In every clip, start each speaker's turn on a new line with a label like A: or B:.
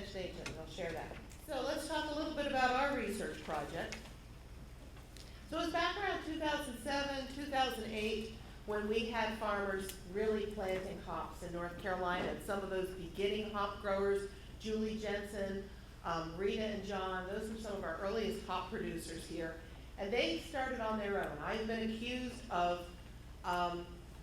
A: vegetation, and I'll share that. So let's talk a little bit about our research project. So it was back around 2007, 2008, when we had farmers really planting hops in North Carolina, and some of those beginning hop growers, Julie Jensen, Rita and John, those were some of our earliest hop producers here. And they started on their own. I've been accused of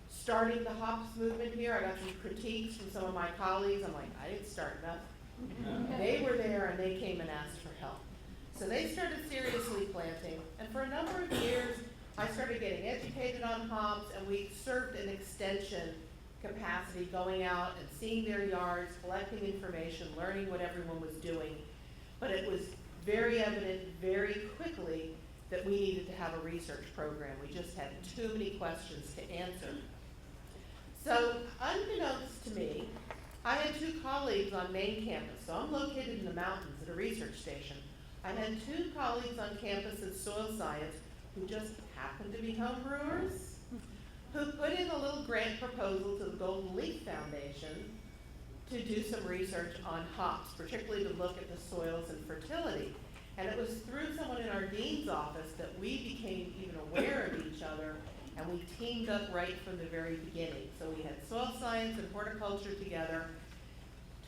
A: starting the hops movement here. I got some critiques from some of my colleagues. I'm like, I didn't start nothing. They were there and they came and asked for help. So they started seriously planting, and for a number of years, I started getting educated on hops, and we served an extension capacity, going out and seeing their yards, collecting information, learning what everyone was doing. But it was very evident very quickly that we needed to have a research program. We just had too many questions to answer. So unbeknownst to me, I had two colleagues on main campus. So I'm located in the mountains at a research station. I had two colleagues on campus in soil science who just happened to be home brewers, who put in a little grant proposal to the Golden Leaf Foundation to do some research on hops, particularly to look at the soils and fertility. And it was through someone in our dean's office that we became even aware of each other, and we teamed up right from the very beginning. So we had soil science and horticulture together,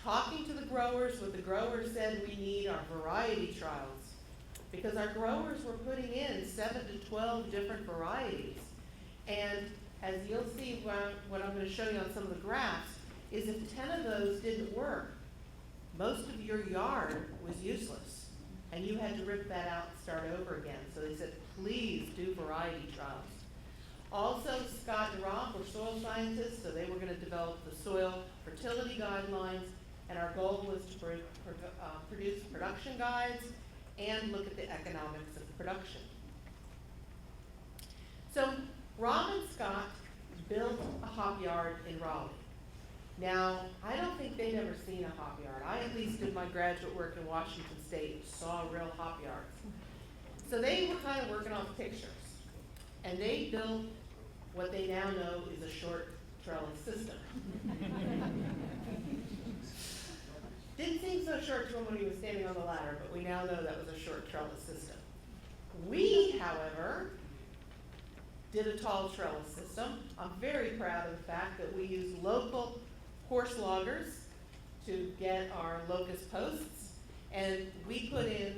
A: talking to the growers. What the growers said, we need our variety trials, because our growers were putting in 7 to 12 different varieties. And as you'll see what I'm going to show you on some of the graphs, is if 10 of those didn't work, most of your yard was useless. And you had to rip that out and start over again. So they said, please do variety trials. Also, Scott and Rob were soil scientists, so they were going to develop the soil fertility guidelines, and our goal was to produce production guides and look at the economics of production. So Rob and Scott built a hop yard in Raleigh. Now, I don't think they'd ever seen a hop yard. I at least did my graduate work in Washington State and saw real hop yards. So they were kind of working off pictures. And they built what they now know is a short trellis system. Didn't seem so short to him when he was standing on the ladder, but we now know that was a short trellis system. We, however, did a tall trellis system. I'm very proud of the fact that we used local horse loggers to get our locust posts, and we put in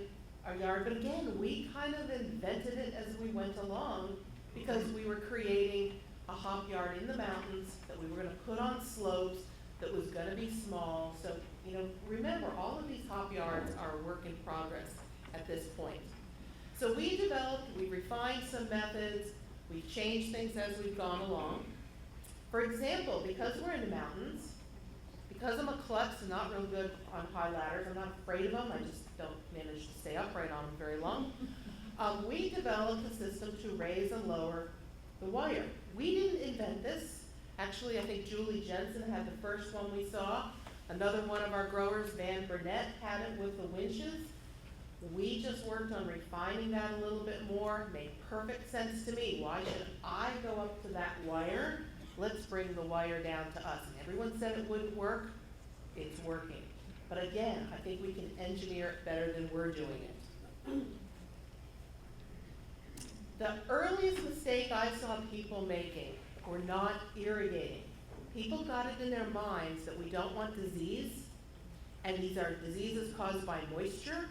A: our yard. But again, we kind of invented it as we went along, because we were creating a hop yard in the mountains that we were going to put on slopes that was going to be small. So, you know, remember, all of these hop yards are a work in progress at this point. So we refined some methods, we've changed things as we've gone along. For example, because we're in the mountains, because I'm a klutz and not real good on high ladders, I'm not afraid of them, I just don't manage to stay upright on them very long. We developed a system to raise and lower the wire. We didn't invent this. Actually, I think Julie Jensen had the first one we saw. Another one of our growers, Van Burnett, had it with the winches. We just worked on refining that a little bit more. It made perfect sense to me. Why should I go up to that wire? Let's bring the wire down to us. And everyone said it wouldn't work. It's working. But again, I think we can engineer it better than we're doing it. The earliest mistake I saw people making were not irrigating. People got it in their minds that we don't want disease, and these are diseases caused by moisture,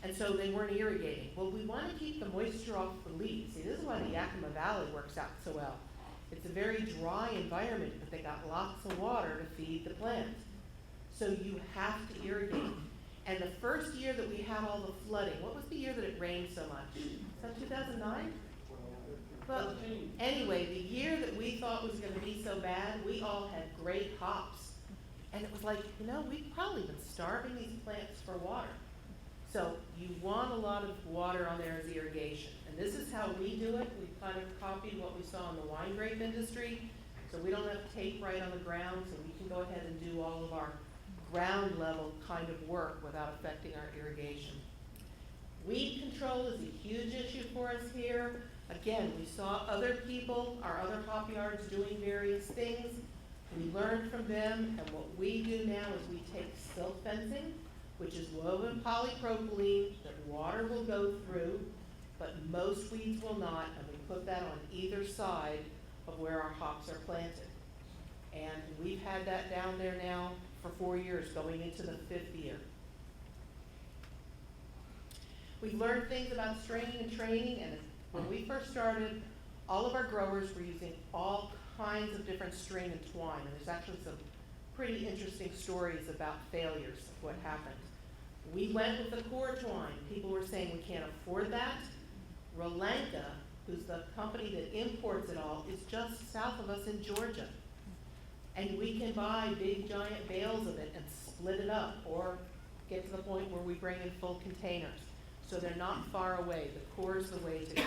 A: and so they weren't irrigating. Well, we want to keep the moisture off the leaves. See, this is why the Yakima Valley works out so well. It's a very dry environment, but they got lots of water to feed the plant. So you have to irrigate. And the first year that we had all the flooding, what was the year that it rained so much? Is that 2009? Well, anyway, the year that we thought was going to be so bad, we all had great hops. And it was like, you know, we've probably been starving these plants for water. So you want a lot of water on there as irrigation. And this is how we do it. We kind of copied what we saw in the wine grape industry. So we don't have tape right on the ground, so we can go ahead and do all of our ground level kind of work without affecting our irrigation. Weed control is a huge issue for us here. Again, we saw other people, our other hop yards, doing various things. We learned from them, and what we do now is we take silt fencing. which is woven polypropylene that water will go through, but most weeds will not, and we put that on either side of where our hops are planted. And we've had that down there now for 4 years, going into the 5th year. We've learned things about straining and training, and when we first started, all of our growers were using all kinds of different string and twine, and there's actually some pretty interesting stories about failures of what happened. We went with the core twine. People were saying we can't afford that. Rolanka, who's the company that imports it all, is just south of us in Georgia. And we can buy big giant bales of it and split it up, or get to the point where we bring in full containers. So they're not far away. The core is the way to go.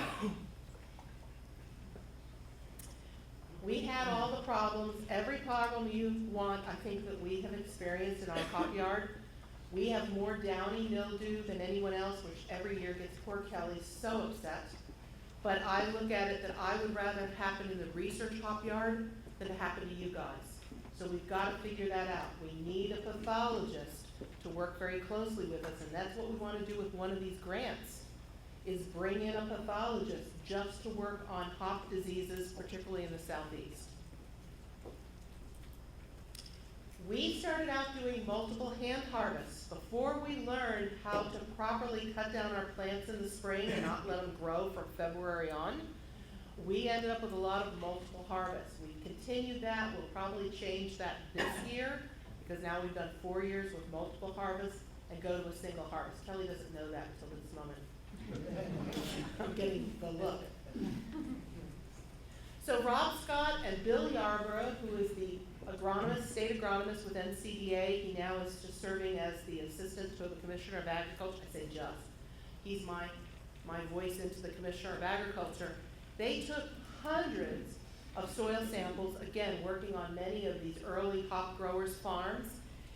A: We had all the problems, every problem you want, I think that we have experienced in our hop yard. We have more downy mildew than anyone else, which every year gets poor Kelly so upset. But I look at it that I would rather have happened in the research hop yard than to happen to you guys. So we've got to figure that out. We need a pathologist to work very closely with us, and that's what we want to do with one of these grants, is bring in a pathologist just to work on hop diseases, particularly in the Southeast. We started out doing multiple hand harvests before we learned how to properly cut down our plants in the spring and not let them grow from February on. We ended up with a lot of multiple harvests. We continued that. We'll probably change that this year, because now we've done 4 years with multiple harvests and go to a single harvest. Kelly doesn't know that until this moment. I'm getting the look. So Rob Scott and Bill Yarborough, who is the agronomist, state agronomist with NCDA, he now is just serving as the assistant to the Commissioner of Agriculture. I say just. He's my voice into the Commissioner of Agriculture. They took hundreds of soil samples, again, working on many of these early hop growers' farms,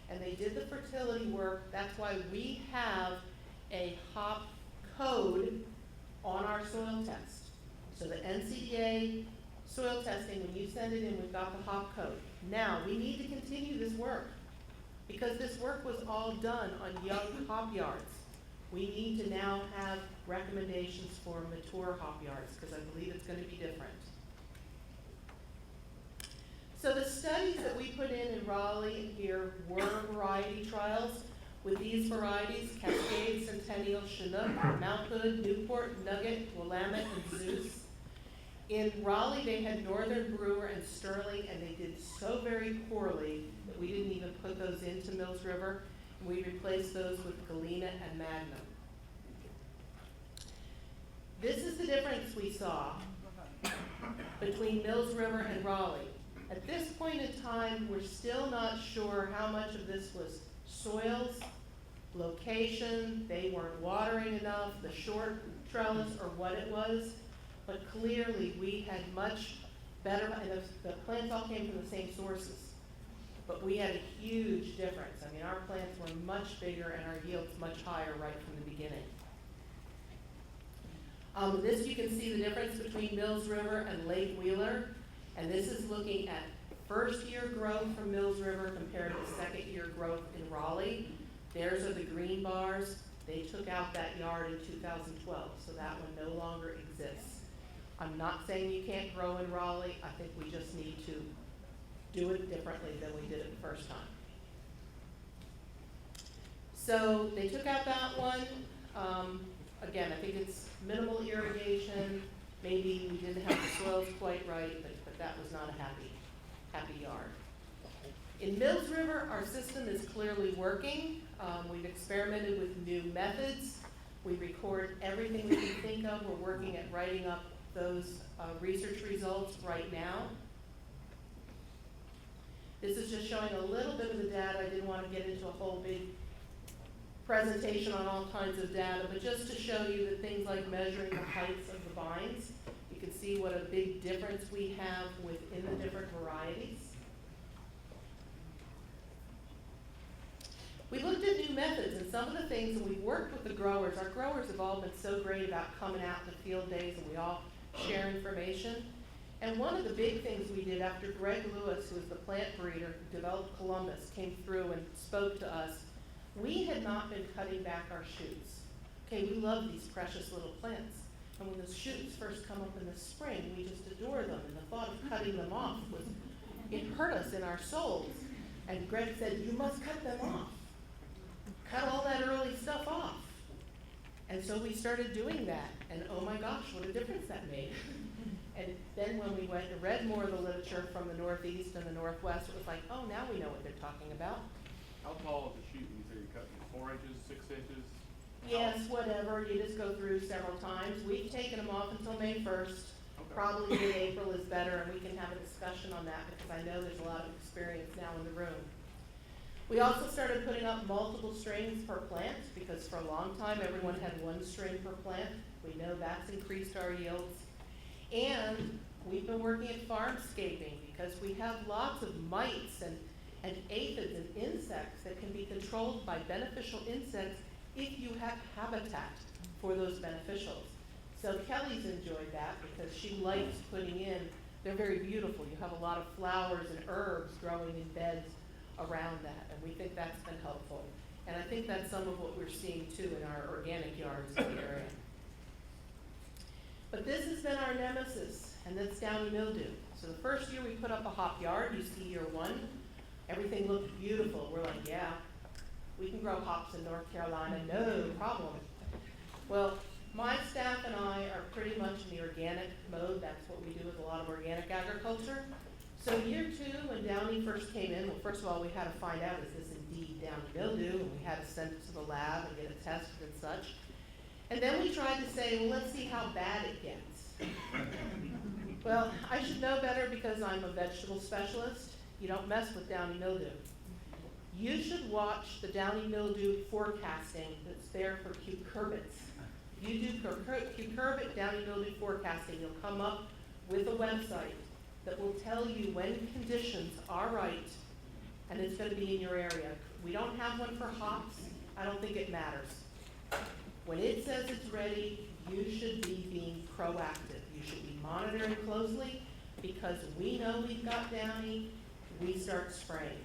A: and they did the fertility work. That's why we have a hop code on our soil test. So the NCDA soil testing, when you send it in, we've got the hop code. Now, we need to continue this work, because this work was all done on young hop yards. We need to now have recommendations for mature hop yards, because I believe it's going to be different. So the studies that we put in Raleigh here were variety trials with these varieties: Cascade, Centennial, Chinook, Mount Hood, Newport, Nugget, Willamette, and Zeus. In Raleigh, they had Northern, Brewer, and Sterling, and they did so very poorly that we didn't even put those into Mills River. We replaced those with Galena and Magnum. This is the difference we saw between Mills River and Raleigh. At this point in time, we're still not sure how much of this was soils, location, they weren't watering enough, the short trellis, or what it was. But clearly, we had much better, and the plants all came from the same sources. But we had a huge difference. I mean, our plants were much bigger and our yields much higher right from the beginning. This, you can see the difference between Mills River and Lake Wheeler. And this is looking at first year growth from Mills River compared to second year growth in Raleigh. Theirs are the green bars. They took out that yard in 2012, so that one no longer exists. I'm not saying you can't grow in Raleigh. I think we just need to do it differently than we did it the first time. So they took out that one. Again, I think it's minimal irrigation. Maybe we didn't have the soils quite right, but that was not a happy yard. In Mills River, our system is clearly working. We've experimented with new methods. We record everything we can think of. We're working at writing up those research results right now. This is just showing a little bit of the data. I didn't want to get into a whole big presentation on all kinds of data, but just to show you that things like measuring the heights of the vines, you can see what a big difference we have within the different varieties. We looked at new methods, and some of the things, and we worked with the growers. Our growers have all been so great about coming out to field days, and we all share information. And one of the big things we did after Greg Lewis, who is the plant breeder who developed Columbus, came through and spoke to us, we had not been cutting back our shoots. Okay, we love these precious little plants. And when those shoots first come up in the spring, we just adore them. And the thought of cutting them off it hurt us in our souls. And Greg said, you must cut them off. Cut all that early stuff off. And so we started doing that. And oh my gosh, what a difference that made. And then when we went and read more of the literature from the Northeast and the Northwest, it was like, oh, now we know what they're talking about.
B: How tall is the shoot when you say you're cutting? 4 inches, 6 inches?
A: Yes, whatever, you just go through several times. We've taken them off until May 1st.
B: Okay.
A: Probably mid-April is better, and we can have a discussion on that because I know there's a lot of experience now in the room. We also started putting up multiple strings per plant because for a long time everyone had 1 string per plant. We know that's increased our yields. And we've been working at farmscaping because we have lots of mites and aphids and insects that can be controlled by beneficial insects if you have habitat for those beneficials. So Kelly's enjoyed that because she likes putting in, they're very beautiful. You have a lot of flowers and herbs growing in beds around that, and we think that's been helpful. And I think that's some of what we're seeing too in our organic yards in the area. But this has been our nemesis, and that's downy mildew. So the first year we put up a hop yard, you see year 1, everything looked beautiful. We're like, yeah, we can grow hops in North Carolina, no problem. Well, my staff and I are pretty much in the organic mode. That's what we do with a lot of organic agriculture. So year 2, when downy first came in, well, first of all, we had to find out, is this indeed downy mildew? And we had to send it to the lab and get it tested and such. And then we tried to say, well, let's see how bad it gets. Well, I should know better because I'm a vegetable specialist. You don't mess with downy mildew. You should watch the downy mildew forecasting that's there for cucurbits. If you do cucurbit downy mildew forecasting, you'll come up with a website that will tell you when conditions are right, and it's going to be in your area. We don't have one for hops. I don't think it matters. When it says it's ready, you should be being proactive. You should be monitoring closely because we know we've got downy, we start spraying.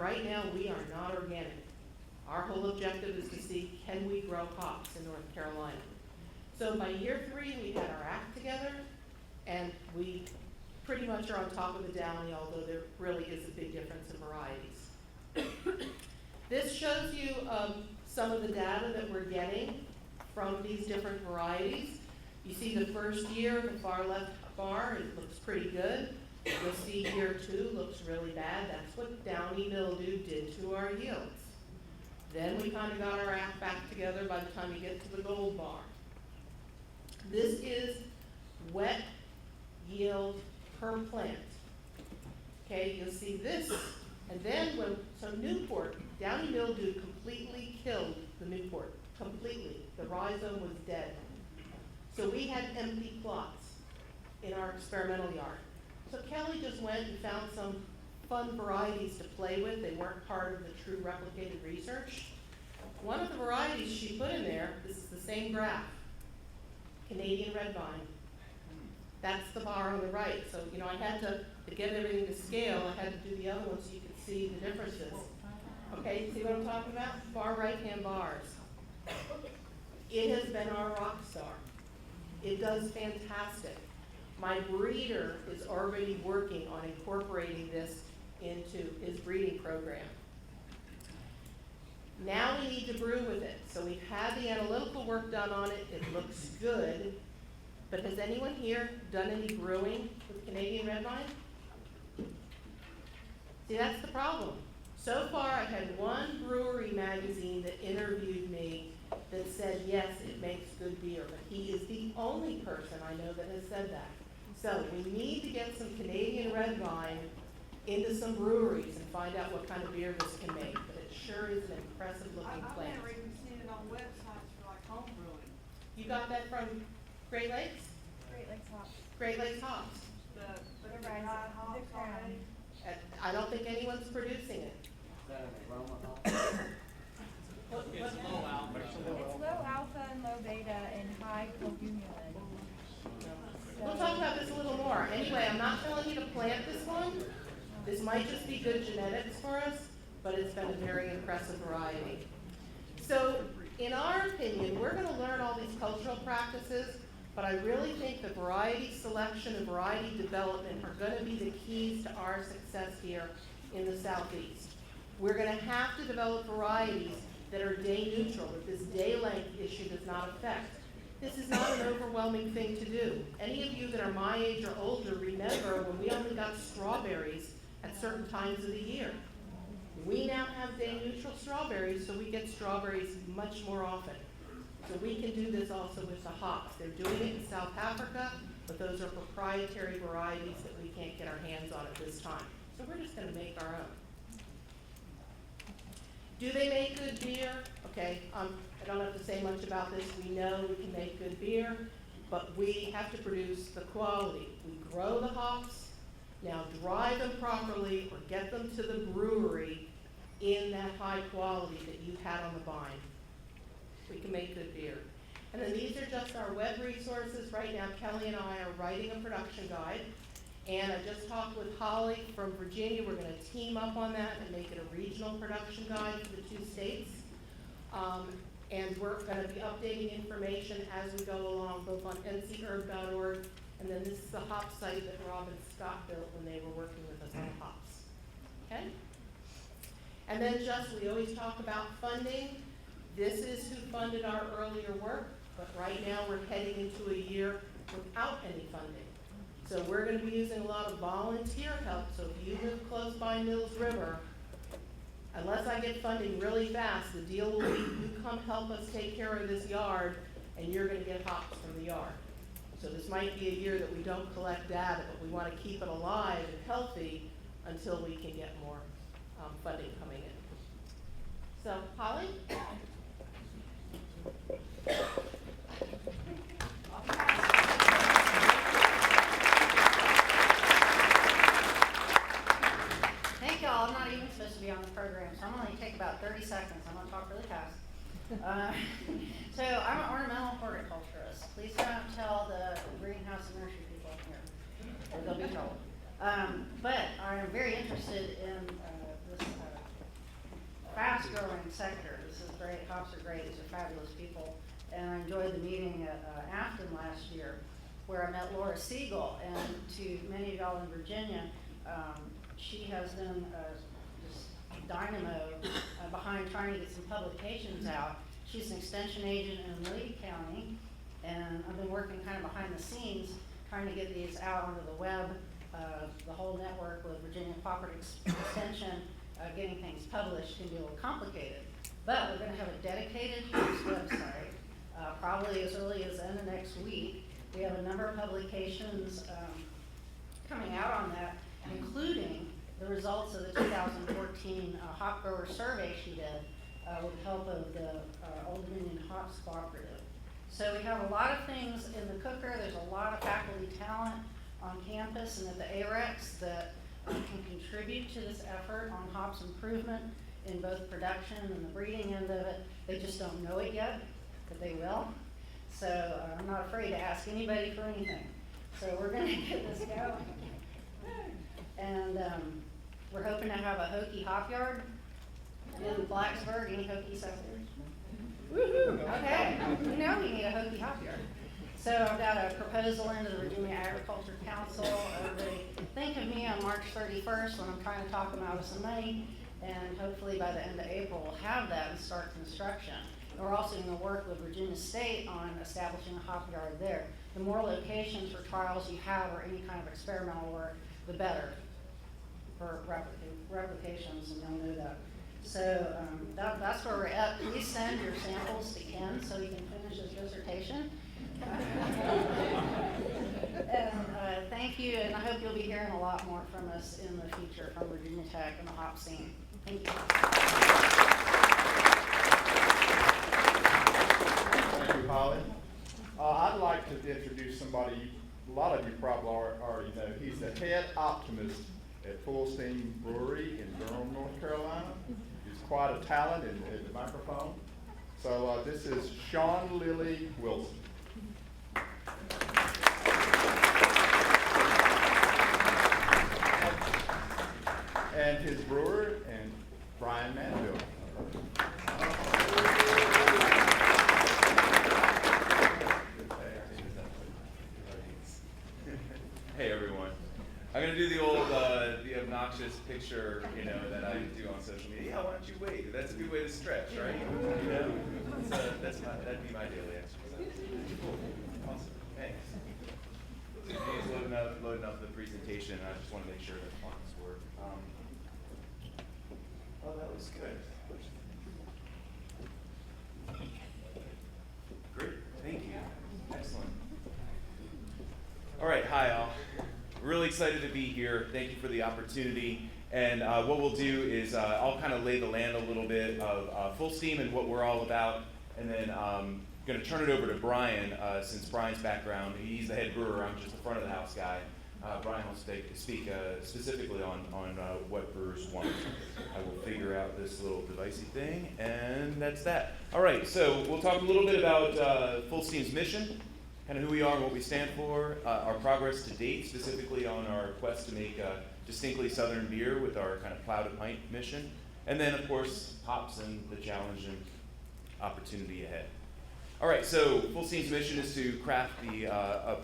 A: Right now, we are not organic. Our whole objective is to see, can we grow hops in North Carolina? So by year 3, we had our act together, and we pretty much are on top of the downy, although there really is a big difference in varieties. This shows you some of the data that we're getting from these different varieties. You see the first year, the far left bar, it looks pretty good. You'll see year 2 looks really bad. That's what downy mildew did to our yields. Then we kind of got our act back together by the time you get to the gold bar. This is wet yield per plant. Okay, you'll see this, and then so Newport, downy mildew completely killed the Newport, completely. The rhizome was dead. So we had empty plots in our experimental yard. So Kelly just went and found some fun varieties to play with. They weren't part of the true replicated research. One of the varieties she put in there, this is the same graph, Canadian red vine. That's the bar on the right. So, I had to get everything to scale, I had to do the other one so you could see the differences. Okay, see what I'm talking about? Far right-hand bars. It has been our rock star. It does fantastic. My breeder is already working on incorporating this into his breeding program. Now we need to brew with it. So we've had the analytical work done on it. It looks good. But has anyone here done any brewing with Canadian red vine? See, that's the problem. So far, I've had one brewery magazine that interviewed me that said, yes, it makes good beer, but he is the only person I know that has said that. So we need to get some Canadian red vine into some breweries and find out what kind of beer this can make. But it sure is an impressive looking plant.
C: I've never even seen it on websites for like home brewing.
A: You got that from Great Lakes?
D: Great Lakes hops.
A: Great Lakes hops.
C: The
D: Right.
C: dried hops
D: The crown.
C: already.
A: I don't think anyone's producing it.
E: It's low alpha.
D: It's low alpha and low beta and high cogumulin.
A: We'll talk about this a little more. Anyway, I'm not telling you to plant this one. This might just be good genetics for us, but it's been a very impressive variety. but I really think the variety selection and variety development are gonna be the keys to our success here in the Southeast. We're gonna have to develop varieties that are day neutral, that this day length issue does not affect. This is not an overwhelming thing to do. Any of you that are my age or older remember when we only got strawberries at certain times of the year. We now have day neutral strawberries, so we get strawberries much more often. So we can do this also with the hops. They're doing it in South Africa, but those are proprietary varieties that we can't get our hands on at this time. So we're just gonna make our own. Do they make good beer? Okay, I don't have to say much about this. We know we can make good beer, but we have to produce the quality. We grow the hops, now dry them properly or get them to the brewery in that high quality that you had on the vine. We can make good beer. And then these are just our web resources. Right now, Kelly and I are writing a production guide. And I just talked with Holly from Virginia. We're gonna team up on that and make it a regional production guide for the 2 states. And we're gonna be updating information as we go along, both on ncherb.org, and then this is the hop site that Rob and Scott built when they were working with us on hops. Okay? And then we always talk about funding. This is who funded our earlier work, but right now we're heading into a year without any funding. So we're gonna be using a lot of volunteer help, so if you live close by Mills River, unless I get funding really fast, the deal will be you come help us take care of this yard and you're gonna get hops from the yard. So this might be a year that we don't collect data, but we wanna keep it alive and healthy until we can get more funding coming in. So, Holly?
F: Thank y'all. I'm not even supposed to be on the program, so I'm only take about 30 seconds. I'm gonna talk really fast. So I'm an ornamental horticulturist. Please don't tell the greenhouse and nursery people here, or they'll be in trouble. But I'm very interested in this fast-growing sector. This is great. Hops are great. These are fabulous people. And I enjoyed the meeting at Afton last year, where I met Laura Siegel. And to many of y'all in Virginia, she has been this dynamo behind trying to get some publications out. She's an extension agent in Lilly County, and I've been working kind of behind the scenes trying to get these out onto the web, the whole network with Virginia Cooperative Extension. Getting things published can be a little complicated, but we're going to have a dedicated use website, probably as early as the end of next week. We have a number of publications coming out on that, including the results of the 2014 hop grower survey she did with the help of the Old Dominion Hops Cooperative. So we have a lot of things in the cooker. There's a lot of faculty talent on campus and at the AREX that can contribute to this effort on hops improvement in both production and the breeding end of it. They just don't know it yet, but they will. So I'm not afraid to ask anybody for anything. So we're going to get this going. And we're hoping to have a Hokie hop yard in Blacksburg. Any Hokies out there? Woohoo! Okay, we know we need a Hokie hop yard. So I've got a proposal into the Virginia Agriculture Council. Everybody think of me on March 31st when I'm trying to talk them out of some money, and hopefully by the end of April we'll have that and start construction. And we're also going to work with Virginia State on establishing a hop yard there. The more locations for trials you have or any kind of experimental work, the better for replications, and you'll know that. So that's where we're at. Please send your samples to Ken so he can finish his dissertation. And thank you, and I hope you'll be hearing a lot more from us in the future from Virginia Tech and the hop scene. Thank you.
G: Thank you, Holly. I'd like to introduce somebody a lot of you probably already know. He's the head optimist at Fullsteam Brewery in Durham, North Carolina. He's quite a talent in the microphone. So this is Sean Lilly Wilson. And his brewer, and Brian Mandeville.
H: picture, that I do on social media. Yeah, why don't you wait? That's a good way to stretch, right? That'd be my daily exercise. Cool. Awesome. Thanks. He's loading up the presentation, and I just want to make sure the fonts work. Oh, that was good. Great, thank you. Excellent. All right, hi all. Really excited to be here. Thank you for the opportunity. And what we'll do is I'll kind of lay the land a little bit of Fullsteam and what we're all about, and then I'm going to turn it over to Brian, since Brian's background, he's the head brewer, I'm just the front of the house guy. Brian will speak specifically on what brewers want. I will figure out this little devicey thing, and that's that. All right, so we'll talk a little bit about Fullsteam's mission, kind of who we are and what we stand for, our progress to date, specifically on our quest to make distinctly Southern beer with our kind of plow to pint mission, and then of course hops and the challenge and opportunity ahead. All right, so Fullsteam's mission is to craft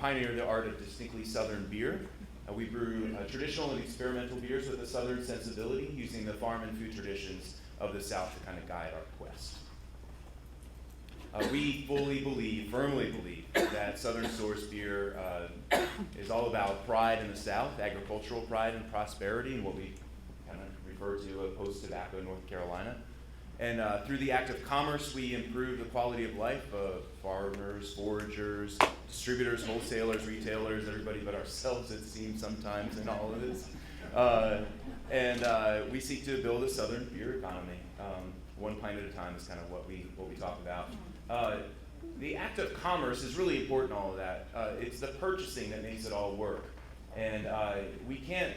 H: pioneer the art of distinctly Southern beer. We brew traditional and experimental beers with a Southern sensibility, using the farm and food traditions of the South to kind of guide our quest. We firmly believe that Southern source beer is all about pride in the South, agricultural pride and prosperity, and what we kind of refer to as post-tobacco North Carolina. And through the act of commerce, we improve the quality of life of farmers, foragers, distributors, wholesalers, retailers, everybody but ourselves, it seems sometimes in all of this. And we seek to build a Southern beer economy. One pint at a time is kind of what we talk about. The act of commerce is really important in all of that. It's the purchasing that makes it all work. And we can't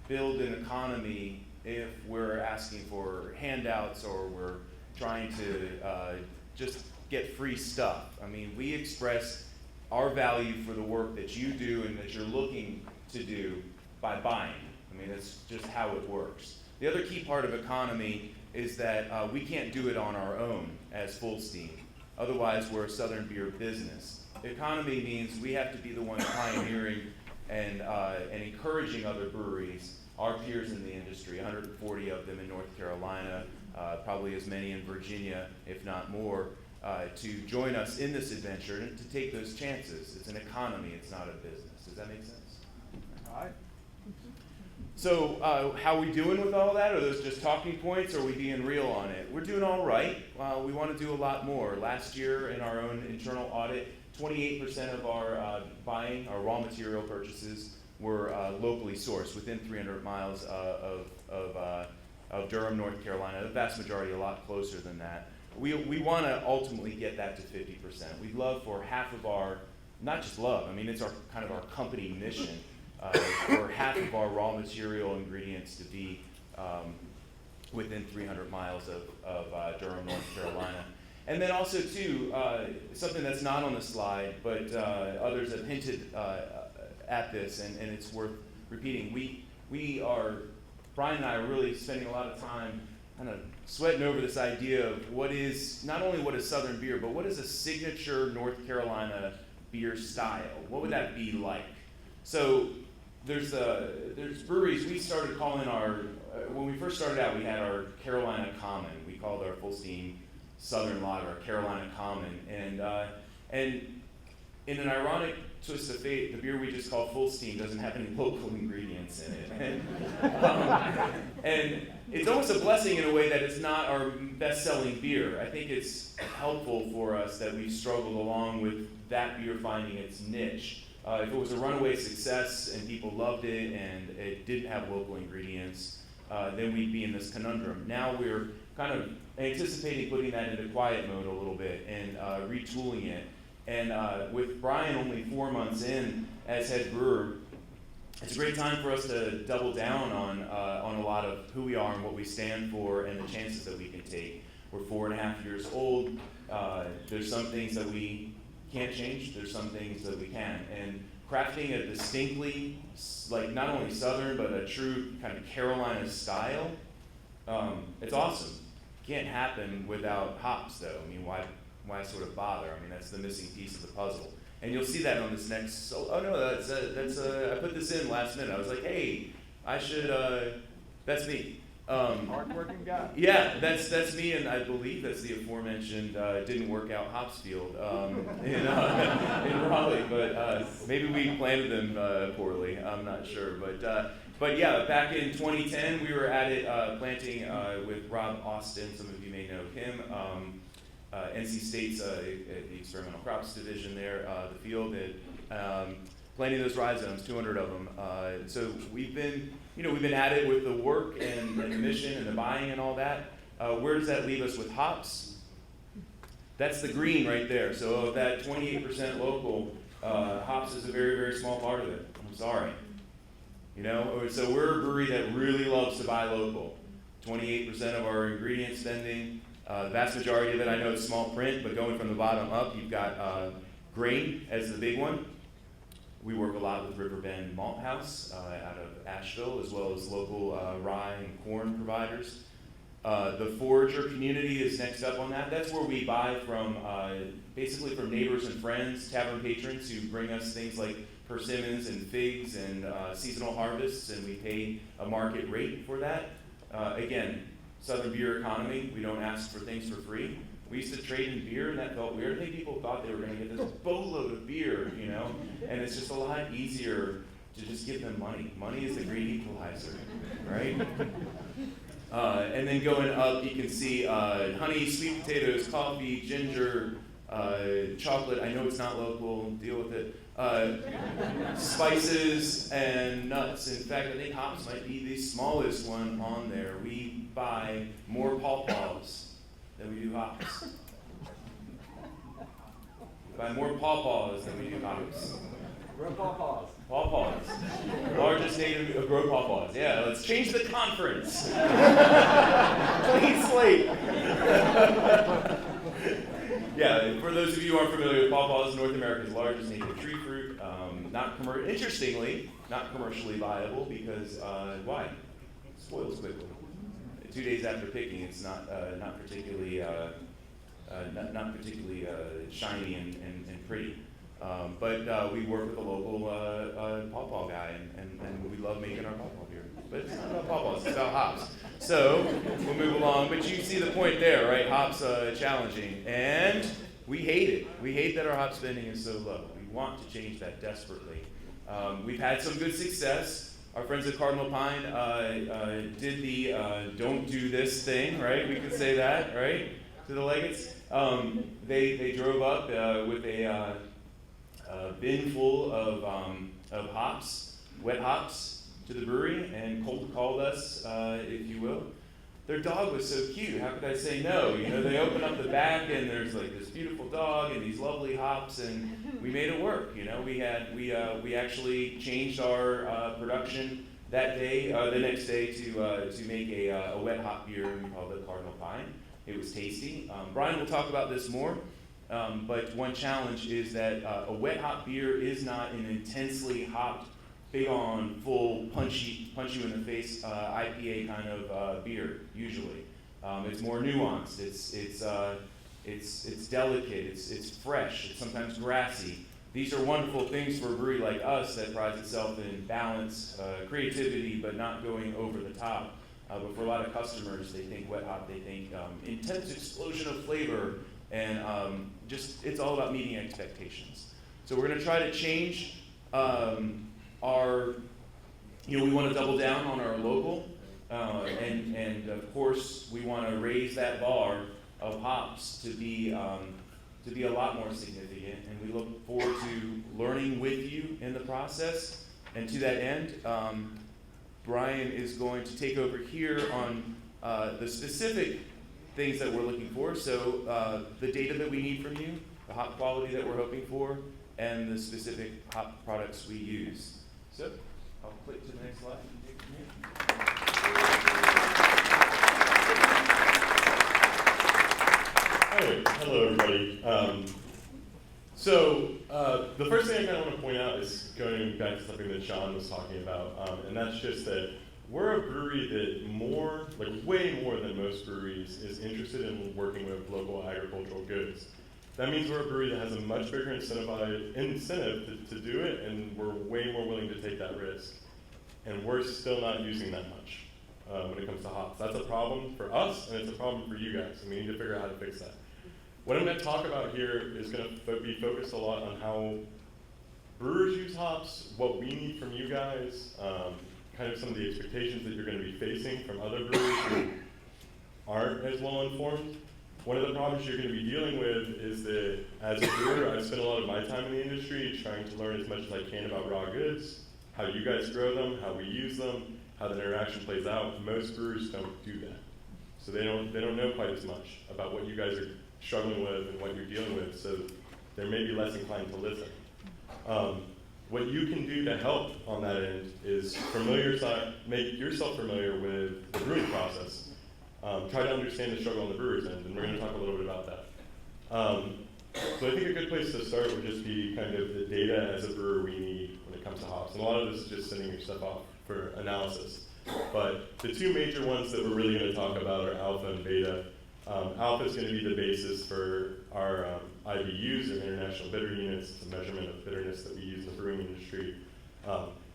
H: build an economy if we're asking for handouts or we're trying to just get free stuff. I mean, we express our value for the work that you do and that you're looking to do by buying. I mean, that's just how it works. The other key part of economy is that we can't do it on our own as Fullsteam. Otherwise, we're a Southern beer business. Economy means we have to be the ones pioneering and encouraging other breweries, our peers in the industry, 140 of them in North Carolina, probably as many in Virginia, if not more, to join us in this adventure and to take those chances. It's an economy, it's not a business. Does that make sense?
B: All right.
H: So how are we doing with all that? Are those just talking points, or are we being real on it? We're doing all right. We want to do a lot more. Last year in our own internal audit, 28% of our buying, our raw material purchases, were locally sourced, within 300 miles of Durham, North Carolina. The vast majority a lot closer than that. We want to ultimately get that to 50%. We'd love for half of our, not just love, I mean it's our kind of our company mission, for half of our raw material ingredients to be within 300 miles of Durham, North Carolina. And then also too, something that's not on the slide, but others have hinted at this, and it's worth repeating. Brian and I are really spending a lot of time kind of sweating over this idea of what is, not only what is Southern beer, but what is a signature North Carolina beer style? What would that be like? So there's breweries, we started calling when we first started out, we had our Carolina Common. We called our Fullsteam Southern Lager our Carolina Common. And in an ironic twist of fate, the beer we just call Fullsteam doesn't have any local ingredients in it. And it's almost a blessing in a way that it's not our best-selling beer. I think it's helpful for us that we've struggled along with that beer finding its niche. If it was a runaway success and people loved it and it didn't have local ingredients, then we'd be in this conundrum. Now we're kind of anticipating putting that into quiet mode a little bit and retooling it. And with Brian only 4 months in as head brewer, it's a great time for us to double down on a lot of who we are and what we stand for and the chances that we can take. We're 4.5 years old. There's some things that we can't change. There's some things that we can. And crafting a distinctly, like not only Southern, but a true kind of Carolina style, it's awesome. Can't happen without hops though. I mean, why sort of bother? I mean, that's the missing piece of the puzzle. And you'll see that on this next, I put this in last minute. I was like, hey, I should That's me.
G: Hardworking guy.
H: Yeah, that's me, and I believe that's the aforementioned didn't work out hops field in Raleigh, but maybe we planted them poorly. I'm not sure, but yeah, back in 2010 we were at it planting with Rob Austin. Some of you may know him. NC State's the experimental crops division there, the field, and planting those rhizomes, 200 of them. So we've been at it with the work and the mission and the buying and all that. Where does that leave us with hops? That's the green right there. So of that 28% local, hops is a very, very small part of it. I'm sorry. So we're a brewery that really loves to buy local. 28% of our ingredient spending. The vast majority of it, I know it's small print, but going from the bottom up, you've got grain as the big one. We work a lot with Riverbend Malt House out of Asheville, as well as local rye and corn providers. The forager community is next up on that. That's where we buy from, basically from neighbors and friends, tavern patrons who bring us things like persimmons and figs and seasonal harvests, and we pay a market rate for that. Again, Southern beer economy, we don't ask for things for free. We used to trade in beer, and that felt weird. I think people thought they were going to get this boatload of beer, and it's just a lot easier to just give them money. Money is the great equalizer, right? And then going up, you can see honey, sweet potatoes, coffee, ginger, chocolate. I know it's not local, deal with it. Spices and nuts. In fact, I think hops might be the smallest one on there. We buy more pawpaws than we do hops. We buy more pawpaws than we do hops.
G: Grow pawpaws.
H: Pawpaws. Largest native grow pawpaws. Yeah, let's change the conference. Clean slate. Yeah, for those of you who aren't familiar with pawpaws, North America's largest native tree fruit. Interestingly, not commercially viable because why? It spoils quickly. 2 days after picking, it's not particularly shiny and pretty. But we work with a local pawpaw guy, and we love making our pawpaw beer. But it's not about pawpaws, it's about hops. So we'll move along. But you see the point there, right? Hops challenging, and we hate it. We hate that our hop spending is so low. We want to change that desperately. We've had some good success. Our friends at Cardinal Pine did the don't do this thing, right? We could say that, right? To the Legates. They drove up with a bin full of hops, wet hops, to the brewery and cold called us, if you will. Their dog was so cute. How could I say no? They open up the back and there's like this beautiful dog and these lovely hops, and we made it work. We actually changed our production that day, the next day, to make a wet hop beer. We called it Cardinal Pine. It was tasty. Brian will talk about this more. But one challenge is that a wet hop beer is not an intensely hopped, big on, full, punch you in the face IPA kind of beer. Usually, it's more nuanced. It's delicate. It's fresh. It's sometimes grassy. These are wonderful things for a brewery like us that prides itself in balance, creativity, but not going over the top. But for a lot of customers, they think wet hop. They think intense explosion of flavor. And it's all about meeting expectations. So we're going to try to change we want to double down on our local, and of course we want to raise that bar of hops to be a lot more significant. And we look forward to learning with you in the process. And to that end, Brian is going to take over here on the specific things that we're looking for. So the data that we need from you, the hop quality that we're hoping for, and the specific hop products we use. So I'll click to the next slide and take it from here.
I: Hey, hello everybody. The first thing I kind of want to point out is going back to something that Sean was talking about, and that's just that we're a brewery that way more than most breweries is interested in working with local agricultural goods. That means we're a brewery that has a much bigger incentive to do it, and we're way more willing to take that risk. And we're still not using that much. when it comes to hops. That's a problem for us, and it's a problem for you guys, and we need to figure out how to fix that. What I'm going to talk about here is going to be focused a lot on how brewers use hops, what we need from you guys, kind of some of the expectations that you're going to be facing from other brewers who aren't as well informed. One of the problems you're going to be dealing with is that as a brewer, I've spent a lot of my time in the industry trying to learn as much as I can about raw goods, how you guys grow them, how we use them, how the interaction plays out. Most brewers don't do that. So they don't know quite as much about what you guys are struggling with and what you're dealing with, so they may be less inclined to listen. What you can do to help on that end is make yourself familiar with the brewing process. Try to understand the struggle on the brewer's end, and we're going to talk a little bit about that. So I think a good place to start would just be kind of the data as a brewer we need when it comes to hops. And a lot of this is just sending your stuff off for analysis. But the two major ones that we're really going to talk about are alpha and beta. Alpha is going to be the basis for our IBUs, or International Bitter Units. It's a measurement of bitterness that we use in the brewing industry.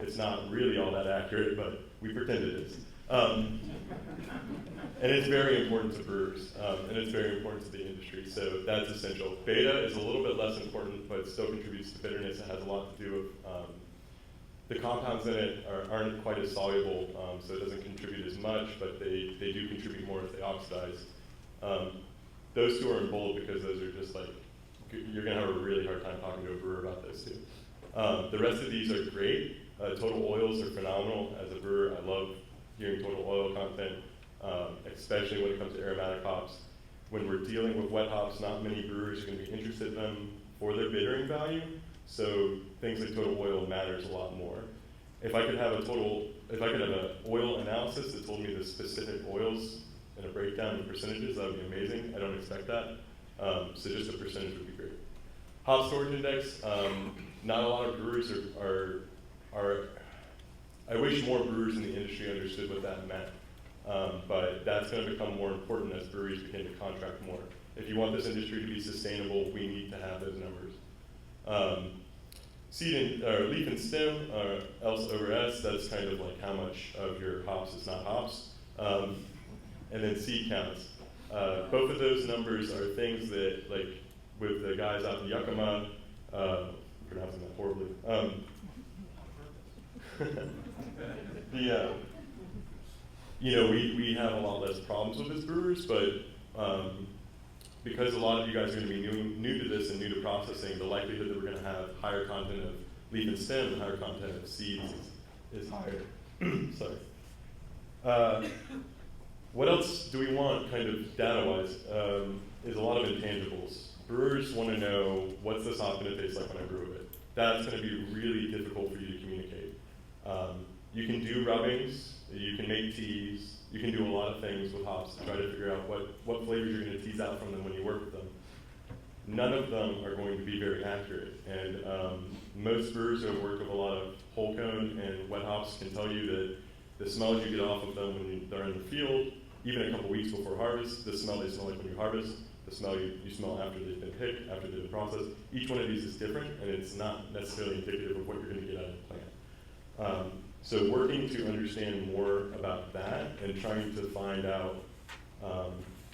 I: It's not really all that accurate, but we pretend it is. And it's very important to brewers, and it's very important to the industry, so that's essential. Beta is a little bit less important, but still contributes to bitterness. It has a lot to do with the compounds in it aren't quite as soluble, so it doesn't contribute as much, but they do contribute more if they oxidize. Those two are in bold because those are just like, you're going to have a really hard time talking to a brewer about those two. The rest of these are great. Total oils are phenomenal. As a brewer, I love hearing total oil content, especially when it comes to aromatic hops. When we're dealing with wet hops, not many brewers are going to be interested in them for their bittering value, so things like total oil matters a lot more. If I could have an oil analysis that told me the specific oils and a breakdown of percentages, that would be amazing. I don't expect that, so just a percentage would be great. Hop storage index, not a lot of brewers are I wish more brewers in the industry understood what that meant. But that's going to become more important as breweries begin to contract more. If you want this industry to be sustainable, we need to have those numbers. Leaf and stem, else over S, that's kind of like how much of your hops is not hops. And then seed counts. Both of those numbers are things that, like, with the guys out in Yakima, pronouncing that horribly. We have a lot less problems with as brewers, but because a lot of you guys are going to be new to this and new to processing, the likelihood that we're going to have higher content of leaf and stem and higher content of seeds is higher. Sorry. What else do we want, kind of data-wise, is a lot of intangibles. Brewers want to know, what's this hop going to taste like when I brew it? That's going to be really difficult for you to communicate. You can do rubbings, you can make teas, you can do a lot of things with hops to try to figure out what flavors you're going to tease out from them when you work with them. None of them are going to be very accurate, and most brewers who have worked with a lot of whole cone and wet hops can tell you that the smells you get off of them when they're in the field, even a couple weeks before harvest, the smell they smell like when you harvest, the smell you smell after they've been picked, after they've been processed. Each one of these is different, and it's not necessarily indicative of what you're going to get out of the plant. So working to understand more about that and trying to find out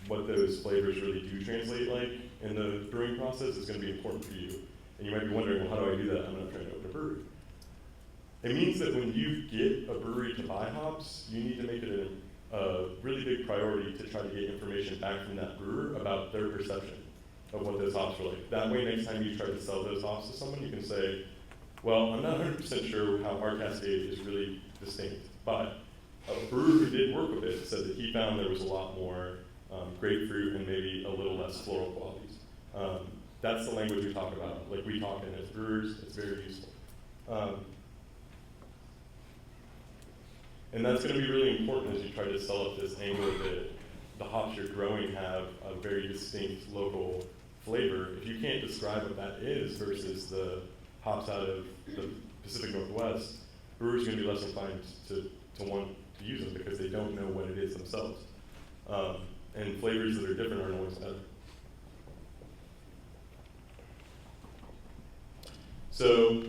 I: what those flavors really do translate like in the brewing process is going to be important for you. And you might be wondering, well, how do I do that? I'm not trying to open a brewery. It means that when you get a brewery to buy hops, you need to make it a really big priority to try to get information back from that brewer about their perception of what those hops are like. That way, next time you try to sell those hops to someone, you can say, well, I'm not 100% sure how our Cascade is really distinct, but a brewer who did work with it said that he found there was a lot more grapefruit and maybe a little less floral qualities. That's the language we talk about. Like we talk in as brewers, it's very useful. And that's going to be really important as you try to sell up this angle that the hops you're growing have a very distinct local flavor. If you can't describe what that is versus the hops out of the Pacific Northwest, brewers are going to be less inclined to want to use them because they don't know what it is themselves. And flavors that are different aren't always better. So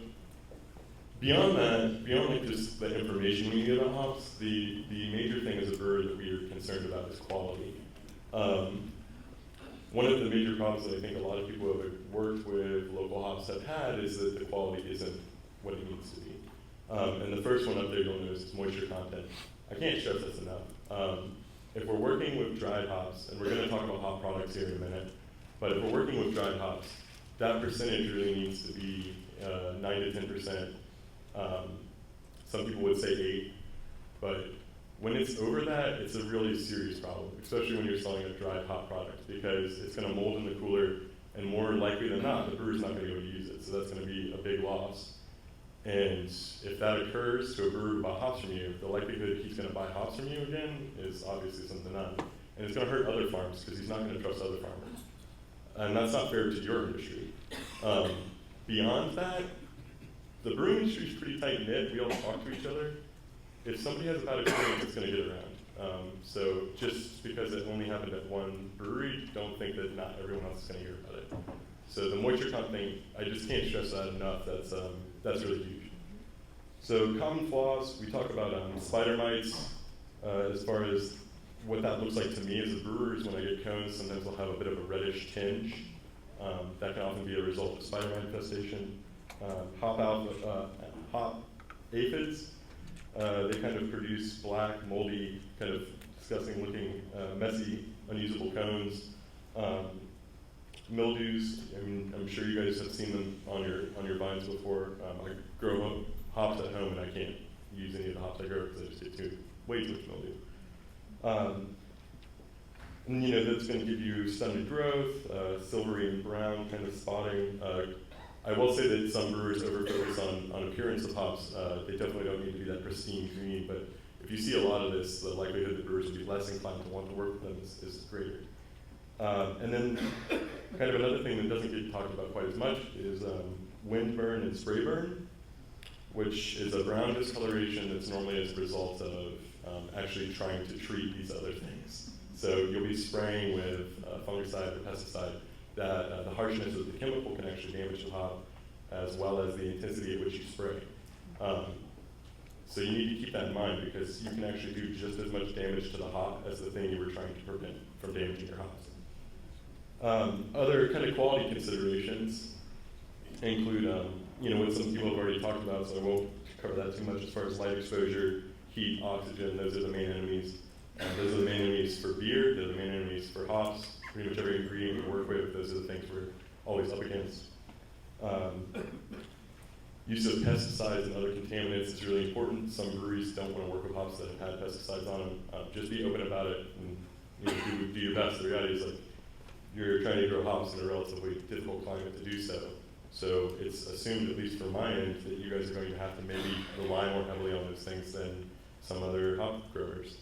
I: Beyond that, beyond like just the information we need about hops, the major thing as a brewer that we are concerned about is quality. One of the major problems that I think a lot of people who have worked with local hops have had is that the quality isn't what it needs to be. And the first one up there you'll notice is moisture content. I can't stress this enough. If we're working with dried hops, and we're going to talk about hop products here in a minute, but if we're working with dried hops, that percentage really needs to be 9 to 10%. Some people would say 8, but when it's over that, it's a really serious problem, especially when you're selling a dried hop product, because it's going to mold in the cooler, and more likely than not, the brewer's not going to be able to use it, so that's going to be a big loss. And if that occurs to a brewer who bought hops from you, the likelihood he's going to buy hops from you again is obviously slim to none. And it's going to hurt other farms because he's not going to trust other farmers. And that's not fair to your industry. Beyond that, the brewing industry is pretty tight knit. We all talk to each other. If somebody has a bad experience, it's going to get around. So just because it only happened at one brewery, don't think that not everyone else is going to hear about it. So the moisture content, I just can't stress that enough. That's really huge. So common flaws, we talk about spider mites. As far as what that looks like to me as a brewer is when I get cones, sometimes they'll have a bit of a reddish tinge. That can often be a result of spider mite infestation. Hop aphids, they kind of produce black, moldy, kind of disgusting looking, messy, unusable cones. Mildews, I mean, I'm sure you guys have seen them on your vines before. I grow hops at home and I can't use any of the hops I grow because I just get way too much mildew. And that's going to give you stunted growth, silvery and brown kind of spotting. I will say that some brewers over-focus on appearance of hops. They definitely don't need to be that pristine green, but if you see a lot of this, the likelihood that brewers will be less inclined to want to work with them is greater. And then kind of another thing that doesn't get talked about quite as much is wind burn and spray burn, which is a brown discoloration that's normally as a result of actually trying to treat these other things. So you'll be spraying with fungicide or pesticide that the harshness of the chemical can actually damage the hop, as well as the intensity at which you spray. So you need to keep that in mind because you can actually do just as much damage to the hop as the thing you were trying to prevent from damaging your hops. Other kind of quality considerations include, what some people have already talked about, so I won't cover that too much as far as light exposure, heat, oxygen, those are the main enemies. Those are the main enemies for beer, they're the main enemies for hops. Pretty much every ingredient we work with, those are the things we're always up against. Use of pesticides and other contaminants is really important. Some breweries don't want to work with hops that have had pesticides on them. Just be open about it and do your best. The reality is you're trying to grow hops in a relatively difficult climate to do so. So it's assumed, at least from my end, that you guys are going to have to maybe rely more heavily on those things than some other hop growers.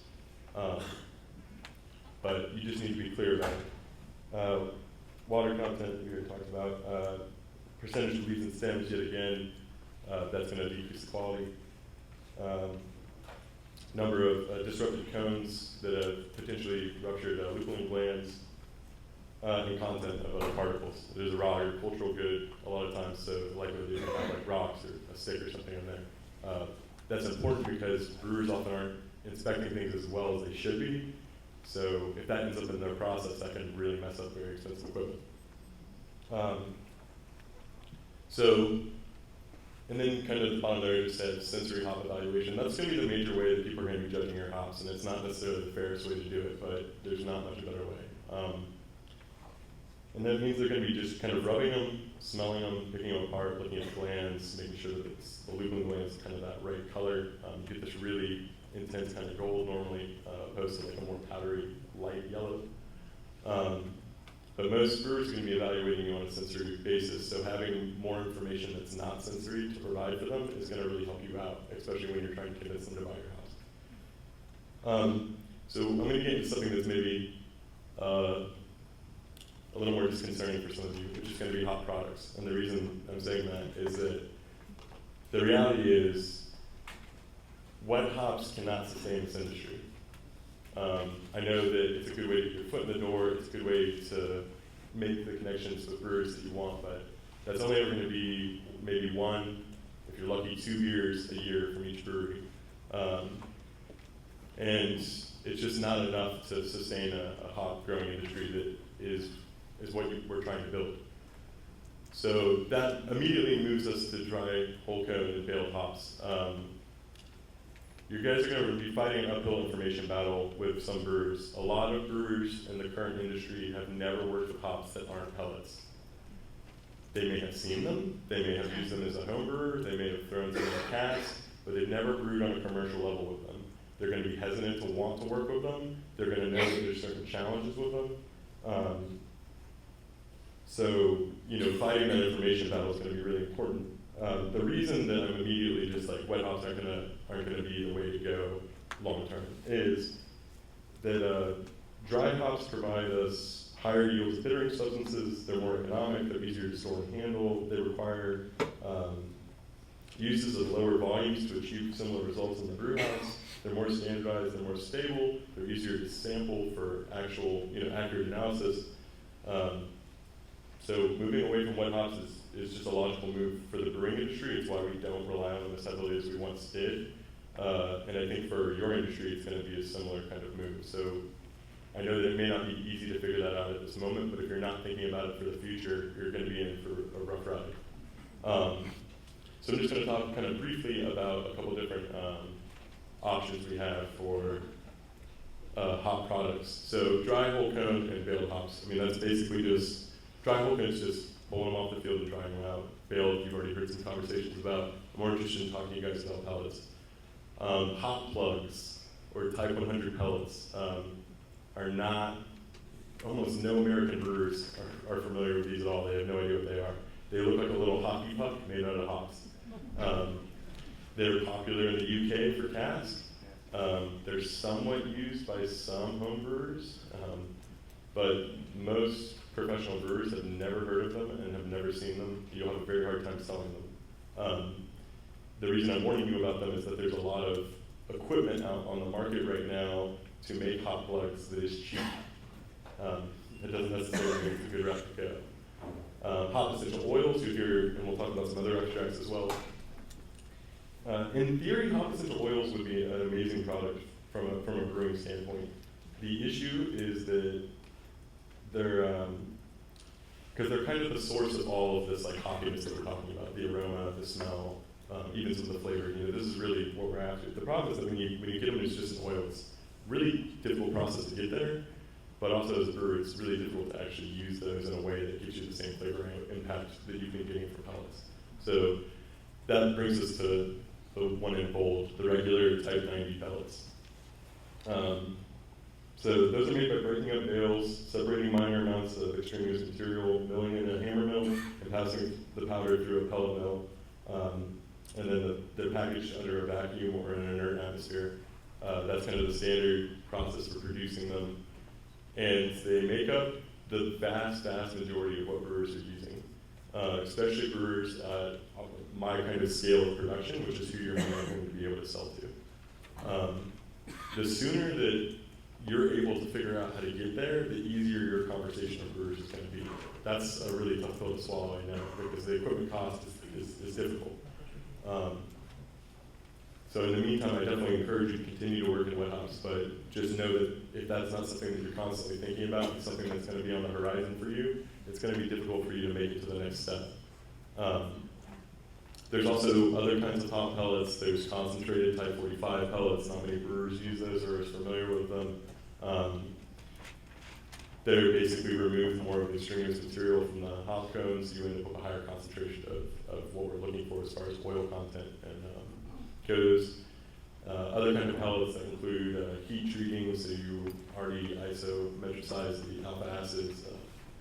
I: But you just need to be clear about it. Water content, we already talked about. Percentage of leaves and stems, yet again, that's going to decrease the quality. Number of disrupted cones that have potentially ruptured lupulin glands, and content of other particles. There's a raw agricultural good a lot of times, so likely they have like rocks or a stick or something in there. That's important because brewers often aren't inspecting things as well as they should be. So if that ends up in their process, that can really mess up very expensive equipment. And then kind of the bottom there just said sensory hop evaluation. That's going to be the major way that people are going to be judging your hops, and it's not necessarily the fairest way to do it, but there's not much better way. And that means they're going to be just kind of rubbing them, smelling them, picking them apart, looking at glands, making sure that the lupulin glands is kind of that right color. You get this really intense kind of gold normally, opposed to like a more powdery light yellow. But most brewers are going to be evaluating you on a sensory basis, so having more information that's not sensory to provide for them is going to really help you out, especially when you're trying to convince them to buy your house. So I'm going to get into something that's maybe a little more disconcerting for some of you, which is going to be hop products. And the reason I'm saying that is that the reality is wet hops cannot sustain this industry. I know that it's a good way to get your foot in the door, it's a good way to make the connections with brewers that you want, but that's only ever going to be maybe 1 if you're lucky, 2 beers a year from each brewery. And it's just not enough to sustain a hop growing industry that is what we're trying to build. So that immediately moves us to dry, whole cone, and baled hops. You guys are going to be fighting an uphill information battle with some brewers. A lot of brewers in the current industry have never worked with hops that aren't pellets. They may have seen them, they may have used them as a home brewer, they may have thrown some in a cask, but they've never brewed on a commercial level with them. They're going to be hesitant to want to work with them. They're going to know that there's certain challenges with them. So, fighting that information battle is going to be really important. The reason that I'm immediately just like wet hops aren't gonna be the way to go long term is that dry hops provide us higher yields of bittering substances. They're more economic. They're easier to store and handle. They require uses of lower volumes to achieve similar results in the brew house. They're more standardized. They're more stable. They're easier to sample for actual accurate analysis. So moving away from wet hops is just a logical move for the brewing industry. It's why we don't rely on them as heavily as we once did. And I think for your industry, it's going to be a similar kind of move. So I know that it may not be easy to figure that out at this moment, but if you're not thinking about it for the future, you're going to be in for a rough ride. So I'm just going to talk kind of briefly about a couple different options we have for hop products. So dry, whole cone, and baled hops. I mean, that's basically just, dry whole cone is just pulling them off the field and drying them out. Baled, you've already heard some conversations about. I'm more interested in talking to you guys about pellets. Hop plugs, or Type 100 pellets, are not, almost no American brewers are familiar with these at all. They have no idea what they are. They look like a little hockey puck made out of hops. They're popular in the UK for cask. They're somewhat used by some home brewers, but most professional brewers have never heard of them and have never seen them. You'll have a very hard time selling them. The reason I'm warning you about them is that there's a lot of equipment out on the market right now to make hop plugs that is cheap. It doesn't necessarily mean it's a good replica. Hop essential oils, and we'll talk about some other extracts as well. In theory, hop essential oils would be an amazing product from a brewing standpoint. The issue is that because they're kind of the source of all of this like hoppiness that we're talking about, the aroma, the smell, even some of the flavor. This is really what we're after. The problem is that when you get them as just an oil, it's a really difficult process to get there, but also as a brewer, it's really difficult to actually use those in a way that gives you the same flavor impact that you've been getting from pellets. So that brings us to the one in bold, the regular Type 90 pellets. So those are made by breaking up bales, separating minor amounts of extraneous material, milling in a hammer mill, and passing the powder through a pellet mill. And then they're packaged under a vacuum or in an inert atmosphere. That's kind of the standard process for producing them. And they make up the vast, vast majority of what brewers are using, especially brewers at my kind of scale of production, which is who you're going to be able to sell to. The sooner that you're able to figure out how to get there, the easier your conversation with brewers is going to be. That's a really tough pill to swallow, I know, because the equipment cost is difficult. So in the meantime, I definitely encourage you to continue to work in wet hops, but just know that if that's not something that you're constantly thinking about, it's something that's going to be on the horizon for you, it's going to be difficult for you to make it to the next step. There's also other kinds of hop pellets. There's concentrated Type 45 pellets. Not many brewers use those or are familiar with them. They're basically remove more of the extraneous material from the hop cones. You end up with a higher concentration of what we're looking for as far as oil content and goes. Other kind of pellets that include heat treating, so you already isometricize the alpha acids,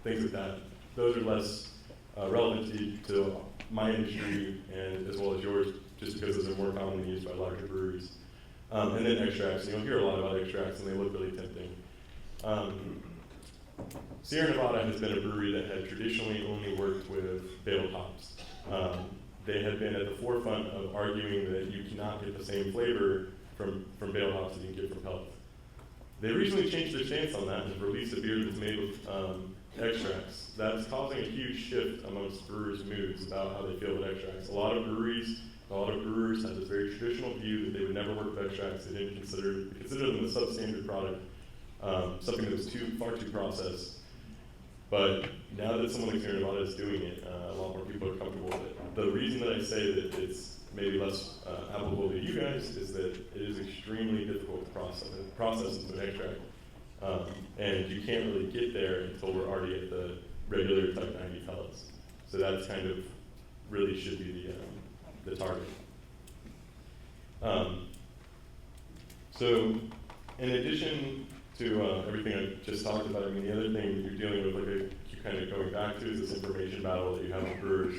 I: things like that. Those are less relevant to my industry and as well as yours, just because those are more commonly used by larger breweries. And then extracts, and you'll hear a lot about extracts, and they look really tempting. Sierra Nevada has been a brewery that had traditionally only worked with baled hops. They had been at the forefront of arguing that you cannot get the same flavor from baled hops that you can get from pellets. They recently changed their stance on that and released a beer that's made with extracts. That's causing a huge shift amongst brewers' moods about how they feel about extracts. A lot of brewers have this very traditional view that they would never work with extracts. They didn't consider them a substandard product, something that was far too processed. But now that someone like Jeanine Davis is doing it, a lot more people are comfortable with it. The reason that I say that it's maybe less applicable to you guys is that it is extremely difficult to process into an extract. And you can't really get there until we're already at the regular type 90 pellets. So that's kind of really should be the target. So in addition to everything I just talked about, I mean, the other thing that you're dealing with, like I keep kind of going back to, is this information battle that you have with brewers.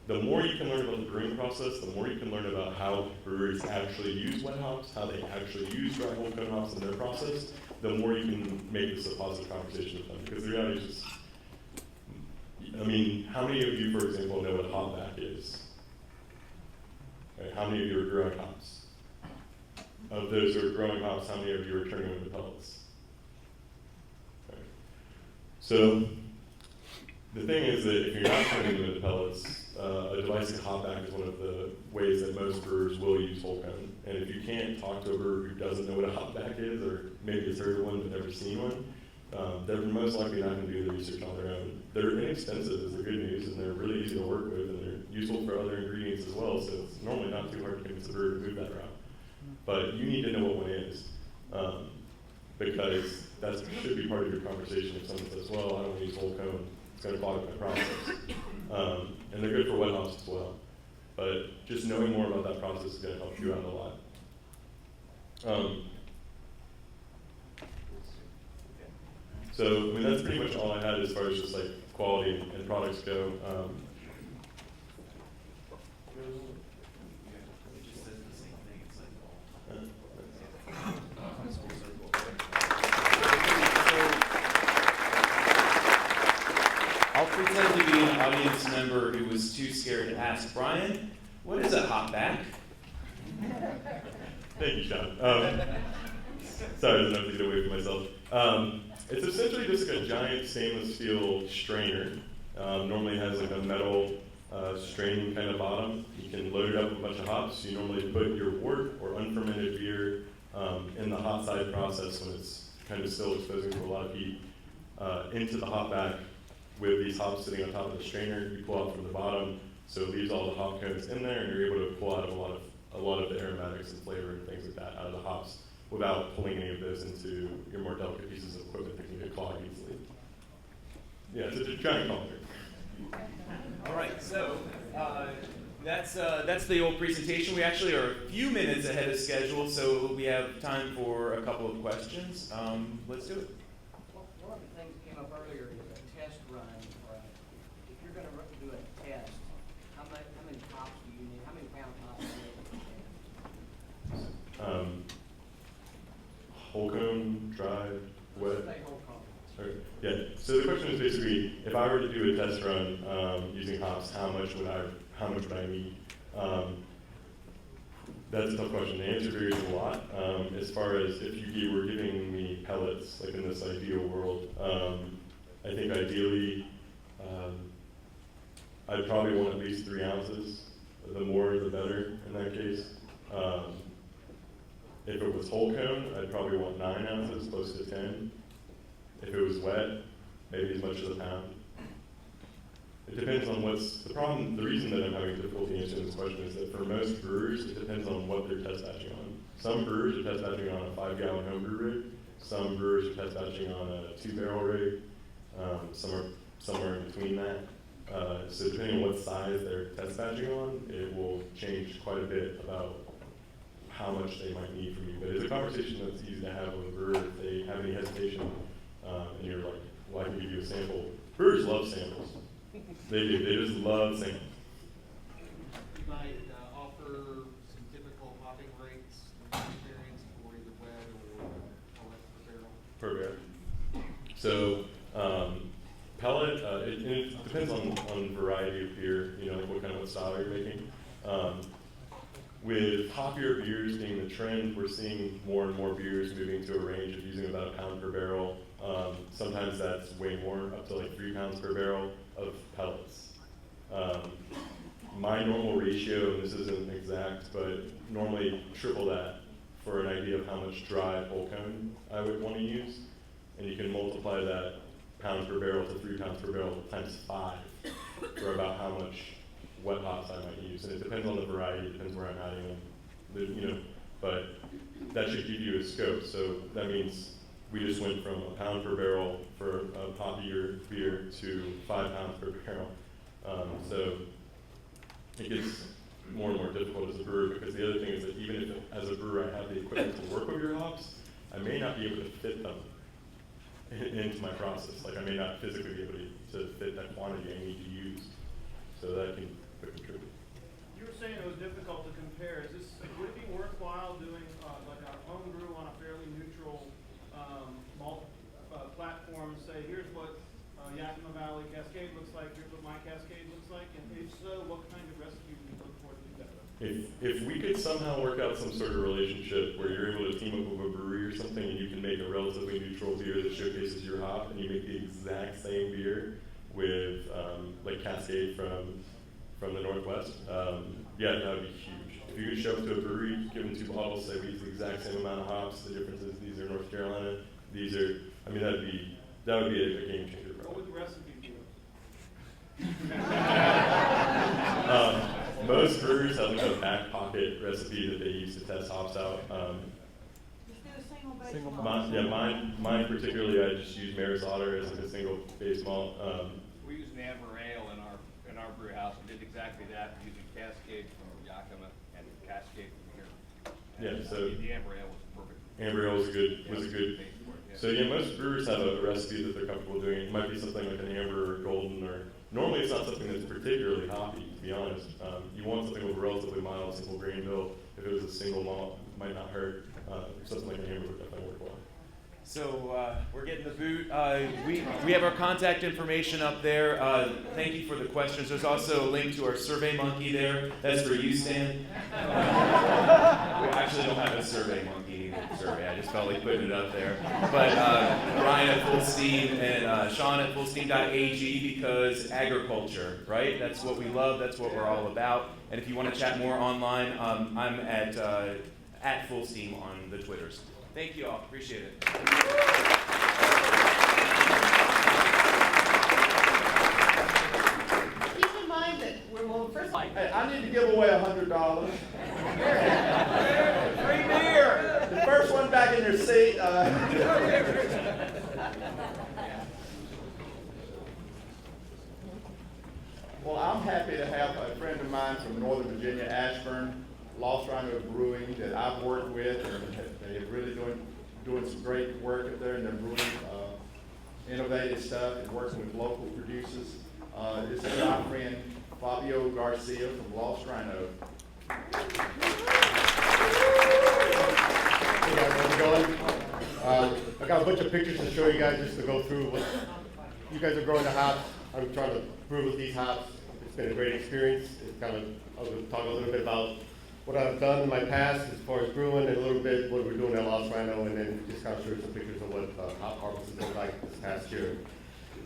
I: The more you can learn about the brewing process, the more you can learn about how brewers actually use wet hops, how they actually use dry whole cone hops in their process, the more you can make this a positive conversation with them. Because the reality is just, I mean, how many of you, for example, know what hopback is? Right, how many of you are growing hops? Of those who are growing hops, how many of you are turning them into pellets? Okay. So the thing is that if you're not turning them into pellets, a device like hopback is one of the ways that most brewers will use whole cone. And if you can't talk to a brewer who doesn't know what a hopback is, or maybe has heard of one but never seen one, they're most likely not going to do the research on their own. They're inexpensive is the good news, and they're really easy to work with, and they're useful for other ingredients as well, so it's normally not too hard to convince a brewer to move that route. But you need to know what one is, because that should be part of your conversation if someone says, well, I don't want to use whole cone, it's going to clog up my process. And they're good for wet hops as well. But just knowing more about that process is going to help you out a lot. So, I mean, that's pretty much all I had as far as just like quality and products go.
H: I'll pretend to be an audience member who was too scared to ask. Brian, what is a hopback?
I: Thank you, Sean. Sorry, I didn't have to get away from myself. It's essentially just like a giant stainless steel strainer. Normally it has like a metal straining kind of bottom. You can load it up with a bunch of hops. You normally put your wort or unfermented beer in the hot side process when it's kind of still exposing to a lot of heat into the hopback with these hops sitting on top of the strainer. You pull out from the bottom, so it leaves all the hop cones in there, and you're able to pull out a lot of the aromatics and flavor and things like that out of the hops without pulling any of those into your more delicate pieces of equipment that can get clogged easily. Yeah, it's a giant colander.
H: All right, so that's the old presentation. We actually are a few minutes ahead of schedule, so we have time for a couple of questions. Let's do it.
E: One of the things that came up earlier is a test run. If you're going to do a test, how many hops do you need? How many pound hops do you need for a test?
I: Whole cone, dry, wet.
E: Say whole cone.
I: Okay. Yeah. So the question is basically, if I were to do a test run using hops, how much would I need? That's a tough question. The answer varies a lot. As far as if you were giving me pellets, like in this ideal world, I think ideally I'd probably want at least 3 ounces. The more, the better in that case. If it was whole cone, I'd probably want 9 ounces, close to 10. If it was wet, maybe as much as a pound. It depends on what's the problem. The reason that I'm having difficulty answering this question is that for most brewers, it depends on what they're test batching on. Some brewers are test batching on a 5-gallon homebrew rig. Some brewers are test batching on a 2-barrel rig. Some are somewhere in between that. So depending on what size they're test batching on, it will change quite a bit about how much they might need from you. But it's a conversation that's easy to have with a brewer if they have any hesitation and you're like, well, I can give you a sample. Brewers love samples. They do. They just love samples.
J: You might offer some typical hopping rates and experience for either wet or pellet per barrel.
I: Per barrel. So pellet, it depends on variety of beer, you know, like what style you're making. With hoppier beers being the trend, we're seeing more and more beers moving to a range of using about a pound per barrel Sometimes that's way more, up to like 3 pounds per barrel of pellets. My normal ratio, and this isn't exact, but normally triple that for an idea of how much dry whole cone I would want to use. And you can multiply that pound per barrel to 3 pounds per barrel times 5 for about how much wet hops I might use. And it depends on the variety, it depends where I'm adding them, but that should give you a scope. So that means we just went from a pound per barrel for a hoppier beer to 5 pounds per barrel. So it gets more and more difficult as a brewer, because the other thing is that even if, as a brewer, I have the equipment to work with your hops, I may not be able to fit them into my process. Like, I may not physically be able to fit that quantity I need to use. So that can contribute.
B: You were saying it was difficult to compare. Would it be worthwhile doing like a home brew on a fairly neutral platform? Say, here's what Yakima Valley Cascade looks like. Here's what my Cascade looks like. And if so, what kind of recipe would you look for to do that with?
I: If we could somehow work out some sort of relationship where you're able to team up with a brewery or something, and you can make a relatively neutral beer that showcases your hop, and you make the exact same beer with like Cascade from the Northwest, yeah, that would be huge. If you could show up to a brewery, give them 2 bottles, say we use the exact same amount of hops, the difference is these are North Carolina, these are, I mean, that would be a game changer.
B: What would the recipe be?
I: Most brewers have like a back pocket recipe that they use to test hops out.
C: Just do a single base malt.
I: Mine particularly, I just use Maris Otter as like a single base malt.
K: We use an amber ale in our brew house. We did exactly that, using Cascade from Yakima and Cascade from here.
I: Yeah,
K: And,
I: so
K: the amber ale was perfect.
I: amber ale was a good.
K: Base for it, yeah.
I: So yeah, most brewers have a recipe that they're comfortable doing. It might be something like an amber or golden, or normally it's not something that's particularly hoppy, to be honest. You want something with a relatively mild single grain bill. If it was a single malt, it might not hurt. Something like an amber would definitely work well.
H: So we're getting the boot. We have our contact information up there. Thank you for the questions. There's also a link to our Survey Monkey there. That's for you, Stan. We actually don't have a Survey Monkey survey. I just felt like putting it up there. But Ryan at Fullsteam and Sean at Fullsteam.ag, because agriculture, right? That's what we love. That's what we're all about. And if you want to chat more online, I'm at Fullsteam on the Twitters. Thank you all. Appreciate it.
A: Keep in mind that first of all,
G: Hey, I need to give away $100.
E: Free beer!
G: The first one back in their seat. Well, I'm happy to have a friend of mine from Northern Virginia, Ashburn, Lost Rhino Brewing, that I've worked with, and they're really doing some great work up there, and they're brewing innovative stuff and working with local producers. This is our friend Fabio Garcia from Lost Rhino.
L: Hey guys, how's it going? I got a bunch of pictures to show you guys, just to go through what you guys are growing the hops. I'm trying to brew with these hops. It's been a great experience. It's kind of, I was going to talk a little bit about what I've done in my past as far as brewing, and a little bit what we're doing at Lost Rhino, and then just kind of show you some pictures of what hop harvest has looked like this past year.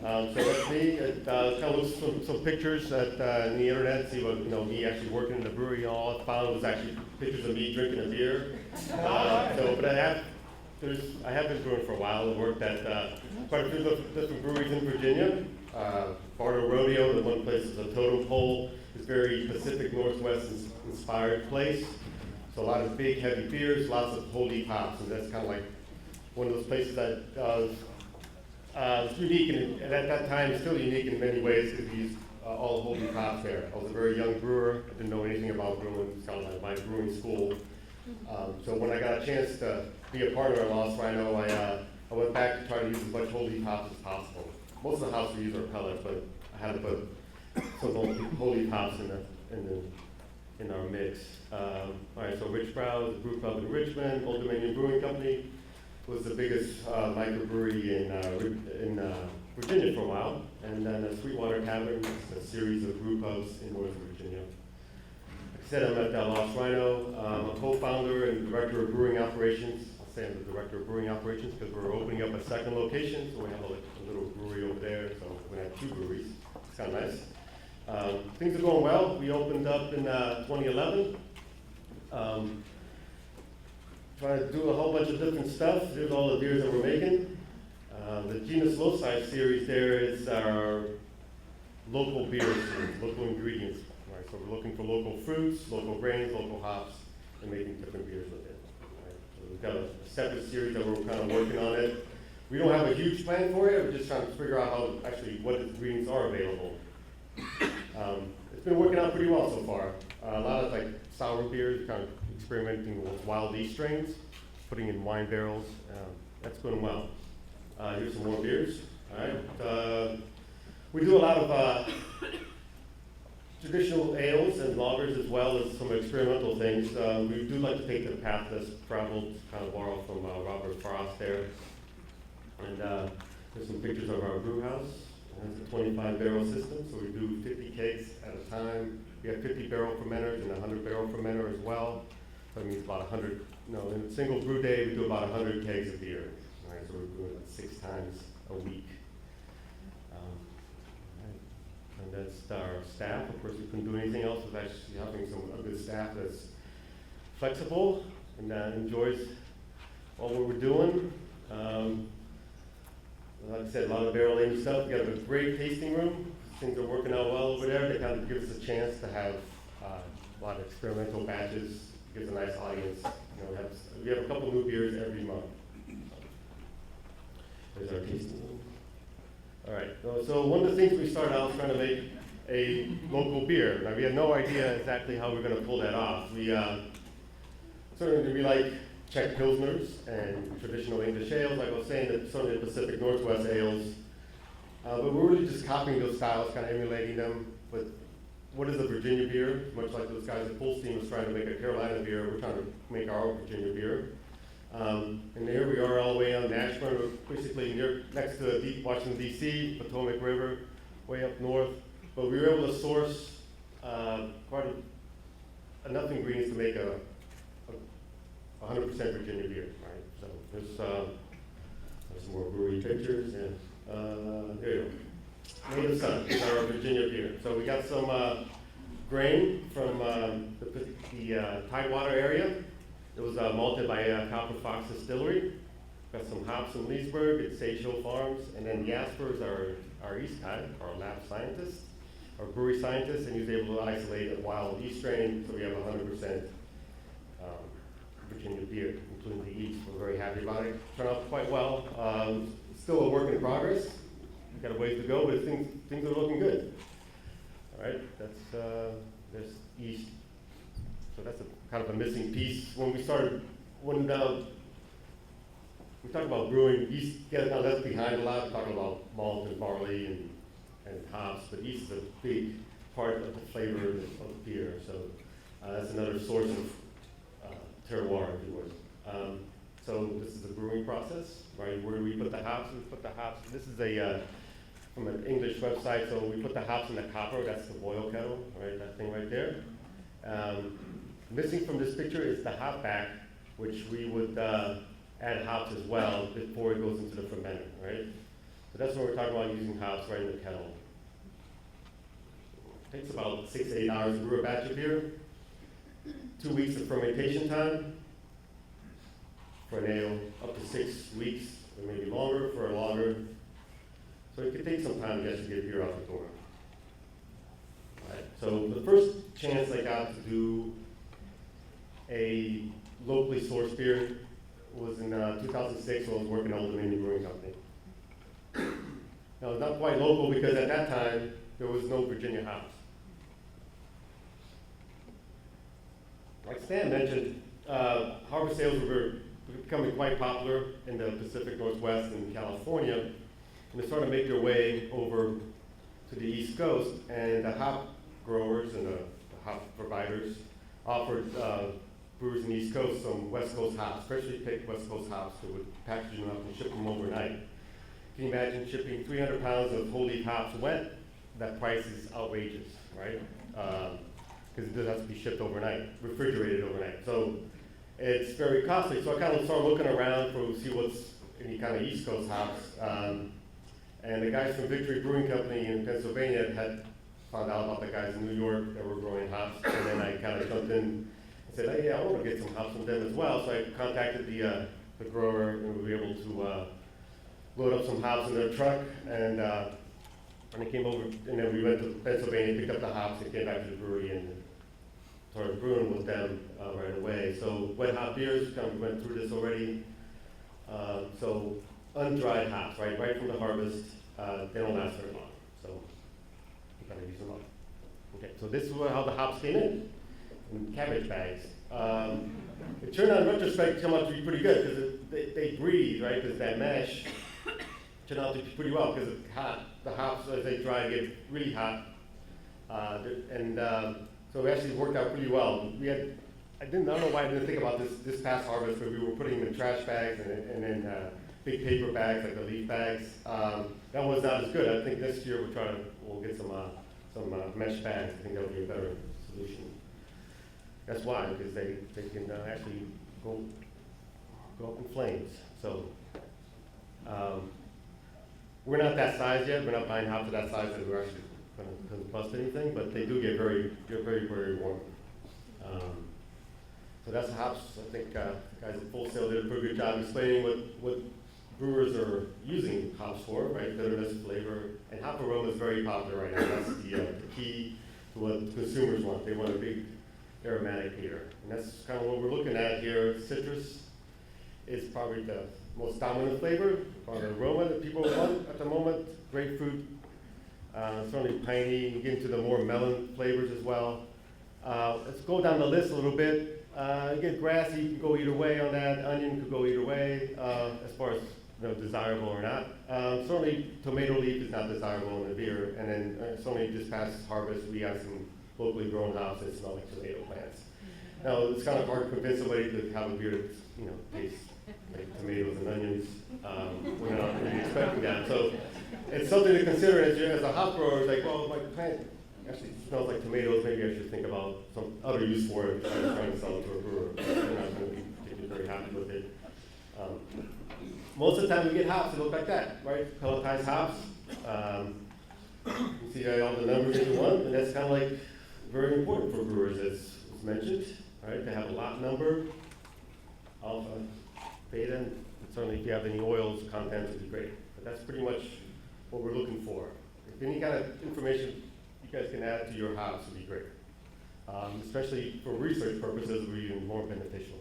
L: So that's me. It kind of looks some pictures in the internet, see what, me actually working in the brewery. All I found was actually pictures of me drinking a beer. But I have been brewing for a while. I worked at quite a few different breweries in Virginia. Bardo Rodeo, the one place is a totem pole. It's very Pacific Northwest inspired place. So a lot of big, heavy beers, lots of whole leaf hops, and that's kind of like one of those places that was unique, and at that time still unique in many ways, because we used all the whole leaf hops there. I was a very young brewer. I didn't know anything about brewing. It was kind of like my brewing school. So when I got a chance to be a partner at Lost Rhino, I went back to try to use as much whole leaf hops as possible. Most of the hops we use are pellets, but I had to put some whole leaf hops in our mix. All right, so Rich Brow is a brew club in Richmond. Old Dominion Brewing Company was the biggest microbrewery in Virginia for a while, and then Sweetwater Tavern, a series of brew pubs in Northern Virginia. Like I said, I'm at Lost Rhino. I'm a co-founder and director of brewing operations. I'll say I'm the director of brewing operations because we're opening up a second location, so we have a little brewery over there, so we're gonna have 2 breweries. It's kind of nice. Things are going well. We opened up in 2011. Trying to do a whole bunch of different stuff. Here's all the beers that we're making. The Genus Loci series there is our local beers, local ingredients. Right? So we're looking for local fruits, local grains, local hops, and making different beers with it. Right? So we've got a separate series that we're kind of working on it. We don't have a huge plan for it. We're just trying to figure out how actually what ingredients are available. It's been working out pretty well so far. A lot of like sour beers, kind of experimenting with wild yeast strains, putting in wine barrels. That's going well. Here's some more beers. All right. We do a lot of traditional ales and lagers as well as some experimental things. We do like to take the path less traveled, kind of borrow from Robert Frost there. And there's some pictures of our brew house. It's a 25-barrel system, so we do 50 kegs at a time. We have 50-barrel fermenters and a 100-barrel fermenter as well. So that means about 100, in a single brew day, we do about 100 kegs of beer. All right, so we're doing it 6 times a week. And that's our staff. Of course, we couldn't do anything else without actually having a good staff that's flexible and enjoys all what we're doing. Like I said, a lot of barrel aging stuff. We got a great tasting room. Things are working out well over there. They kind of give us a chance to have a lot of experimental batches. Gives a nice audience. We have a couple new beers every month. There's our tasting room. All right. So one of the things we started out was trying to make a local beer. Now we had no idea exactly how we were going to pull that off. We certainly like Czech Pilsners and traditional English ales, like I was saying, that certainly the Pacific Northwest ales. But we're really just copying those styles, kind of emulating them. But what is a Virginia beer? Much like those guys at Fullsteam was trying to make a Carolina beer, we're trying to make our own Virginia beer. And here we are all the way on Nashville, we're basically next to Washington, D.C., Potomac River, way up north. But we were able to source quite enough ingredients to make a 100% Virginia beer, right? So there's some more brewery pictures, and there you go. Native Son is our Virginia beer. So we got some grain from the Tidewater area. It was malted by Copper Fox Distillery. Got some hops from Leesburg at Sage Hill Farms, and then Jasper is our yeast guy, our lab scientist, our brewery scientist, and he was able to isolate a wild yeast strain, so we have 100% Virginia beer, including the yeast. We're very happy about it. Turned out quite well. Still a work in progress. We've got a ways to go, but things are looking good. All right, there's yeast. So that's kind of a missing piece. When we talk about brewing, yeast gets kind of left behind a lot. We talk about malt and barley and hops, but yeast is a big part of the flavor of the beer. So that's another source of terroir, if you would. So this is the brewing process, right? Where do we put the hops? We put the hops. This is from an English website. So we put the hops in the copper. That's the boil kettle, right? That thing right there. Missing from this picture is the hop back, which we would add hops as well before it goes into the fermenter, right? So that's what we're talking about, using hops right in the kettle. It takes about 6 to 8 hours to brew a batch of beer. 2 weeks of fermentation time for an ale, up to 6 weeks, or maybe longer for a lager. So it could take some time just to get beer out the door. Right. So the first chance I got to do a locally sourced beer was in 2006 when I was working at Old Dominion Brewing Company. Now it's not quite local because at that time there was no Virginia hops. Like Stan mentioned, harvest sales were becoming quite popular in the Pacific Northwest and California, and they started to make their way over to the East Coast, and the hop growers and the hop providers offered brewers in the East Coast some West Coast hops, freshly picked West Coast hops that would package them up and ship them overnight. Can you imagine shipping 300 pounds of whole leaf hops wet? That price is outrageous, right? Because it does have to be shipped overnight, refrigerated overnight. So it's very costly. So I kind of started looking around to see what's any kind of East Coast hops. And the guys from Victory Brewing Company in Pennsylvania had found out about the guys in New York that were growing hops. And then I kind of jumped in and said, hey, yeah, I want to get some hops from them as well. So I contacted the grower, and we were able to load up some hops in their truck. And I came over, and then we went to Pennsylvania, picked up the hops, and came back to the brewery and started brewing with them right away. So wet hop beers, kind of went through this already. So undried hops, right from the harvest, they don't last very long. So you gotta use them up. Okay, so this is how the hops came in cabbage bags. It turned out in retrospect to come out to be pretty good because they breathe, right? Because that mesh turned out to be pretty well because it's hot. The hops, as they dry, get really hot. So it actually worked out pretty well. I don't know why I didn't think about this past harvest, but we were putting them in trash bags and then big paper bags, like the leaf bags. That was not as good. I think this year we'll get some mesh bags. I think that'll be a better solution. That's why, because they can actually go up in flames. So we're not that size yet. We're not buying hops of that size that we're actually going to combust anything, but they do get very, very warm. So that's the hops. I think guys at Full Sail did a pretty good job explaining what brewers are using hops for, right? Bitterness, flavor, and hop aroma is very popular right now. That's the key to what consumers want. They want a big aromatic beer, and that's kind of what we're looking at here. Citrus is probably the most dominant flavor, or the aroma that people want at the moment. Grapefruit, certainly piney. You get into the more melon flavors as well. Let's go down the list a little bit. You get grassy, you can go either way on that. Onion could go either way as far as desirable or not. Certainly tomato leaf is not desirable in the beer. And then certainly this past harvest we got some locally grown hops that smell like tomato plants. Now it's kind of hard to convince somebody to have a beer that tastes like tomatoes and onions. We're not really expecting that. So it's something to consider as a hop grower. It's like, well, my plant actually smells like tomatoes. Maybe I should think about some other use for it. Trying to sell it to a brewer. They're not going to be particularly very happy with it. Most of the time we get hops that look like that, right? Pelletized hops. You see all the numbers in one, and that's kind of like very important for brewers, as was mentioned, right? To have a lot number, alpha, beta, and certainly if you have any oils content would be great. But that's pretty much what we're looking for. If any kind of information you guys can add to your hops would be great. Especially for research purposes, would be even more beneficial.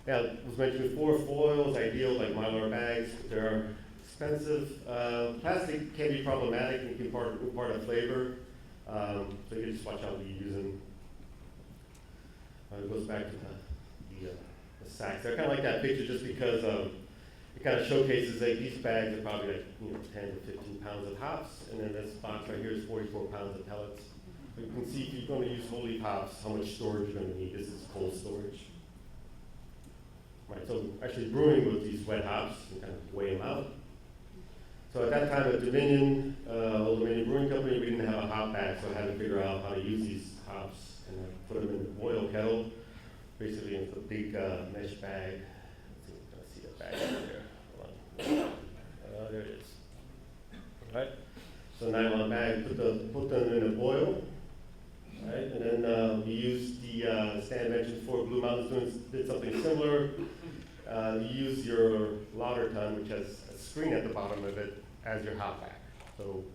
L: Yeah, it was mentioned before, foils, ideal, like Mylar bags. They're expensive. Plastic can be problematic and can impart a flavor. So you just watch out what you use them. It goes back to the sacks. I kind of like that picture just because it kind of showcases that these bags are probably like 10 to 15 pounds of hops, and then this box right here is 44 pounds of pellets. So you can see if you're going to use whole leaf hops, how much storage you're going to need. This is cold storage. Right, so actually brewing with these wet hops, you kind of weigh them out. So at that time at Dominion, Old Dominion Brewing Company, we didn't have a hop bag, so I had to figure out how to use these hops, and I put them in the boil kettle, basically in a big mesh bag. Let's see the bag over there. Hold on. There it is. All right. So nylon bag, put them in a boil. Right, and then we used the Stan mentioned before, Blue Mountains did something similar. You use your lauter tun, which has a screen at the bottom of it, as your hop back. So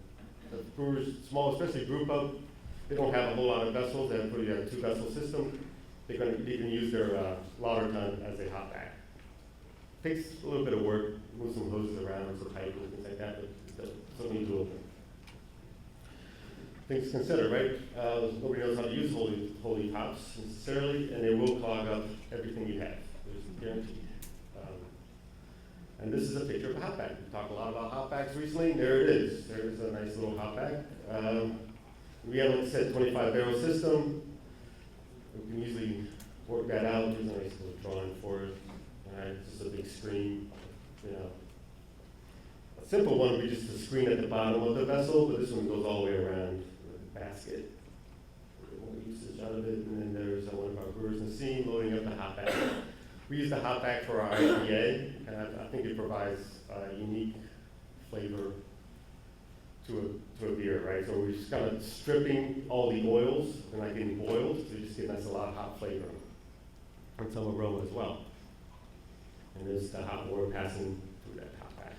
L: the brewers, small, especially brew pub, they don't have a whole lot of vessels. They have a two-vessel system. They can use their lauter tun as a hop back. Takes a little bit of work, move some hoses around, some pipe and things like that, but something doable. Things to consider, right? Nobody knows how to use whole leaf hops necessarily, and they will clog up everything you have. There's guaranteed. And this is a picture of a hop bag. We talked a lot about hop bags recently. There it is. There's a nice little hop bag. We have, like I said, 25-barrel system. We can usually work that out. There's a nice little drawing for it. It's just a big screen. A simple one would be just a screen at the bottom of the vessel, but this one goes all the way around with a basket. More usage out of it, and then there's one of our brewers in the scene loading up the hop back. We use the hop back for our IPA, and I think it provides a unique flavor to a beer, right? So we're just kind of stripping all the oils, they're not getting boiled, so you're just getting us a lot of hop flavor and some aroma as well. And there's the hop water passing through that hop back.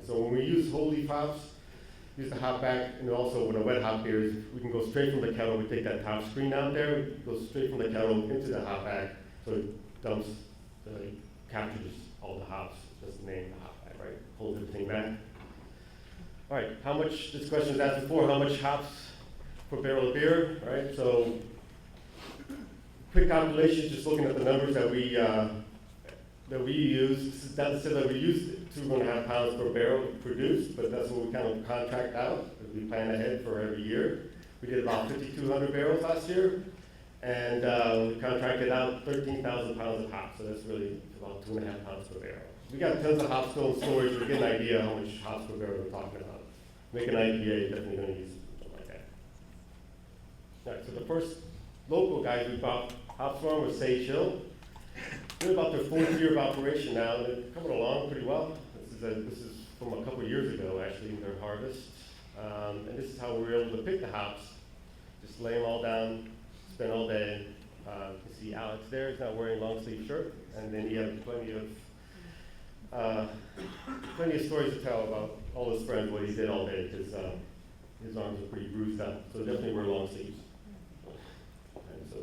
L: So when we use whole leaf hops, use the hop back, and also with a wet hop beers, we can go straight from the kettle. We take that top screen out there, go straight from the kettle into the hop back, so it dumps, captures all the hops, just the name of the hop back, right? Holds everything back. All right, how much, this question was asked before, how much hops per barrel of beer, right? So, quick calculation, just looking at the numbers that we use. That said that we use 2.5 pounds per barrel produced, but that's what we kind of contract out. We plan ahead for every year. We did about 5,200 barrels last year, and we contracted out 13,000 pounds of hops, so that's really about 2.5 pounds per barrel. We got tons of hops still in storage, so we get an idea how much hops per barrel we're talking about. Make an IPA, definitely going to use something like that. All right, so the first local guys we bought hops from was Sage Hill. They're about their 4th year of operation now, and they're coming along pretty well. This is from a couple of years ago, actually, in their harvest. And this is how we were able to pick the hops. Just lay them all down, spend all day. You can see Alex there, he's not wearing a long sleeve shirt, and then he had plenty of stories to tell about all his friends, what he did all day, because his arms are pretty bruised up. So definitely wear long sleeves. And so,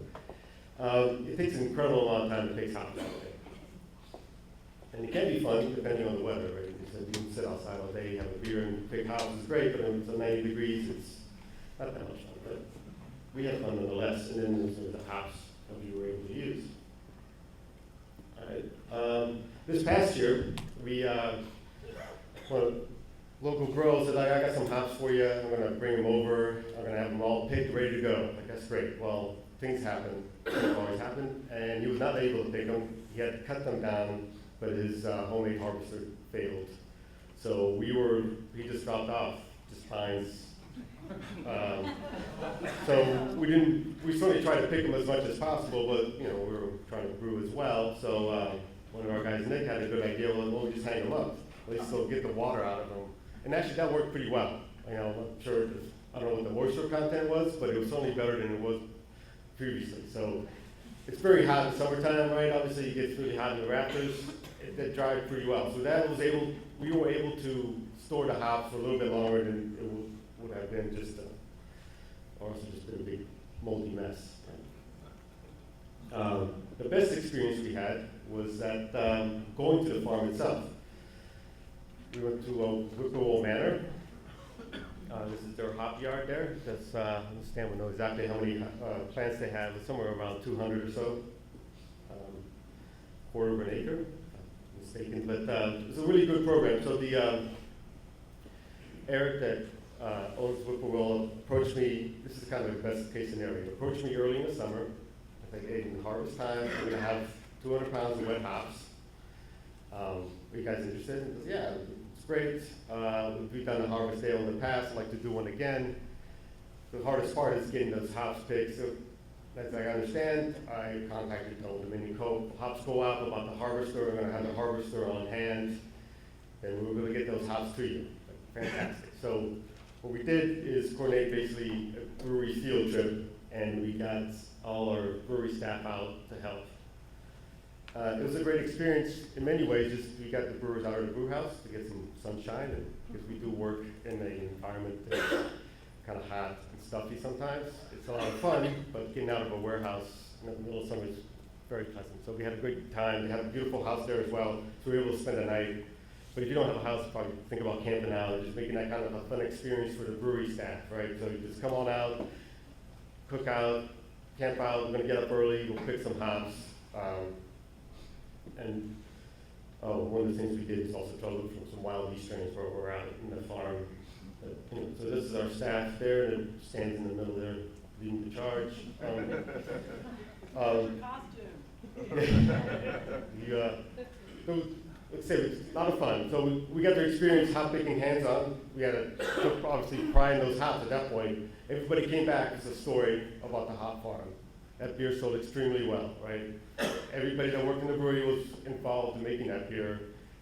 L: it takes an incredible amount of time to pick hops all day. And it can be fun depending on the weather, right? Because if you can sit outside all day, have a beer and pick hops is great, but when it's 90 degrees, it's not that much fun. But we had fun nonetheless, and then there's the hops that we were able to use. All right. This past year, we, one of the local girls said, I got some hops for you. I'm going to bring them over. I'm going to have them all picked, ready to go. Like, that's great. Well, things happen. Things always happen. And he was not able to pick them. He had to cut them down, but his homemade harvester failed. So he just dropped off, just pines. So we certainly tried to pick them as much as possible, but we were trying to brew as well. So one of our guys, Nick, had a good idea. Well, we just hang them up. At least they'll get the water out of them. And actually, that worked pretty well. I'm not sure, I don't know what the moisture content was, but it was certainly better than it was previously. So it's very hot in summertime, right? Obviously, it gets really hot in the rafters. It dried pretty well. So we were able to store the hops for a little bit longer than it would have been or also just been a big moldy mess. The best experience we had was that going to the farm itself. We went to Whippoorwill Manor. This is their hop yard there. Stan would know exactly how many plants they have. It's somewhere around 200 or so, quarter of an acre, if I'm mistaken. But it's a really good program. So Eric that owns Whippoorwill approached me. This is kind of the best case scenario. Approached me early in the summer. I think in harvest time, we're going to have 200 pounds of wet hops. Are you guys interested? And he goes, yeah, it's great. We've done a harvest sale in the past. I'd like to do one again. The hardest part is getting those hops picked. So as I understand, I contacted the Dominion Co. Hops go out about the harvester. We're going to have the harvester on hand, and we're going to get those hops to you. Fantastic. So what we did is coordinate basically a brewery field trip, and we got all our brewery staff out to help. It was a great experience in many ways. Just we got the brewers out of the brew house to get some sunshine, and because we do work in an environment that's kind of hot and stuffy sometimes. It's a lot of fun, but getting out of a warehouse in the middle of summer is very pleasant. So we had a great time. We had a beautiful house there as well, so we were able to spend the night. But if you don't have a house, probably think about camping out and just making that kind of a fun experience for the brewery staff, right? So you just come on out, cook out, camp out. We're going to get up early. We'll pick some hops. And one of the things we did is also try to look for some wild bee strains where we're out in the farm. So this is our staff there, and it stands in the middle there, leading the charge. let's say it's a lot of fun. So we got to experience hop picking hands-on. We had to obviously pry in those hops at that point. Everybody came back with a story about the hop farm. That beer sold extremely well, right? Everybody that worked in the brewery was involved in making that beer,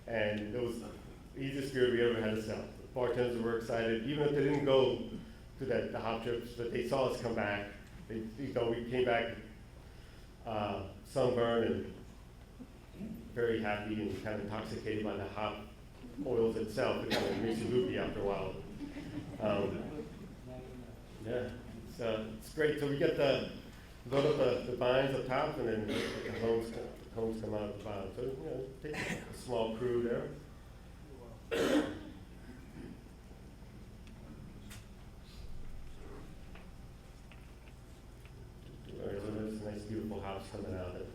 L: and it was the easiest beer we ever had to sell. The bartenders were excited, even if they didn't go to the hop trips, but they saw us come back. We came back sunburned and very happy and kind of intoxicated by the hop oils itself. It kind of makes you loopy after a while. Yeah, it's great. So we get load up the vines up top, and then the cones come out at the bottom. So, take a small crew there. So there's nice, beautiful hops coming out at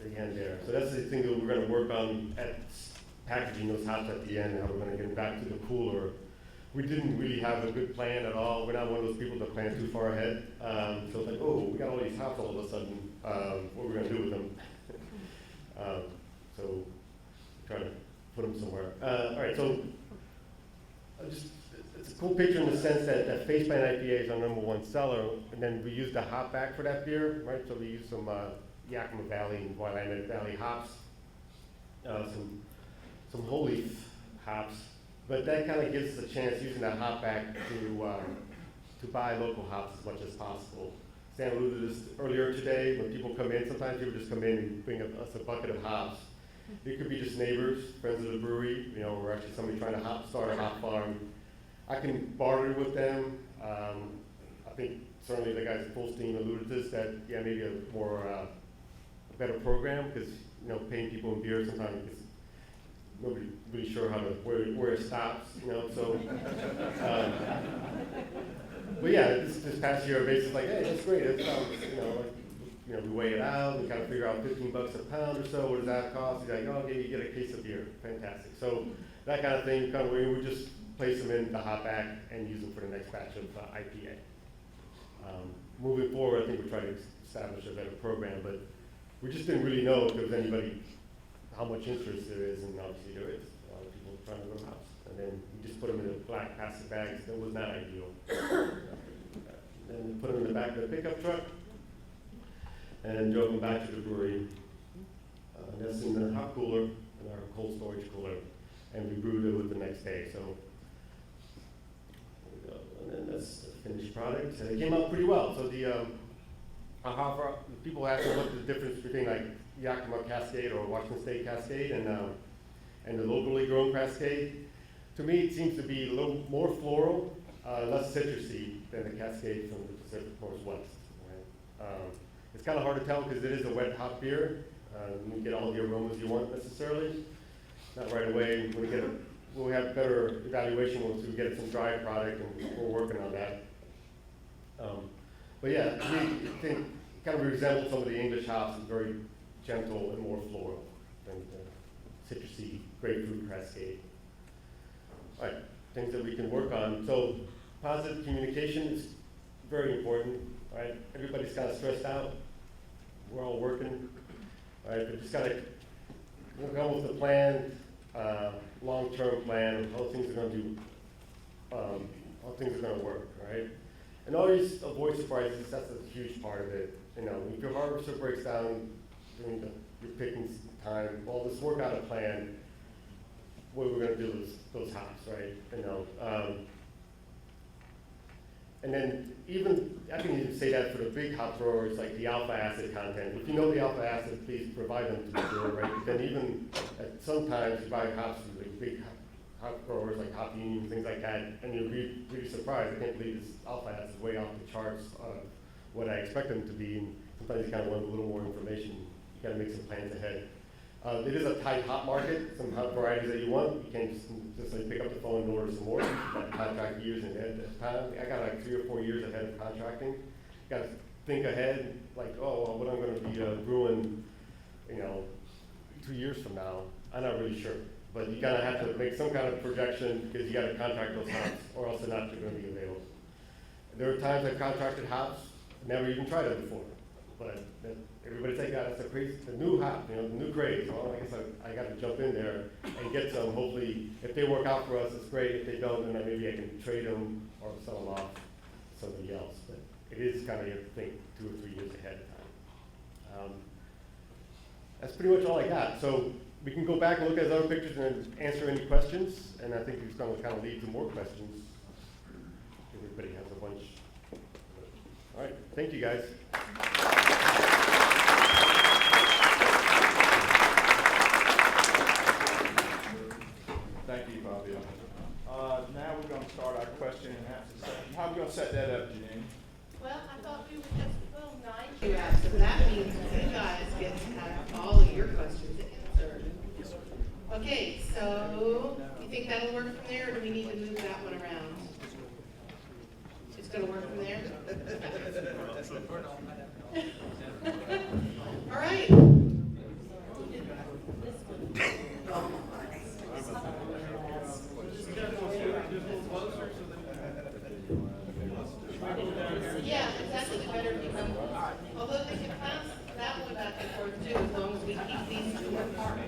L: the end there. So that's the thing that we're going to work on at packaging those hops at the end, and how we're going to get back to the cooler. We didn't really have a good plan at all. We're not one of those people that plan too far ahead. So it's like, oh, we got all these hops all of a sudden. What are we going to do with them? So try to put them somewhere. All right, so it's a cool picture in the sense that Face Plant IPA is our #1 seller, and then we use the hop back for that beer, right? So we use some Yakima Valley and Willamette Valley hops, some whole leaf hops. But that kind of gives us a chance, using that hop back, to buy local hops as much as possible. Stan alluded to this earlier today. When people come in, sometimes people just come in and bring us a bucket of hops. It could be just neighbors, friends of the brewery, or actually somebody trying to start a hop farm. I can barter with them. I think certainly the guys at Fullsteam alluded to this, that maybe a better program, because paying people in beer sometimes is nobody's really sure where it stops, so. But yeah, this past year, basically like, hey, that's great. It sounds, we weigh it out, we kind of figure out $15 a pound or so. What does that cost? He's like, oh, okay, you get a case of beer. Fantastic. So that kind of thing, we would just place them in the hop back and use them for the next batch of IPA. Moving forward, I think we try to establish a better program, but we just didn't really know if there was anybody, how much interest there is, and obviously there is. A lot of people trying to go hops. And then we just put them in the black plastic bags. That was not ideal. Then put them in the back of the pickup truck and drove them back to the brewery. That's in the hop cooler, in our cold storage cooler, and we brewed it with the next day. So there we go. And then that's the finished product. And it came out pretty well. So the people asked me what the difference between like Yakima Cascade or Washington State Cascade and the locally grown Cascade. To me, it seems to be a little more floral, less citrusy than the Cascade from the Pacific Northwest. Right? It's kind of hard to tell because it is a wet hop beer. You don't get all the aromas you want necessarily. Not right away. We'll have better evaluation once we get some dry product, and we're working on that. But yeah, to me, I think it kind of resembles some of the English hops. It's very gentle and more floral than the citrusy grapefruit Cascade. All right, things that we can work on. So positive communication is very important, right? Everybody's kind of stressed out. We're all working, right? But just gotta come with a plan, long-term plan, how things are gonna work, right? And always avoid surprises. That's a huge part of it. If your harvester breaks down during your picking time, well, let's work out a plan. What we're going to do is those hops, right? And then I can even say that for the big hop growers, like the alpha acid content. If you know the alpha acid, please provide them to the grower, right? But then even sometimes you buy hops from the big hop growers, like Hop Union, things like that, and you're really surprised. I can't believe this alpha acid is way off the charts of what I expect them to be. And sometimes you kind of want a little more information. You got to make some plans ahead. It is a tight hop market, some hop varieties that you want. You can't just like pick up the phone and order some more. You got to contract years ahead of time. I got like 3 or 4 years ahead of contracting. You got to think ahead, like, what I'm going to be brewing, 2 years from now. I'm not really sure. But you kind of have to make some kind of projection because you got to contract those hops or else they're not going to be available. There are times I've contracted hops, never even tried it before. but everybody's like, that's a crazy, the new hop, the new craze. Well, I guess I got to jump in there and get some. Hopefully, if they work out for us, it's great. If they don't, then maybe I can trade them or sell them off to somebody else. But it is kind of, you have to think 2 or 3 years ahead of time. That's pretty much all I got. So we can go back and look at those other pictures and answer any questions. And I think it's going to kind of lead to more questions. Everybody has a bunch. All right, thank you guys.
G: Thank you, Fabio. Now we're going to start our question and answer session. How are we going to set that up, Jeanine?
A: Well, I thought we would just, well, 9 you asked, so that means you guys get to have all of your questions answered. Okay, so you think that'll work from there, or do we need to move that one around? It's gonna work from there? All right. Yeah, it's actually better if you come, although they can pass that one back and forth too, as long as we keep these two apart.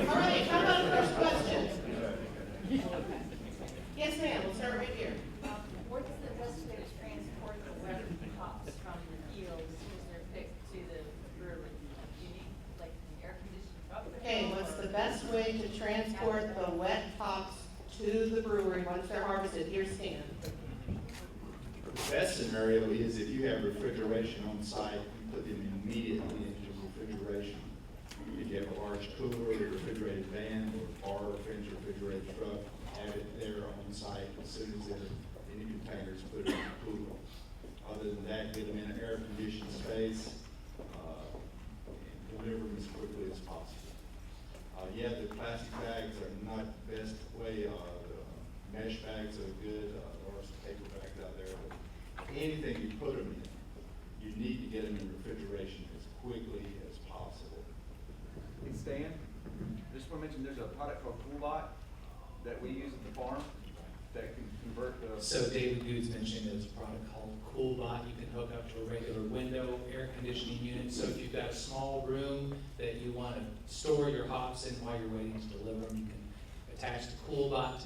A: All right, how about a first question? Yes, ma'am, we'll start right here.
C: What's the best way to transport the wet hops from the field as soon as they're picked to the brewery? Do you need like an air conditioned truck?
A: Okay, what's the best way to transport the wet hops to the brewery once they're harvested? Here's Stan.
M: The best scenario is if you have refrigeration on site, you put them immediately into refrigeration. If you have a large cooler, a refrigerated van, or bar, refrigerated truck, have it there on site as soon as they're in the containers, put it in the cooler. Other than that, get them in an air-conditioned space, and deliver them as quickly as possible. Yeah, the plastic bags are not the best way. The mesh bags are good. There are some paper bags out there. But anything you put them in, you need to get them in refrigeration as quickly as possible.
K: Hey Stan, just want to mention there's a product called Coolbot that we use at the farm that can convert the.
N: So David Goods mentioned there's a product called Coolbot. You can hook up to a regular window air conditioning unit. So if you've got a small room that you want to store your hops in while you're waiting to deliver them, you can attach the Coolbot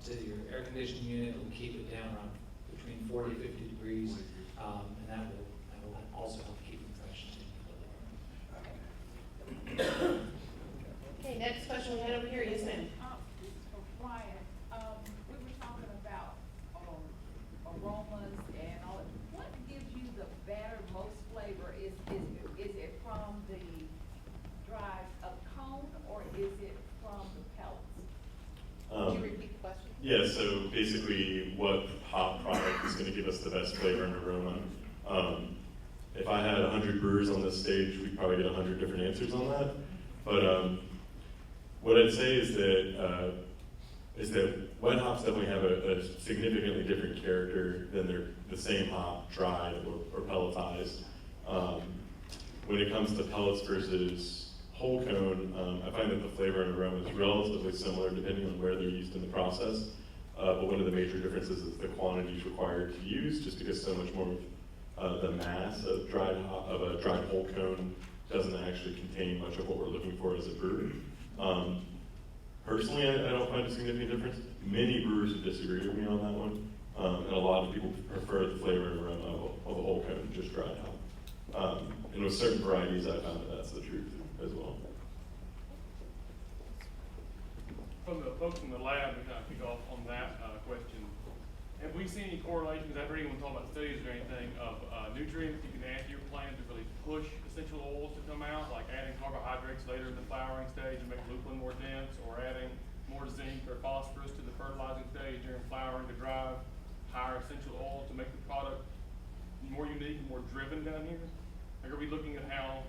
N: to your air conditioning unit. It will keep it down around between 40 and 50 degrees, and that will also help keep them fresh and deliver.
A: Okay, next question we had over here. Yes, ma'am.
C: This is for Brian. We were talking about aromas and all. What gives you the better, most flavor? Is it from the dry cone or is it from the pellets? Could you repeat the question?
I: Yeah, so basically what hop product is going to give us the best flavor and aroma. If I had 100 brewers on this stage, we'd probably get 100 different answers on that. But what I'd say is that wet hops definitely have a significantly different character than the same hop dried or pelletized. When it comes to pellets versus whole cone, I find that the flavor and aroma is relatively similar depending on where they're used in the process. But one of the major differences is the quantities required to use, just because so much more of the mass of a dried whole cone doesn't actually contain much of what we're looking for as a brewer. Personally, I don't find a significant difference. Many brewers would disagree with me on that one, and a lot of people prefer the flavor and aroma of a whole cone, just dried hop. And with certain varieties, I found that that's the truth as well.
B: From the folks in the lab, to kind of pick off on that question, have we seen any correlations, I've heard anyone talk about studies or anything, of nutrients you can add to your plant to really push essential oils to come out, like adding carbohydrates later in the flowering stage and make lupulin more dense, or adding more zinc or phosphorus to the fertilizing stage during flowering to drive higher essential oils to make the product more unique and more driven down here? Like, are we looking at how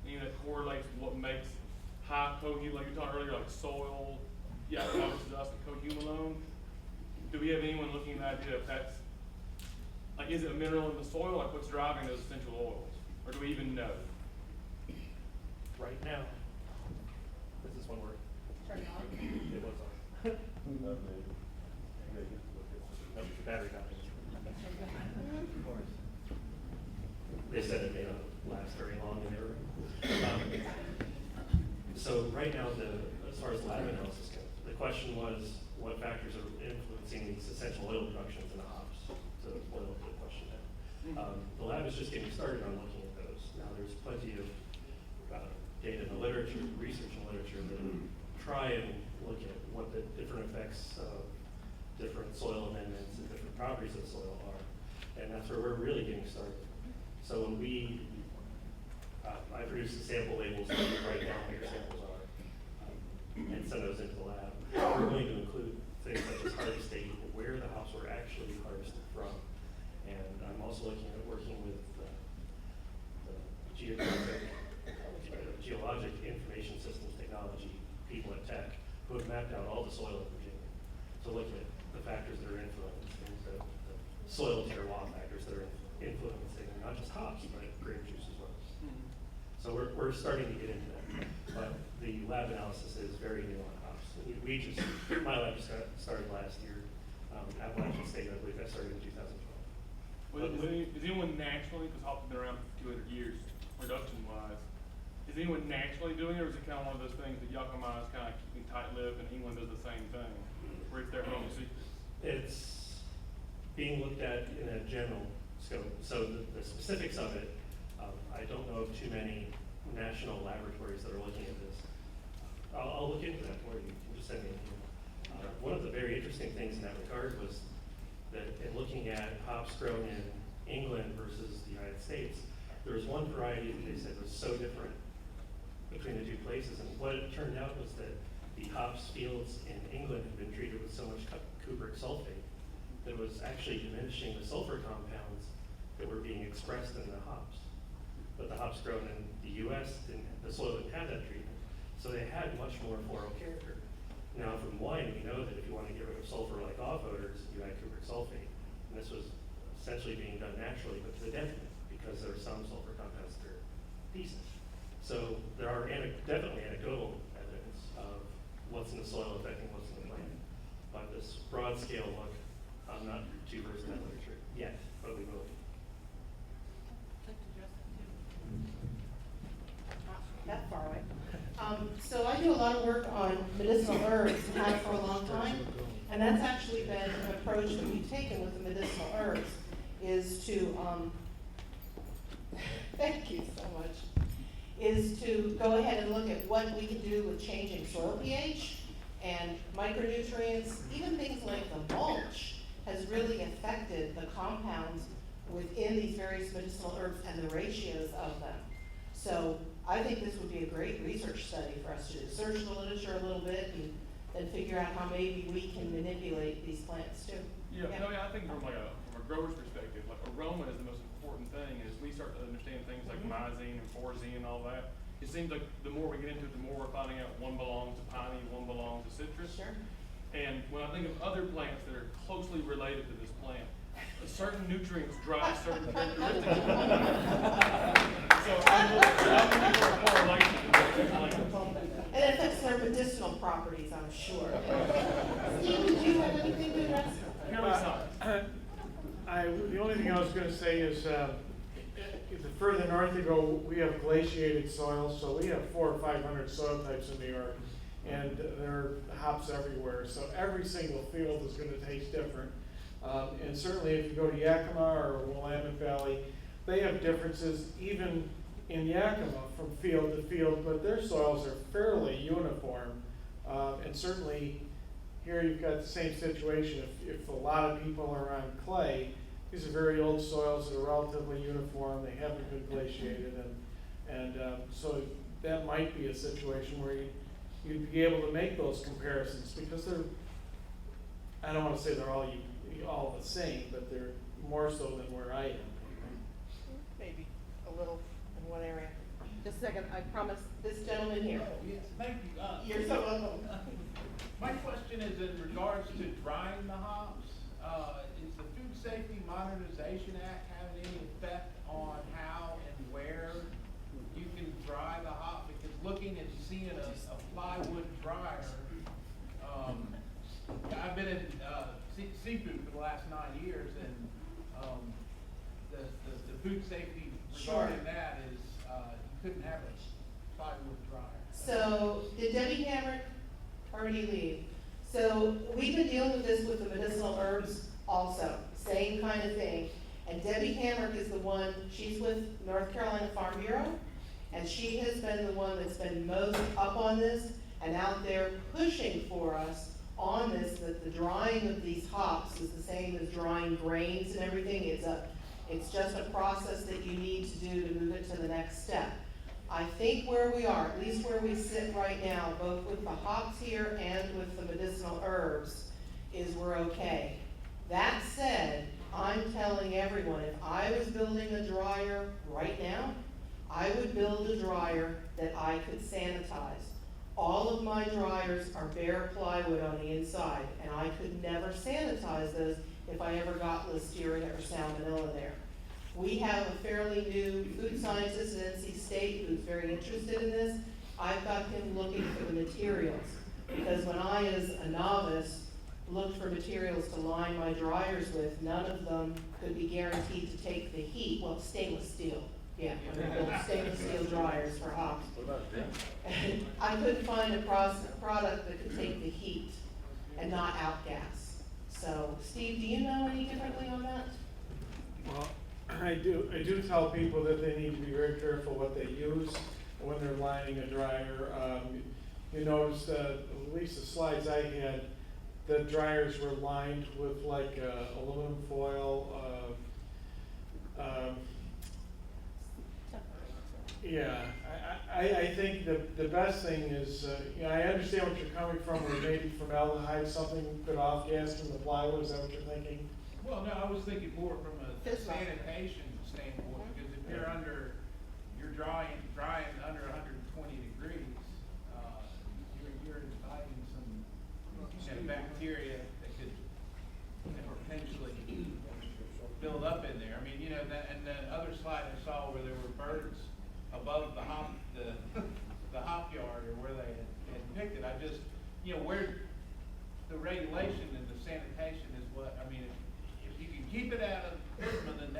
B: that correlates with what makes high cohum, like you talked earlier, like soil, versus us, the cohum alone? Do we have anyone looking at the idea if that's, like, is it a mineral in the soil? Like, what's driving those essential oils? Or do we even know?
J: Right now, does this one work?
C: Turn it on.
J: It was on. Battery dying.
O: right now, as far as lab analysis goes, the question was, what factors are influencing these essential oil productions in the hops to boil the question down. The lab is just getting started on looking at those. Now, there's plenty of data in the literature, research in literature that try and look at what the different effects of different soil amendments and different properties of the soil are. And that's where we're really getting started. So when I produce the sample labels that you write down what your samples are, and send those into the lab. We're going to include things such as harvest date, where the hops were actually harvested from. And I'm also looking at working with the geologic information systems technology people at Tech who have mapped out all the soil in Virginia. So looking at the factors that are influencing, the soil terroir factors that are influencing not just hops, but grape juice as well. So we're starting to get into that. But the lab analysis is very new on hops. My lab started last year. Appalachian State, I believe, that started in 2012.
B: Is anyone naturally, because hops have been around for 200 years, production-wise, is anyone naturally doing it, or is it kind of one of those things that Yakima is kind of keeping tight-lipped and England does the same thing, where it's their home secret?
O: It's being looked at in a general scope. So the specifics of it, I don't know of too many national laboratories that are looking at this. I'll look into that for you. You can just send me an email. One of the very interesting things in that regard was that in looking at hops grown in England versus the United States, there was one variety that they said was so different between the two places. And what it turned out was that the hops fields in England had been treated with so much cupric sulfate that it was actually diminishing the sulfur compounds that were being expressed in the hops. But the hops grown in the US, the soil didn't have that treatment. So they had much more floral character. Now from wine, we know that if you want to get rid of sulfur-like off odors, you add cupric sulfate. And this was essentially being done naturally, but to the detriment, because there are some sulfur compounds that are decent. So there are definitely anecdotal evidence of what's in the soil affecting what's in the plant. But this broad scale look, I'm not too versed in that literature yet, but we will.
A: That far away. So I do a lot of work on medicinal herbs, and have for a long time, and that's actually been an approach that we've taken with the medicinal herbs, is to, thank you so much, is to go ahead and look at what we can do with changing soil pH and micronutrients, even things like the mulch has really affected the compounds within these various medicinal herbs and the ratios of them. So I think this would be a great research study for us to do. Search the literature a little bit and figure out how maybe we can manipulate these plants too.
B: Yeah, no, I think from a grower's perspective, like aroma is the most important thing. As we start to understand things like myrcene and forzine and all that, it seems like the more we get into it, the more we're finding out one belongs to piney, one belongs to citrus.
A: Sure.
B: And when I think of other plants that are closely related to this plant, certain nutrients drive certain characteristics. So I'm looking for a correlation between these plants.
A: And it affects their medicinal properties, I'm sure. Steve, did you have anything to address?
P: The only thing I was going to say is, the further north you go, we have glaciated soil, so we have 400 or 500 soil types in New York, and there are hops everywhere. So every single field is going to taste different. And certainly if you go to Yakima or Willamette Valley, they have differences even in Yakima from field to field, but their soils are fairly uniform. And certainly here you've got the same situation. If a lot of people are on clay, these are very old soils that are relatively uniform. They haven't been glaciated, and so that might be a situation where you'd be able to make those comparisons, because they're, I don't want to say they're all the same, but they're more so than where I am.
A: Maybe a little in one area. Just a second, I promise this gentleman here.
Q: Yes, thank you.
A: You're so welcome.
Q: My question is in regards to drying the hops. Is the Food Safety Modernization Act having any effect on how and where you can dry the hop? Because looking and seeing a plywood dryer, I've been in seafood for the last 9 years, and the food safety regarding that is you couldn't have a plywood dryer.
A: So, did Debbie Hamrick already leave? So, we've been dealing with this with the medicinal herbs also, same kind of thing. And Debbie Hamrick is the one, she's with North Carolina Farm Bureau, and she has been the one that's been most up on this and out there pushing for us on this, that the drying of these hops is the same as drying grains and everything. It's just a process that you need to do to move it to the next step. I think where we are, at least where we sit right now, both with the hops here and with the medicinal herbs, is we're okay. That said, I'm telling everyone, if I was building a dryer right now, I would build a dryer that I could sanitize. All of my dryers are bare plywood on the inside, and I could never sanitize those if I ever got Listeria or Salmonella there. We have a fairly new food scientist at NC State who's very interested in this. I've got him looking for the materials, because when I, as a novice, looked for materials to line my dryers with, none of them could be guaranteed to take the heat. Well, stainless steel. Yeah, when we built stainless steel dryers for hops. I couldn't find a product that could take the heat and not outgas. So, Steve, do you know any differently on that?
P: Well, I do tell people that they need to be very careful what they use when they're lining a dryer. You notice that, at least the slides I had, the dryers were lined with like aluminum foil. Yeah, I think the best thing is, I understand what you're coming from, where maybe formaldehyde, something could off-gas from the plywood. Is that what you're thinking?
Q: Well, no, I was thinking more from a sanitation standpoint, because if you're drying under 120 degrees, you're inviting some bacteria that could potentially build up in there. I mean, and the other slide I saw where there were birds above the hop yard, or where they had picked it. I just, where the regulation and the sanitation is what, I mean, if you can keep it out of Pisma, then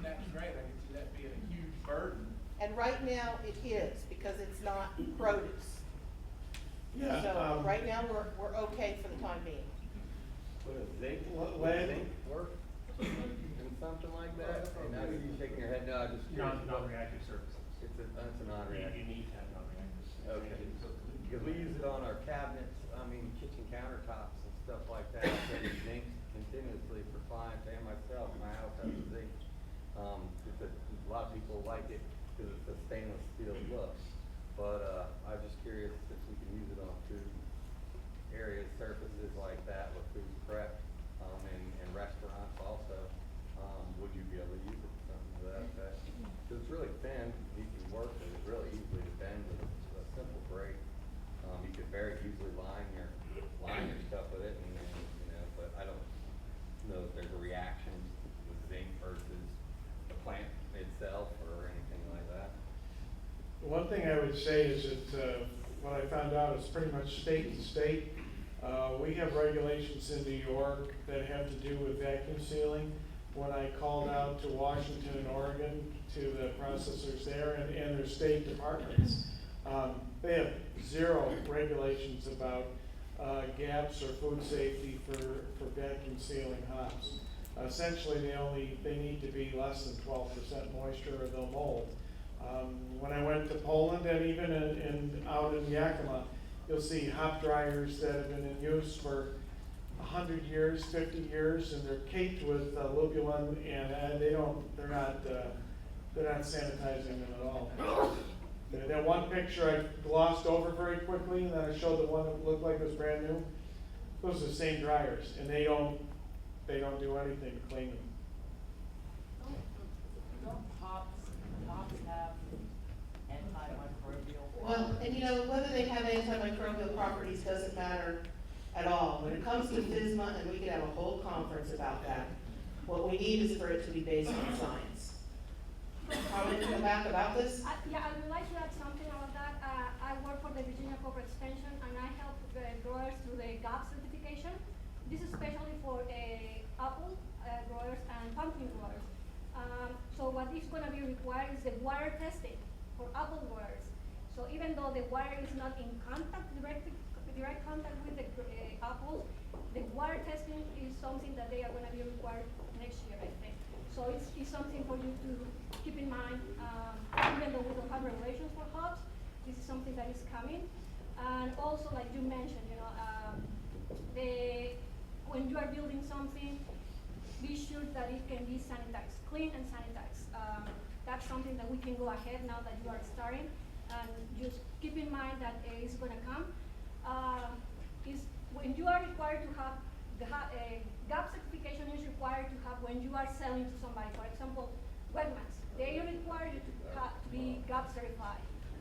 Q: that's great. I can see that being a huge burden.
A: And right now it is, because it's not produce.
P: Yeah.
A: So right now we're okay for the time being.
R: Would a zinc work in something like that? And now you're shaking your head, no, I'm just curious.
O: Non-reactive surfaces.
R: That's a non-reactive.
O: You need to have non-reactive.
R: Okay, because we use it on our cabinets, kitchen countertops and stuff like that. I use zinc continuously for clients and myself. My house has a zinc. A lot of people like it because it's a stainless steel look. But I was just curious if we can use it on food areas, surfaces like that with food prep, and restaurants also. Would you be able to use it for something to that effect? Because it's really thin, you can work with it really easily to bend with a simple break. You could very easily line your stuff with it, but I don't know if there's a reaction with zinc versus the plant itself or anything like that.
P: One thing I would say is that what I found out is pretty much state to state. We have regulations in New York that have to do with vacuum sealing. When I called out to Washington and Oregon, to the processors there and their state departments, they have zero regulations about gaps or food safety for vacuum sealing hops. Essentially, they need to be less than 12% moisture or they'll mold. When I went to Poland and even out in Yakima, you'll see hop dryers that have been in use for 100 years, 50 years, and they're caked with lupulin, and they're not sanitizing them at all. That one picture I glossed over very quickly, and then I showed the one that looked like it was brand new. Those are the same dryers, and they don't do anything to clean them.
C: Don't hops have antimicrobial?
A: Well, and whether they have antimicrobial properties doesn't matter at all. When it comes to FSMA, and we could have a whole conference about that, what we need is for it to be based on science. Comment to come back about this?
S: Yeah, I would like to add something about that. I work for the Virginia Corporate Extension, and I help the growers through the GAP certification. This is especially for apple growers and pumpkin growers. So what is going to be required is the water testing for apple growers. So even though the water is not in contact, direct contact with the apples, the water testing is something that they are gonna be required next year, I think. So it's something for you to keep in mind, even though we don't have regulations for hops, this is something that is coming. And also, like you mentioned, when you are building something, be sure that it can be sanitized, clean and sanitized. That's something that we can go ahead now that you are starting, and just keep in mind that it's gonna come. Is when you are required to have GAP certification is required to have when you are selling to somebody. For example, wetlands, they require you to be GAP certified.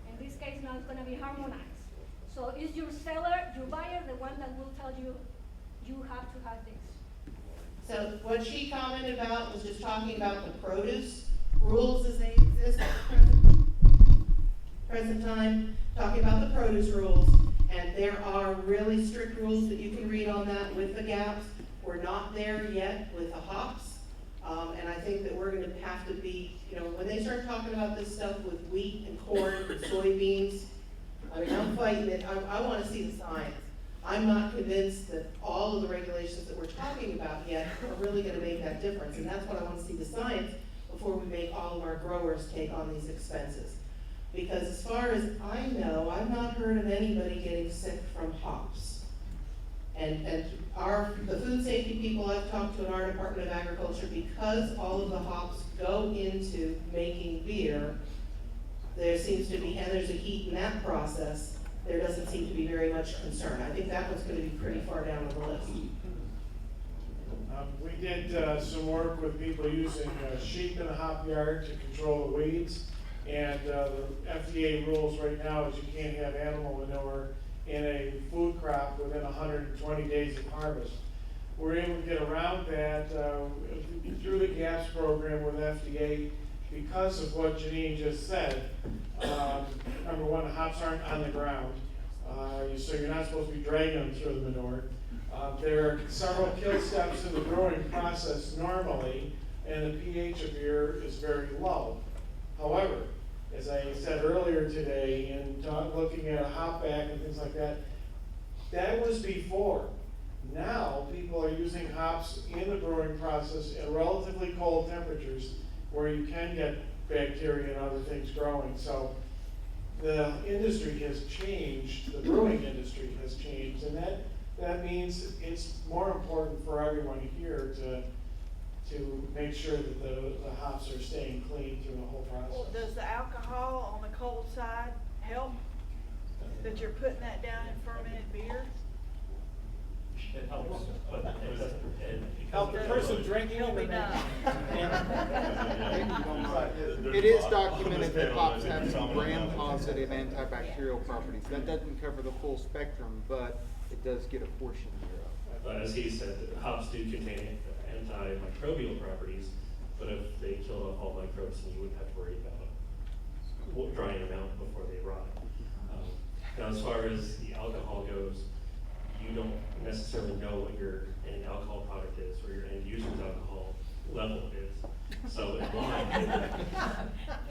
S: In this case, now it's gonna be harmonized. So is your seller, your buyer, the one that will tell you, you have to have this?
A: So what she commented about was just talking about the produce rules as they exist at the present time, talking about the produce rules, and there are really strict rules that you can read on that with the gaps. We're not there yet with the hops, and I think that we're gonna have to be, when they start talking about this stuff with wheat and corn and soybeans, I mean, I'm fighting it. I wanna see the science. I'm not convinced that all of the regulations that we're talking about yet are really gonna make that difference, and that's what I wanna see the science before we make all of our growers take on these expenses. Because as far as I know, I've not heard of anybody getting sick from hops. And the food safety people I've talked to in our Department of Agriculture, because all of the hops go into making beer, there seems to be, and there's a heat in that process, there doesn't seem to be very much concern. I think that one's gonna be pretty far down on the list.
P: We did some work with people using sheep in the hop yard to control the weeds. And the FDA rules right now is you can't have animal manure in a food crop within 120 days of harvest. We're able to get around that through the GAPS program with FDA because of what Jeanine just said. Number one, the hops aren't on the ground, so you're not supposed to be dragging them through the manure. There are several kill steps in the brewing process normally, and the pH of beer is very low. However, as I said earlier today, in looking at a hop back and things like that, that was before. Now, people are using hops in the brewing process at relatively cold temperatures where you can get bacteria and other things growing. So the industry has changed, the brewing industry has changed, and that means it's more important for everyone here to make sure that the hops are staying clean through the whole process.
T: Well, does the alcohol on the cold side help, that you're putting that down in fermented beer?
O: It helps, but it doesn't.
Q: Help the person drinking it.
U: It is documented that hops have some gram-positive antibacterial properties. That doesn't cover the full spectrum, but it does get a portion thereof.
O: But as he said, hops do contain antimicrobial properties, but if they killed off all microbes, then you wouldn't have to worry about drying them out before they rot. Now, as far as the alcohol goes, you don't necessarily know what your end alcohol product is or your end user's alcohol level is. So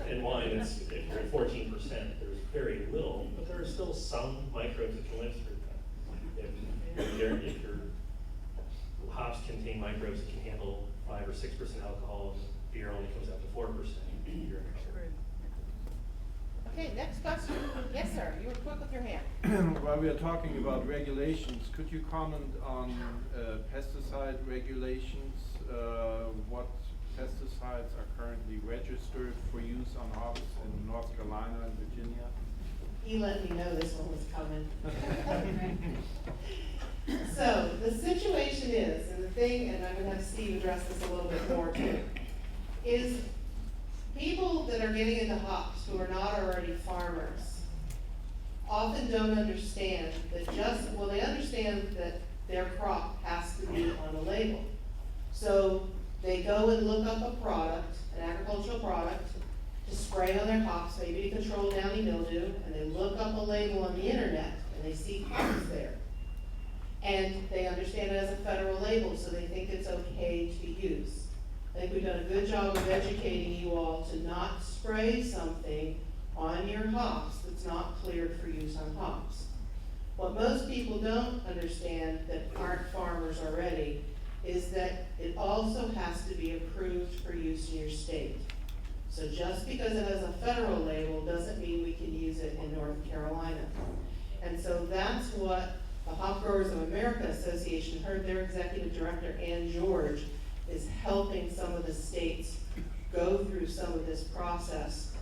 O: in wine, if you're at 14%, there's very little, but there are still some microbes that can live through that. If your hops contain microbes that can handle 5 or 6% alcohol, and beer only comes out to 4%, you're in trouble.
A: Okay, next question. Yes, sir, you were quick with your hand.
V: While we are talking about regulations, could you comment on pesticide regulations? What pesticides are currently registered for use on hops in North Carolina and Virginia?
A: He let me know this one was coming. So the situation is, and the thing, and I'm gonna have Steve address this a little bit more too, is people that are getting into hops who are not already farmers often don't understand that they understand that their crop has to be on a label. So they go and look up a product, an agricultural product, to spray on their hops, maybe to control downy mildew, and they look up a label on the internet and they see hops there. And they understand it as a federal label, so they think it's okay to use. I think we've done a good job of educating you all to not spray something on your hops that's not cleared for use on hops. What most people don't understand that aren't farmers already is that it also has to be approved for use in your state. So just because it has a federal label doesn't mean we can use it in North Carolina. And so that's what the Hop Growers of America Association heard their executive director, Ann George, is helping some of the states go through some of this process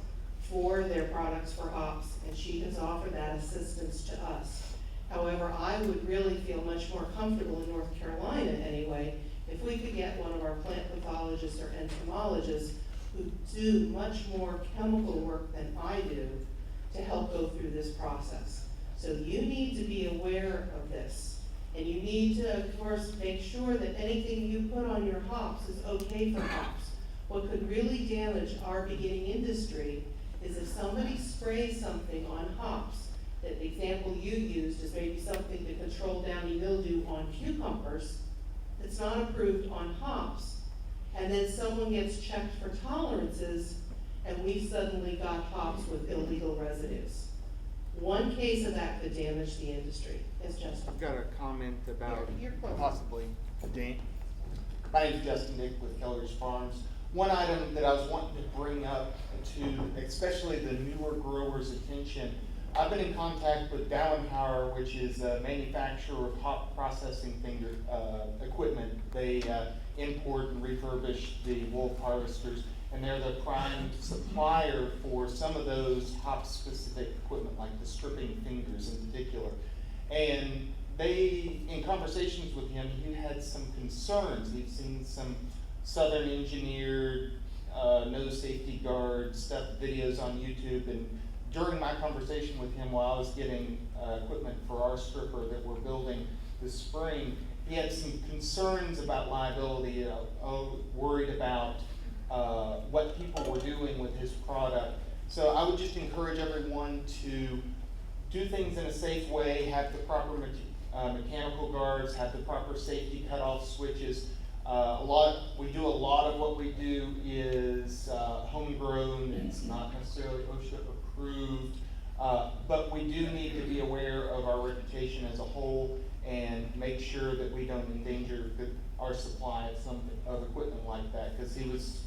A: for their products for hops, and she has offered that assistance to us. However, I would really feel much more comfortable in North Carolina anyway, if we could get one of our plant pathologists or entomologists who do much more chemical work than I do to help go through this process. So you need to be aware of this, and you need to, of course, make sure that anything you put on your hops is okay for hops. What could really damage our beginning industry is if somebody sprays something on hops. That the example you used is maybe something to control downy mildew on cucumbers that's not approved on hops. And then someone gets checked for tolerances, and we've suddenly got hops with illegal residues. One case of that could damage the industry. Yes, Justin?
U: I've got a comment about
A: Your question.
U: possibly Jane. My name's Justin Dick with Keller's Farms. One item that I was wanting to bring up to especially the newer growers' attention, I've been in contact with Dallenhauer, which is a manufacturer of hop processing equipment. They import and refurbish the wolf harvesters, and they're the prime supplier for some of those hop-specific equipment, like the stripping fingers in particular. And they, in conversations with him, he had some concerns. He'd seen some Southern engineered, no safety guard stuff, videos on YouTube, and during my conversation with him while I was getting equipment for our stripper that we're building this spring, he had some concerns about liability, worried about what people were doing with his product. So I would just encourage everyone to do things in a safe way, have the proper mechanical guards, have the proper safety cutoff switches. We do a lot of what we do is homegrown. It's not necessarily OSHA approved, but we do need to be aware of our reputation as a whole and make sure that we don't endanger our supply of equipment like that, because he was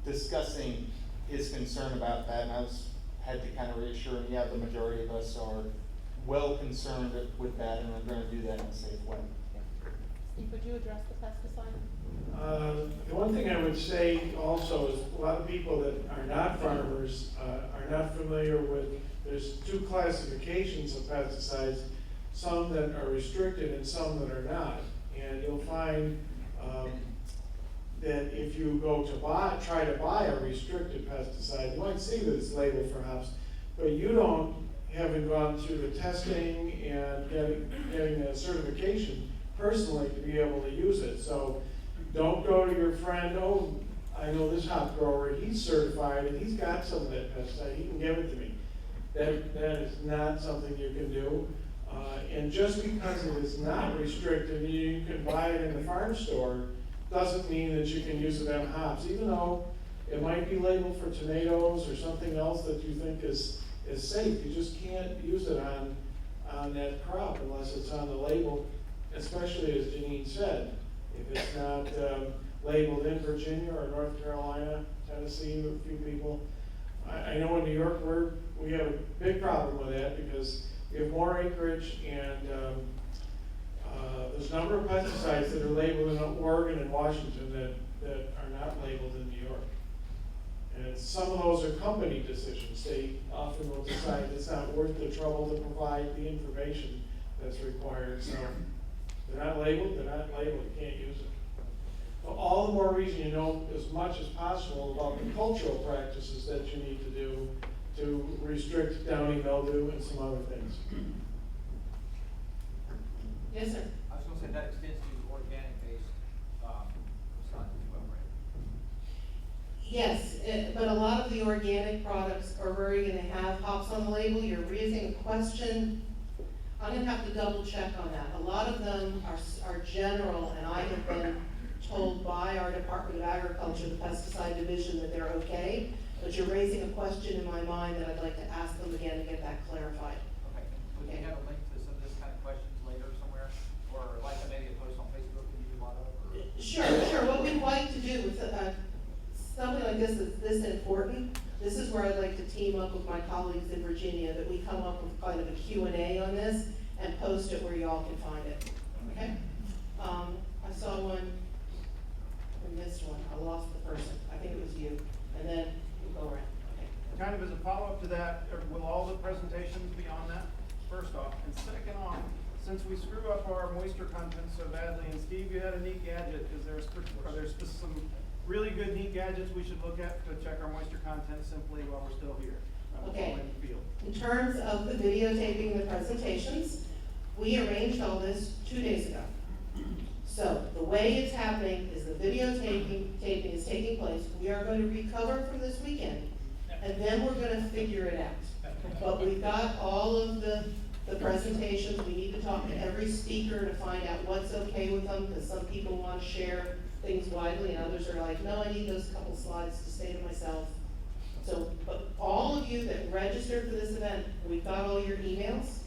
U: discussing his concern about that, and I had to kind of reassure him, yeah, the majority of us are well concerned with that, and we're going to do that in a safe way.
A: Steve, would you address the pesticide?
P: The one thing I would say also is a lot of people that are not farmers are not familiar with, there's two classifications of pesticides, some that are restricted and some that are not. And you'll find that if you go to try to buy a restricted pesticide, you might see that it's labeled for hops, but you haven't gone through the testing and getting a certification personally to be able to use it. So don't go to your friend, oh, I know this hop grower, he's certified and he's got some of that pesticide, he can give it to me. That is not something you can do. And just because it is not restricted, you can buy it in the farm store, doesn't mean that you can use it on hops, even though it might be labeled for tomatoes or something else that you think is safe. You just can't use it on that crop unless it's on the label, especially as Jeanine said. If it's not labeled in Virginia or North Carolina, Tennessee, a few people. I know in New York we have a big problem with that because we have more acreage, and there's a number of pesticides that are labeled in Oregon and Washington that are not labeled in New York. And some of those are company decisions. They often will decide it's not worth the trouble to provide the information that's required. So they're not labeled, you can't use it. So all the more reason you know as much as possible about the cultural practices that you need to do to restrict downy mildew and some other things.
A: Yes, sir.
E: I was going to say that extends to organic-based pesticides as well, right?
A: Yes, but a lot of the organic products are where you're going to have hops on the label. You're raising a question. I'm going to have to double check on that. A lot of them are general, and I have been told by our Department of Agriculture, the pesticide division, that they're okay. But you're raising a question in my mind that I'd like to ask them again to get that clarified.
E: Okay, would you have a link to some of this kind of questions later somewhere? Or like maybe a post on Facebook, can you do one of?
A: Sure. What we'd like to do with something like this that's this important, this is where I'd like to team up with my colleagues in Virginia, that we come up with kind of a Q&A on this and post it where y'all can find it, okay? I saw one, I missed one, I lost the person, I think it was you, and then we'll go around, okay?
J: Kind of as a follow-up to that, will all the presentations be on that, first off? And second off, since we screw up our moisture content so badly, and Steve, you had a neat gadget, are there some really good neat gadgets we should look at to check our moisture content simply while we're still here?
A: Okay.
J: In the field.
A: In terms of the videotaping the presentations, we arranged all this 2 days ago. So the way it's happening is the videotaping is taking place. We are going to recover from this weekend, and then we're going to figure it out. But we've got all of the presentations. We need to talk to every speaker to find out what's okay with them, because some people want to share things widely, and others are like, no, I need those couple slides to stay to myself. So, but all of you that registered for this event, we've got all your emails,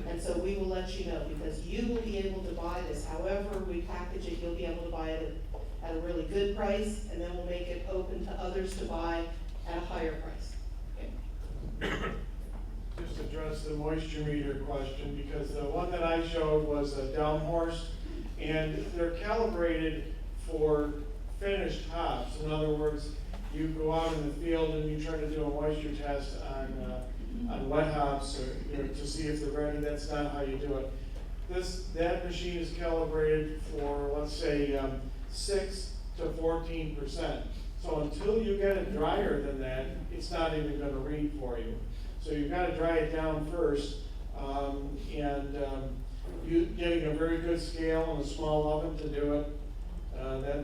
A: and so we will let you know, because you will be able to buy this. However we package it, you'll be able to buy it at a really good price, and then we'll make it open to others to buy at a higher price. Okay.
P: Just address the moisture meter question, because the one that I showed was a Delmhorst, and they're calibrated for finished hops. In other words, you go out in the field and you try to do a moisture test on wet hops, or to see if they're ready. That's not how you do it. That machine is calibrated for, let's say, 6 to 14%. So until you get it drier than that, it's not even going to read for you. So you've got to dry it down first, you getting a very good scale and a small oven to do it.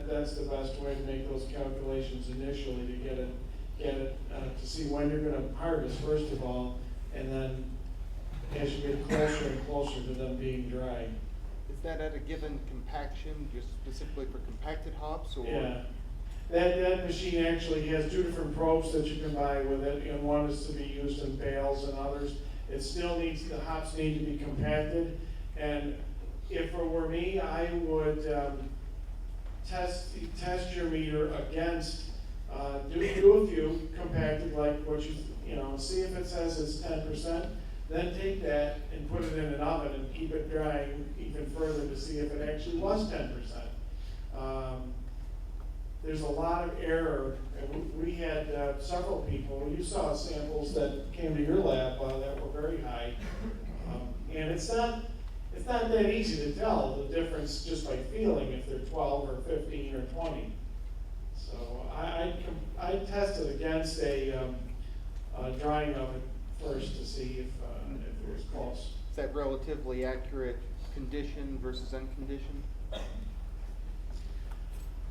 P: That's the best way to make those calculations initially, to get it to see when you're going to harvest first of all, and then as you get closer and closer to them being dry.
D: Is that at a given compaction, just specifically for compacted hops, or?
P: Yeah. That machine actually has 2 different probes that you can buy with it, and one is to be used in bales and others. It still needs, the hops need to be compacted, and if it were me, I would test your meter against, do a few compacted, like what see if it says it's 10%, then take that and put it in an oven and keep it drying even further to see if it actually was 10%. There's a lot of error, and we had several people, you saw samples that came to your lab that were very high, and it's not that easy to tell the difference just by feeling if they're 12 or 15 or 20. So I tested against a drying oven first to see if it was close.
D: Is that relatively accurate condition versus unconditioned?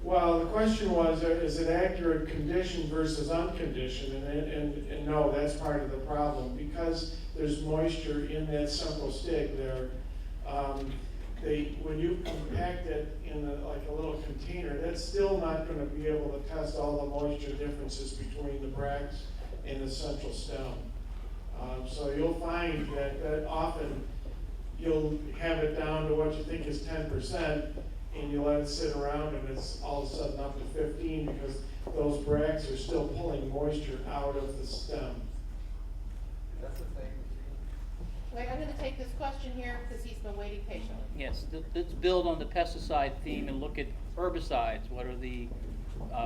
P: Well, the question was, is it accurate condition versus unconditioned? And no, that's part of the problem. Because there's moisture in that central stick there, when you compact it in like a little container, that's still not going to be able to test all the moisture differences between the bracts and the central stem. So you'll find that often you'll have it down to what you think is 10%, and you let it sit around, and it's all of a sudden up to 15 because those bracts are still pulling moisture out of the stem.
R: That's the thing.
A: Wait, I'm going to take this question here because he's been waiting patiently.
F: Yes, let's build on the pesticide theme and look at herbicides. What are the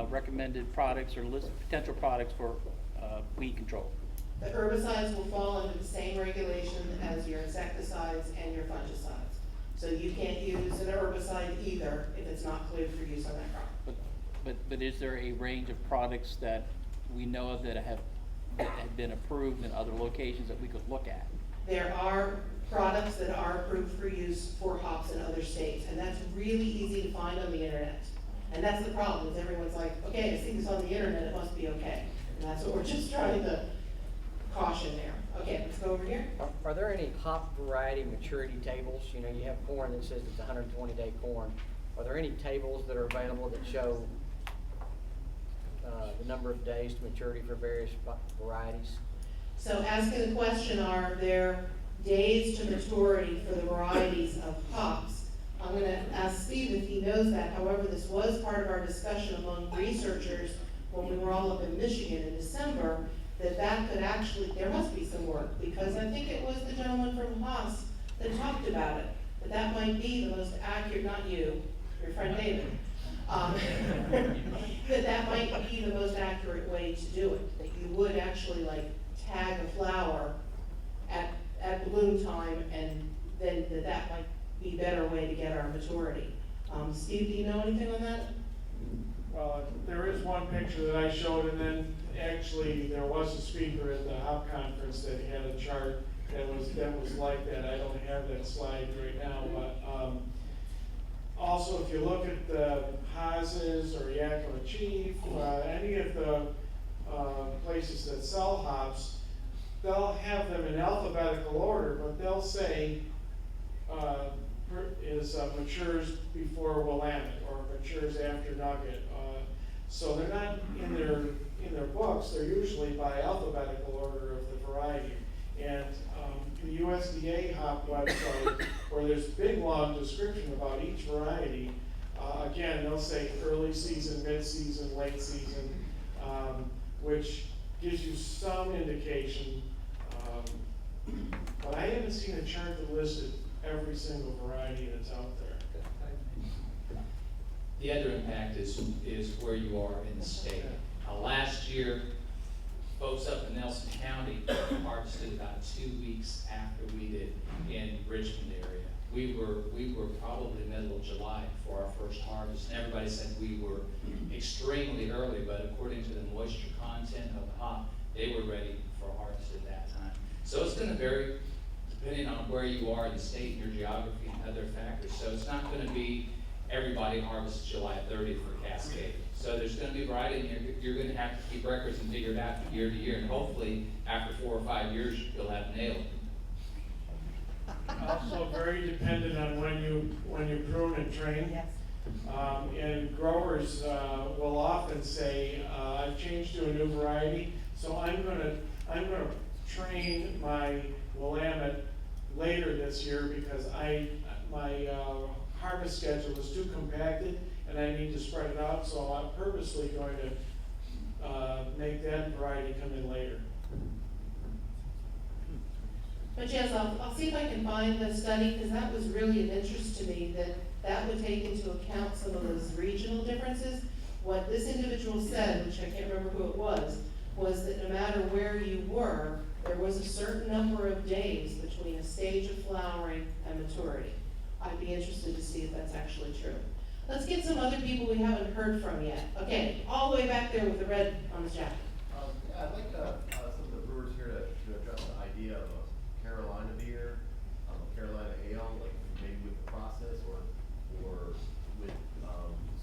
F: recommended products or potential products for weed control?
A: The herbicides will fall under the same regulation as your insecticides and your fungicides. So you can't use an herbicide either if it's not cleared for use on that crop.
F: But is there a range of products that we know of that have been approved in other locations that we could look at?
A: There are products that are approved for use for hops in other states, and that's really easy to find on the internet. And that's the problem, is everyone's like, okay, I see this on the internet, it must be okay. And that's what we're just trying to caution there. Okay, let's go over here.
E: Are there any hop variety maturity tables? You know, you have corn that says it's 120-day corn. Are there any tables that are available that show the number of days to maturity for various varieties?
A: So asking the question, are there days to maturity for the varieties of hops? I'm gonna ask Steve if he knows that. However, this was part of our discussion among researchers when we were all up in Michigan in December, that could actually, there must be some work, because I think it was the gentleman from Haas that talked about it, that might be the most accurate, not you, your friend David, that might be the most accurate way to do it, that you would actually like tag a flower at bloom time, and then that might be a better way to get our maturity. Steve, do you know anything on that?
P: There is one picture that I showed, and then actually there was a speaker at the hop conference that had a chart that was like that. I don't have that slide right now, but also if you look at the Haas's or Yakima Chief, any of the places that sell hops, they'll have them in alphabetical order, but they'll say matures before Willamette or matures after Nugget. So they're not in their books, they're usually by alphabetical order of the variety. And the USDA hop website, where there's a big long description about each variety, again, they'll say early season, mid-season, late season, which gives you some indication. But I haven't seen a chart that listed every single variety that's out there.
N: The other impact is where you are in the state. Last year, folks up in Nelson County harvested about 2 weeks after we did in Richmond area. We were probably middle of July for our first harvest, and everybody said we were extremely early, but according to the moisture content of the hop, they were ready for harvest at that time. So it's going to vary depending on where you are in the state, your geography, and other factors. So it's not going to be everybody harvests July 30th for Cascade. So there's going to be variety, and you're going to have to keep records and figure it out from year to year. And hopefully, after 4 or 5 years, you'll have nailed.
P: Also very dependent on when you prune and train.
A: Yes.
P: And growers will often say, I've changed to a new variety, so I'm gonna train my Willamette later this year because my harvest schedule is too compacted and I need to spread it out, so I'm purposely going to make that variety come in later.
A: But yes, I'll see if I can find the study, because that was really an interest to me, that would take into account some of those regional differences. What this individual said, which I can't remember who it was that no matter where you were, there was a certain number of days between a stage of flowering and maturity. I'd be interested to see if that's actually true. Let's get some other people we haven't heard from yet. Okay, all the way back there with the red on his jacket.
H: I'd like some of the brewers here to address the idea of a Carolina beer, Carolina ale, like maybe with the process or with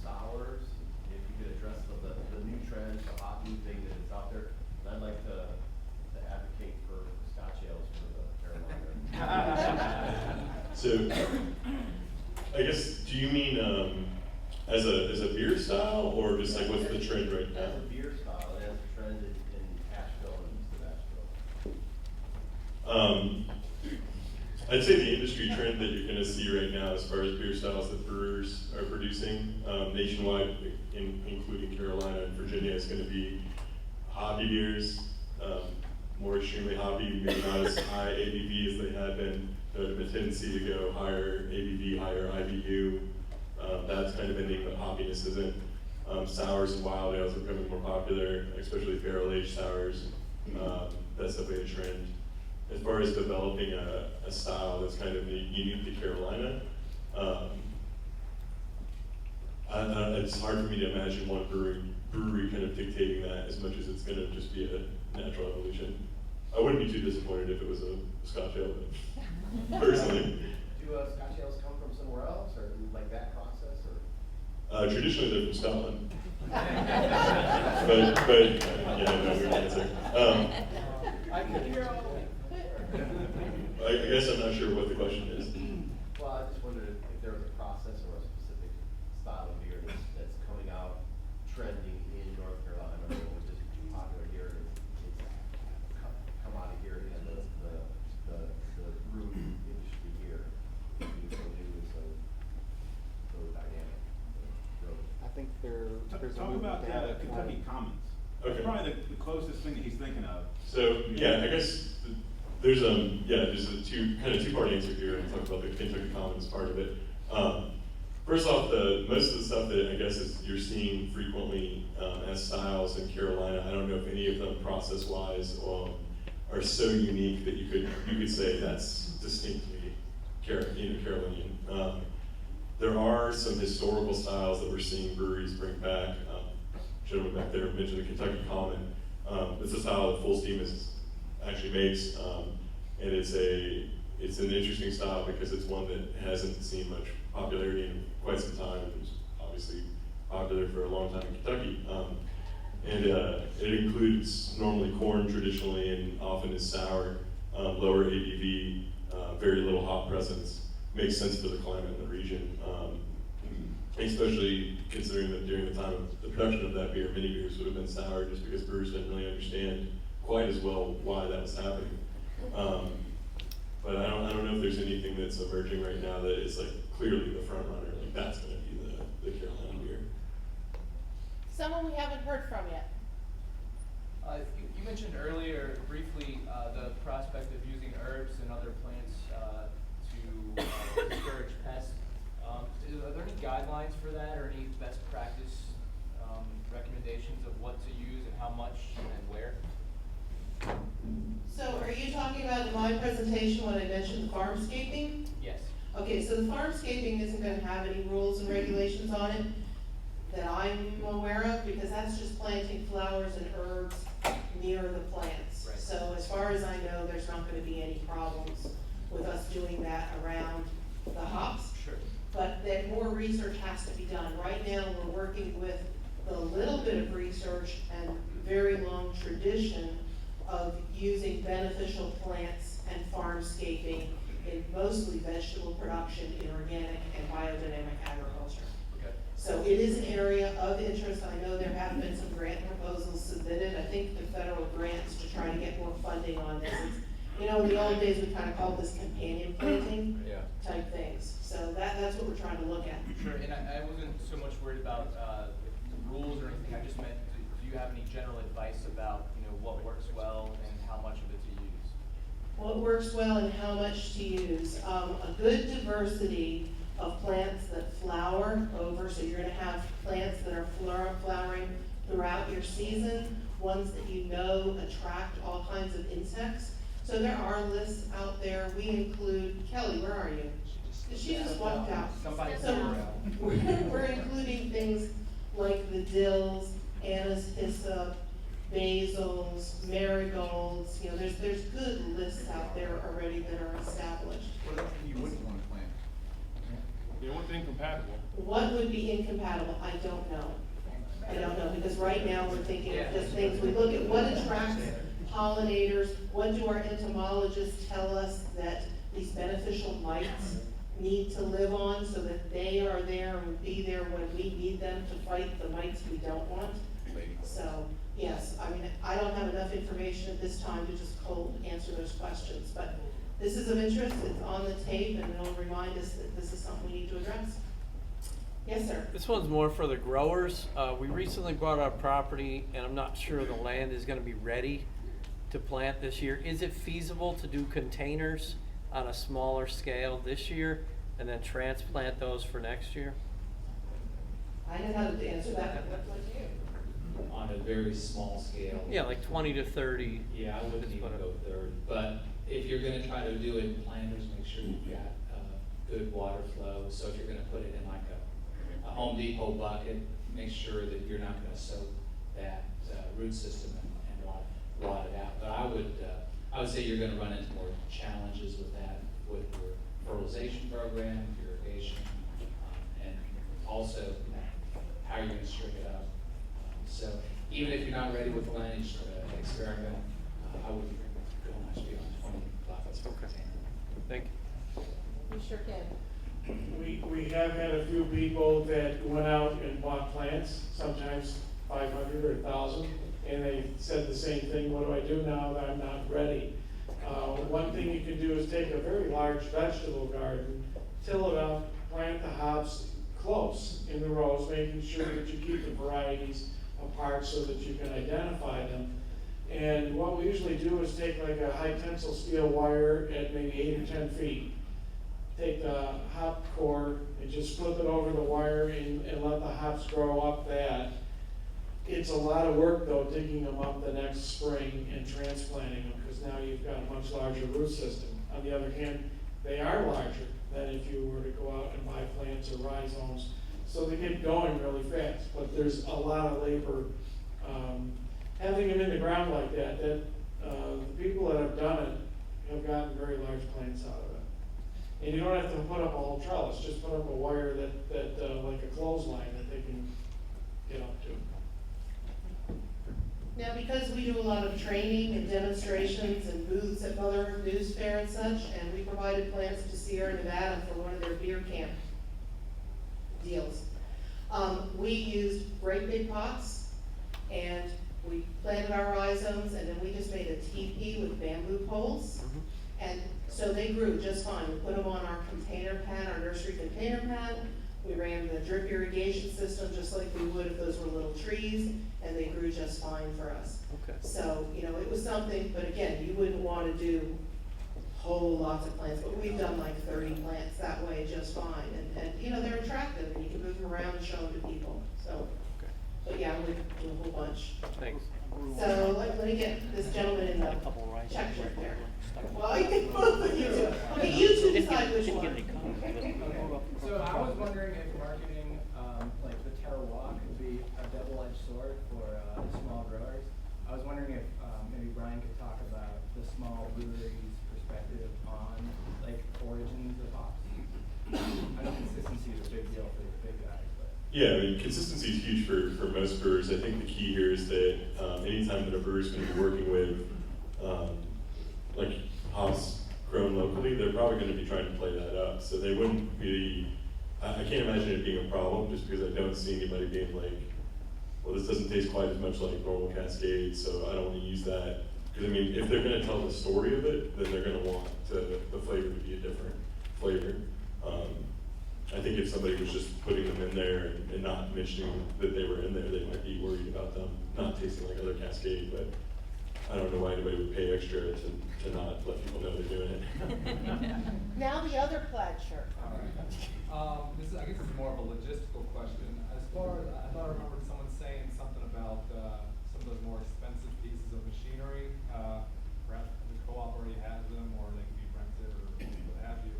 H: sours. If you could address the new trend, the hot new thing that is out there. And I'd like to advocate for Scotch ales for the Carolina.
I: So, I guess, do you mean as a beer style, or just like what's the trend right now?
H: As a beer style, and as a trend in Asheville and east of Asheville.
I: I'd say the industry trend that you're going to see right now as far as beer styles that brewers are producing nationwide, including Carolina and Virginia, is going to be hobby beers, more extremely hobby, maybe not as high ABV as they had been. There's a tendency to go higher ABV, higher IBU. That's kind of ending, but hoppiness isn't. Sours and wild ales are becoming more popular, especially barrel-aged sours. That's definitely a trend. As far as developing a style that's kind of unique to Carolina, it's hard for me to imagine one brewery kind of dictating that as much as it's going to just be a natural evolution. I wouldn't be too disappointed if it was a Scotch ale, personally.
H: Do Scotch ales come from somewhere else, or like that process, or?
I: Traditionally, they're from Scotland. but yeah, no, weird answer. I guess I'm not sure what the question is.
H: Well, I just wondered if there was a process or a specific style of beer that's coming out trending in North Carolina
D: think there's a
V: Talk
D: movement
V: about
D: to have
V: the
D: it
V: Kentucky
D: formed.
V: Commons.
I: Okay.
V: That's probably the closest thing that he's thinking of.
I: So, yeah, I guess there's a two-part answer here, and talk about the Kentucky Commons part of it. First off, most of the stuff that I guess you're seeing frequently as styles in Carolina, I don't know if any of them process-wise are so unique that you could say that's distinctly Carolinian. There are some historical styles that we're seeing breweries bring back. Gentleman back there mentioned the Kentucky Common. It's a style that Fullsteam actually makes, and it's an interesting style because it's one that hasn't seen much popularity in quite some time. It was obviously popular for a long time in Kentucky. It includes normally corn traditionally and often is sour, lower ABV, very little hop presence. Makes sense for the climate in the region, especially considering that during the time of the production of that beer, many beers would have been sour just because brewers didn't really understand quite as well why that was happening. But I don't know if there's anything that's emerging right now that is like clearly the front runner. Like that's going to be the Carolina beer.
A: Someone we haven't heard from yet.
G: You mentioned earlier briefly the prospect of using herbs and other plants to discourage pests. Are there any guidelines for that, or any best practice recommendations of what to use and how much and where?
A: So are you talking about in my presentation when I mentioned the farmscaping?
G: Yes.
A: Okay, so the farmscaping isn't gonna have any rules and regulations on it that I'm aware of, because that's just planting flowers and herbs near the plants.
G: Right.
A: So as far as I know, there's not gonna be any problems with us doing that around the hops.
G: Sure.
A: But that more research has to be done. Right now, we're working with the little bit of research and very long tradition of using beneficial plants and farmscaping in mostly vegetable production in organic and biodynamic agriculture.
G: Okay.
A: So it is an area of interest. I know there have been some grant proposals submitted. I think the federal grants to try to get more funding on this. You know, in the old days, we kind of called this companion planting type things. So that's what we're trying to look at.
G: Sure, and I wasn't so much worried about the rules or anything. I just meant, do you have any general advice about, what works well and how much of it to use?
A: What works well and how much to use. A good diversity of plants that flower over, so you're gonna have plants that are flowering throughout your season, ones that attract all kinds of insects. So there are lists out there. We include, Kelly, where are you? She just walked out. So we're including things like the dills, anise hyssop, basils, marigolds. There's good lists out there already that are established.
V: What else you wouldn't want to plant?
B: Yeah, what's incompatible?
A: What would be incompatible? I don't know, because right now we're thinking of just things. We look at what attracts pollinators, what do our entomologists tell us that these beneficial mites need to live on so that they are there and will be there when we need them to fight the mites we don't want. So, yes, I don't have enough information at this time to just cold answer those questions, but this is of interest, it's on the tape, and it'll remind us that this is something we need to address. Yes, sir.
L: This one's more for the growers. We recently bought our property, and I'm not sure the land is gonna be ready to plant this year. Is it feasible to do containers on a smaller scale this year and then transplant those for next year?
A: I know how to answer that, but what's with you?
N: On a very small scale.
L: Yeah, like 20 to 30.
N: Yeah, I wouldn't even go 30, but if you're gonna try to do it in planters, make sure you've got good water flow. So if you're gonna put it in like a Home Depot bucket, make sure that you're not gonna soak that root system and rot it out. But I would say you're gonna run into more challenges with that, with your fertilization program, irrigation, and also how you're gonna string it up. So even if you're not ready with planting, just experiment. I wouldn't go much beyond 20 buckets per container.
L: Thank you.
A: You sure can.
P: We have had a few people that went out and bought plants, sometimes 500 or 1,000, and they said the same thing, what do I do now that I'm not ready? One thing you can do is take a very large vegetable garden, till it up, plant the hops, close in the rows, making sure that you keep the varieties apart so that you can identify them. And what we usually do is take like a high tensile steel wire at maybe 8 or 10 feet. Take the hop core and just flip it over the wire and let the hops grow up that. It's a lot of work though, digging them up the next spring and transplanting them, because now you've got a much larger root system. On the other hand, they are larger than if you were to go out and buy plants or rhizomes. So they get going really fast, but there's a lot of labor having them in the ground like that. The people that have done it have gotten very large plants out of it. And you don't have to put up a whole trellis, just put up a wire that like a clothesline that they can get up to.
A: Now, because we do a lot of training and demonstrations and booths at other news fair and such, and we provided plants to Sierra Nevada for one of their beer camp deals. We used great big pots, and we planted our rhizomes, and then we just made a teepee with bamboo poles. And so they grew just fine. We put them on our container pad, our nursery container pad. We ran the drip irrigation system just like we would if those were little trees, and they grew just fine for us.
L: Okay.
A: So, you know, it was something, but again, you wouldn't want to do whole lots of plants, but we've done like 30 plants that way just fine. And you know, they're attractive, and you can move them around and show them to people. So, but yeah, we do a whole bunch.
L: Thanks.
A: So let me get this gentleman in the check shirt there. Well, I think both of you two. Okay, you two decide which one.
E: So I was wondering if marketing, like the terroir could be a double-edged sword for small growers. I was wondering if maybe Brian could talk about the small breweries' perspective on like origins of hops. I know consistency is a big deal for the big guys, but.
I: Yeah, I mean, consistency is huge for most brewers. I think the key here is that anytime that a brewer is going to be working with like hops grown locally, they're probably going to be trying to play that up. So they wouldn't be, I can't imagine it being a problem, just because I don't see anybody being like, well, this doesn't taste quite as much like normal Cascade, so I don't want to use that. Because I mean, if they're going to tell the story of it, then they're going to want the flavor to be a different flavor. I think if somebody was just putting them in there and not mentioning that they were in there, they might be worried about them not tasting like other Cascade, but I don't know why anybody would pay extra to not let people know they're doing it.
A: Now the other plaid shirt.
K: All right. I guess this is more of a logistical question. As far as, I thought I remembered someone saying something about some of those more expensive pieces of machinery. Perhaps the co-op already has them, or they can be rented, or what have you.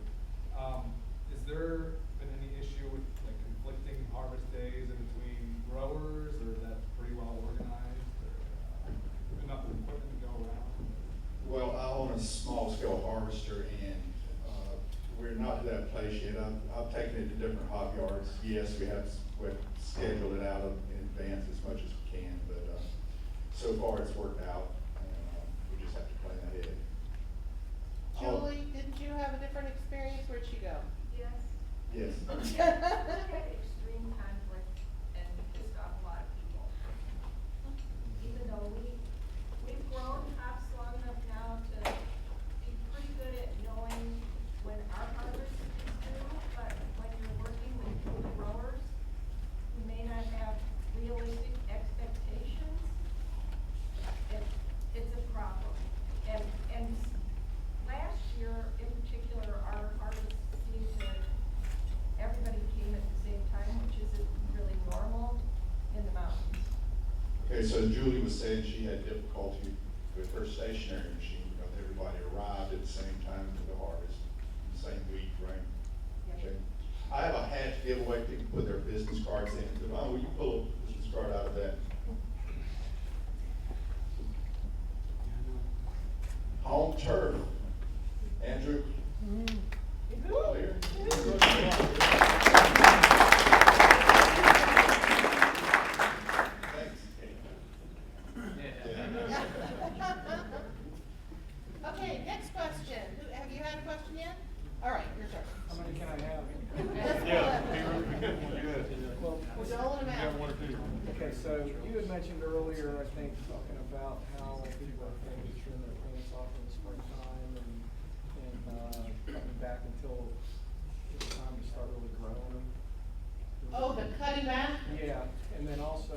K: Is there been any issue with like conflicting harvest days in between growers, or is that pretty well organized, or enough equipment to go around?
M: Well, I own a small scale harvester, and we're not to that place yet. I've taken it to different hop yards. Yes, we've scheduled it out in advance as much as we can, but so far it's worked out, and we just have to plan ahead.
A: Julie, didn't you have a different experience? Where'd she go?
W: Yes.
M: Yes.
W: We had extreme conflict and pissed off a lot of people. Even though we've grown hops long enough now to be pretty good at knowing when our harvest is due, but when you're working with new growers who may not have realistic expectations, it's a problem. And last year in particular, our harvest seemed to, everybody came at the same time, which isn't really normal in the mountains.
M: Okay, so Julie was saying she had difficulty with her stationary machine because everybody arrived at the same time for the harvest, the same week, right?
W: Yeah.
M: Okay. I have a hat to give away. People put their business cards in. Devon, will you pull a business card out of that? Home turf. Andrew. Clear.
A: Okay, next question. Have you had a question yet? All right, your turn.
E: How many can I have?
A: Well, we're doling them out.
E: Okay, so you had mentioned earlier, I think, talking about how people are trying to trim their plants off in the springtime and coming back until it's time to start really growing them.
A: cutting back?
J: Yeah, and then also,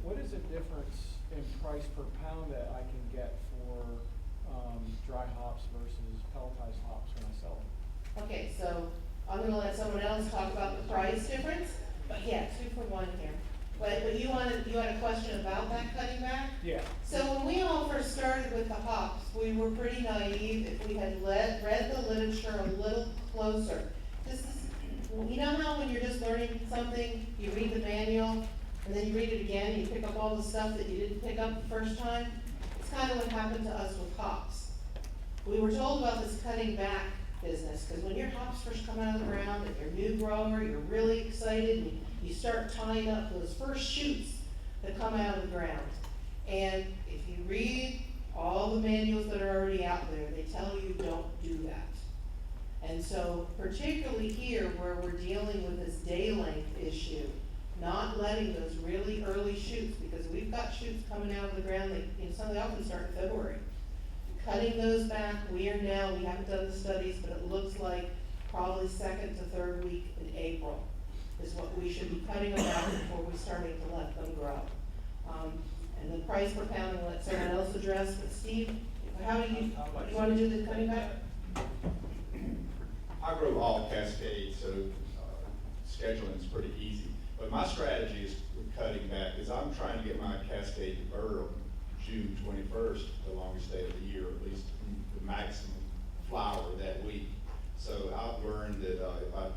J: what is the difference in price per pound that I can get for, dry hops versus pelletized hops when I sell them?
A: Okay, so I'm gonna let someone else talk about the price difference, but yeah, 2 for 1 here. But you had a question about that cutting back?
J: Yeah.
A: So when we all first started with the hops, we were pretty naive if we had read the literature a little closer. This is, you know how when you're just learning something, you read the manual, and then you read it again, and you pick up all the stuff that you didn't pick up the first time? It's kind of what happened to us with hops. We were told about this cutting back business, because when your hops first come out of the ground, and you're a new grower, you're really excited, and you start tying up those first shoots that come out of the ground. And if you read all the manuals that are already out there, they tell you don't do that. And so particularly here where we're dealing with this day length issue, not letting those really early shoots, because we've got shoots coming out of the ground that, some of them often start in February. Cutting those back, we haven't done the studies, but it looks like probably 2nd to 3rd week in April is what we should be cutting them back before we're starting to let them grow. And the price per pound, I'll let someone else address, but Steve, how do you want to do the cutting back?
M: I grow all cascades, so scheduling is pretty easy. But my strategy is with cutting back is I'm trying to get my cascade to burr on June 21st, the longest day of the year, at least the maximum flower that week. So I've learned that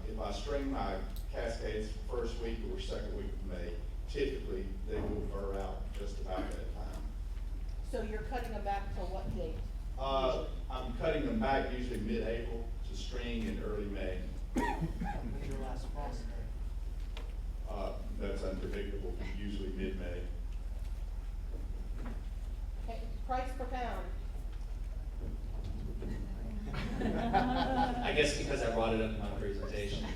M: if I string my cascades first week or second week of May, typically they will burr out just about that time.
A: So you're cutting them back till what date?
M: I'm cutting them back usually mid-April to string in early May.
E: When's your last frost?
M: That's unpredictable, usually mid-May.
A: Okay, price per pound.
N: I guess because I brought it up in my presentation.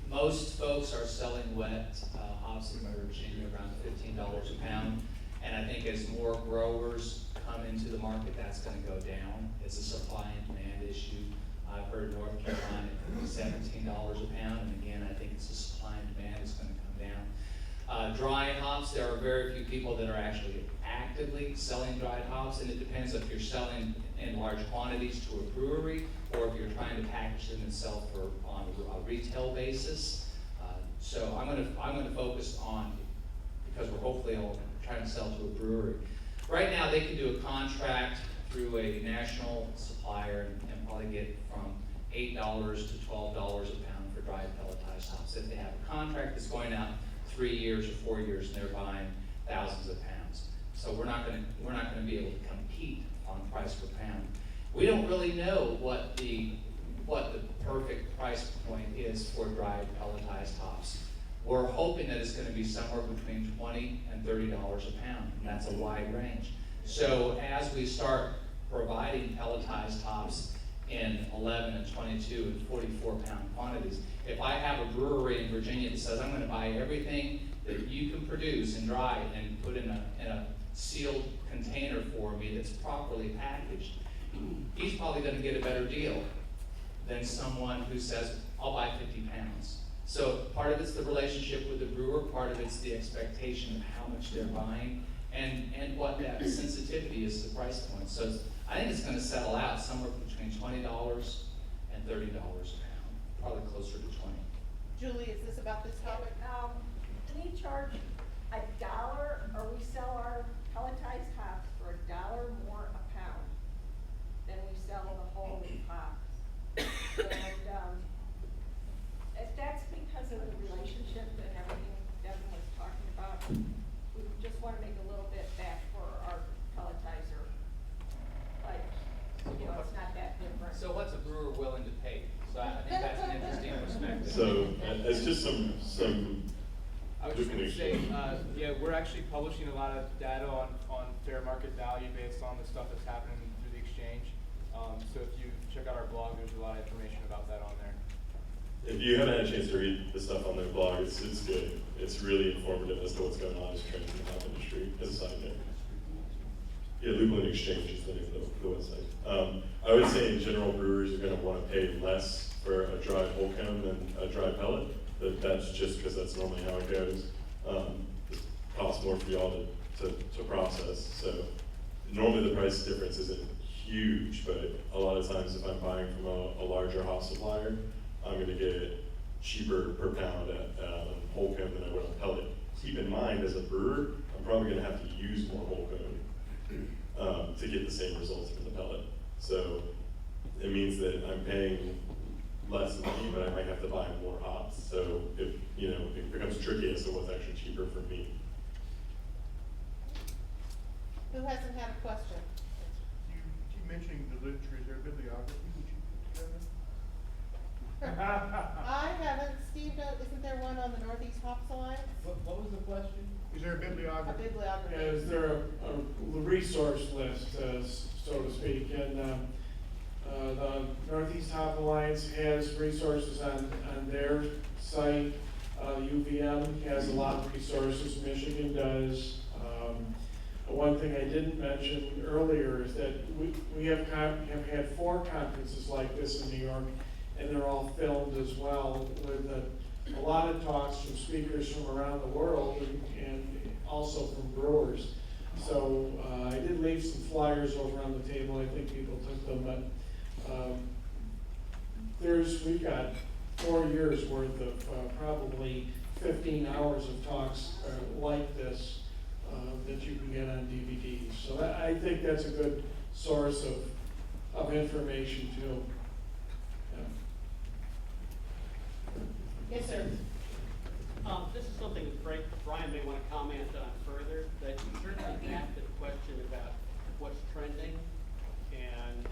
N: Most folks are selling wet hops in Virginia around $15 a pound. And I think as more growers come into the market, that's gonna go down. It's a supply and demand issue. I've heard North Carolina $17 a pound, and again, I think it's a supply and demand is gonna come down. Dry hops, there are very few people that are actually actively selling dried hops, and it depends if you're selling in large quantities to a brewery or if you're trying to package them and sell on a retail basis. So I'm gonna focus on, because we're hopefully all trying to sell to a brewery. Right now, they can do a contract through a national supplier and probably get from $8 to $12 a pound for dried pelletized hops. If they have a contract that's going out 3 years or 4 years, and they're buying thousands of pounds. So we're not gonna be able to compete on price per pound. We don't really know what the perfect price point is for dried pelletized hops. We're hoping that it's gonna be somewhere between $20 and $30 a pound, and that's a wide range. So as we start providing pelletized hops in 11 and 22 and 44 pound quantities, if I have a brewery in Virginia that says, I'm gonna buy everything that you can produce and dry and put in a sealed container for me that's properly packaged, he's probably gonna get a better deal than someone who says, I'll buy 50 pounds. So part of it's the relationship with the brewer, part of it's the expectation of how much they're buying, and what that sensitivity is to the price point. So I think it's gonna settle out somewhere between $20 and $30 a pound, probably closer to 20.
A: Julie, is this about this topic?
W: We charge $1, or we sell our pelletized hops for $1 more a pound than we sell the whole hops. And if that's because of the relationship and everything Devin was talking about, we just want to make a little bit back for our pelletizer. But, it's not that different.
N: So what's a brewer willing to pay? So I think that's an interesting perspective.
I: So it's just some
G: I was just going to say, yeah, we're actually publishing a lot of data on fair market value based on the stuff that's happening through the exchange. So if you check out our blog, there's a lot of information about that on there.
I: If you haven't had a chance to read the stuff on their blog, it's good. It's really informative as to what's going on as trends in the hop industry as a side note. Yeah, Lublin Exchange is the name of the website. I would say in general, brewers are going to want to pay less for a dry whole cone than a dry pellet. That's just because that's normally how it goes. It costs more for y'all to process. So normally the price difference isn't huge, but a lot of times if I'm buying from a larger hop supplier, I'm going to get cheaper per pound at whole cone than I would on pellet. Keep in mind, as a brewer, I'm probably going to have to use more whole cone to get the same results from the pellet. So it means that I'm paying less money, but I might have to buy more hops. So it becomes tricky as to what's actually cheaper for me.
A: Who hasn't had a question?
J: You keep mentioning the literature, is there a bibliography that you put together?
A: I haven't, Steve, isn't there one on the Northeast Hops Alliance?
Q: What was the question?
J: Is there a
A: A
J: bibliography?
A: bibliography?
P: Yeah, is there a resource list, so to speak, and the Northeast Hop Alliance has resources on their site. UVM has a lot of resources, Michigan does. One thing I didn't mention earlier is that we have had 4 conferences like this in New York, and they're all filmed as well, with a lot of talks from speakers from around the world and also from brewers. So I did leave some flyers over on the table. I think people took them, but we've got 4 years worth of probably 15 hours of talks like this that you can get on DVDs. So I think that's a good source of information too.
A: Yes, sir.
C: This is something Brian may want to comment on further, but you certainly asked the question about what's trending and,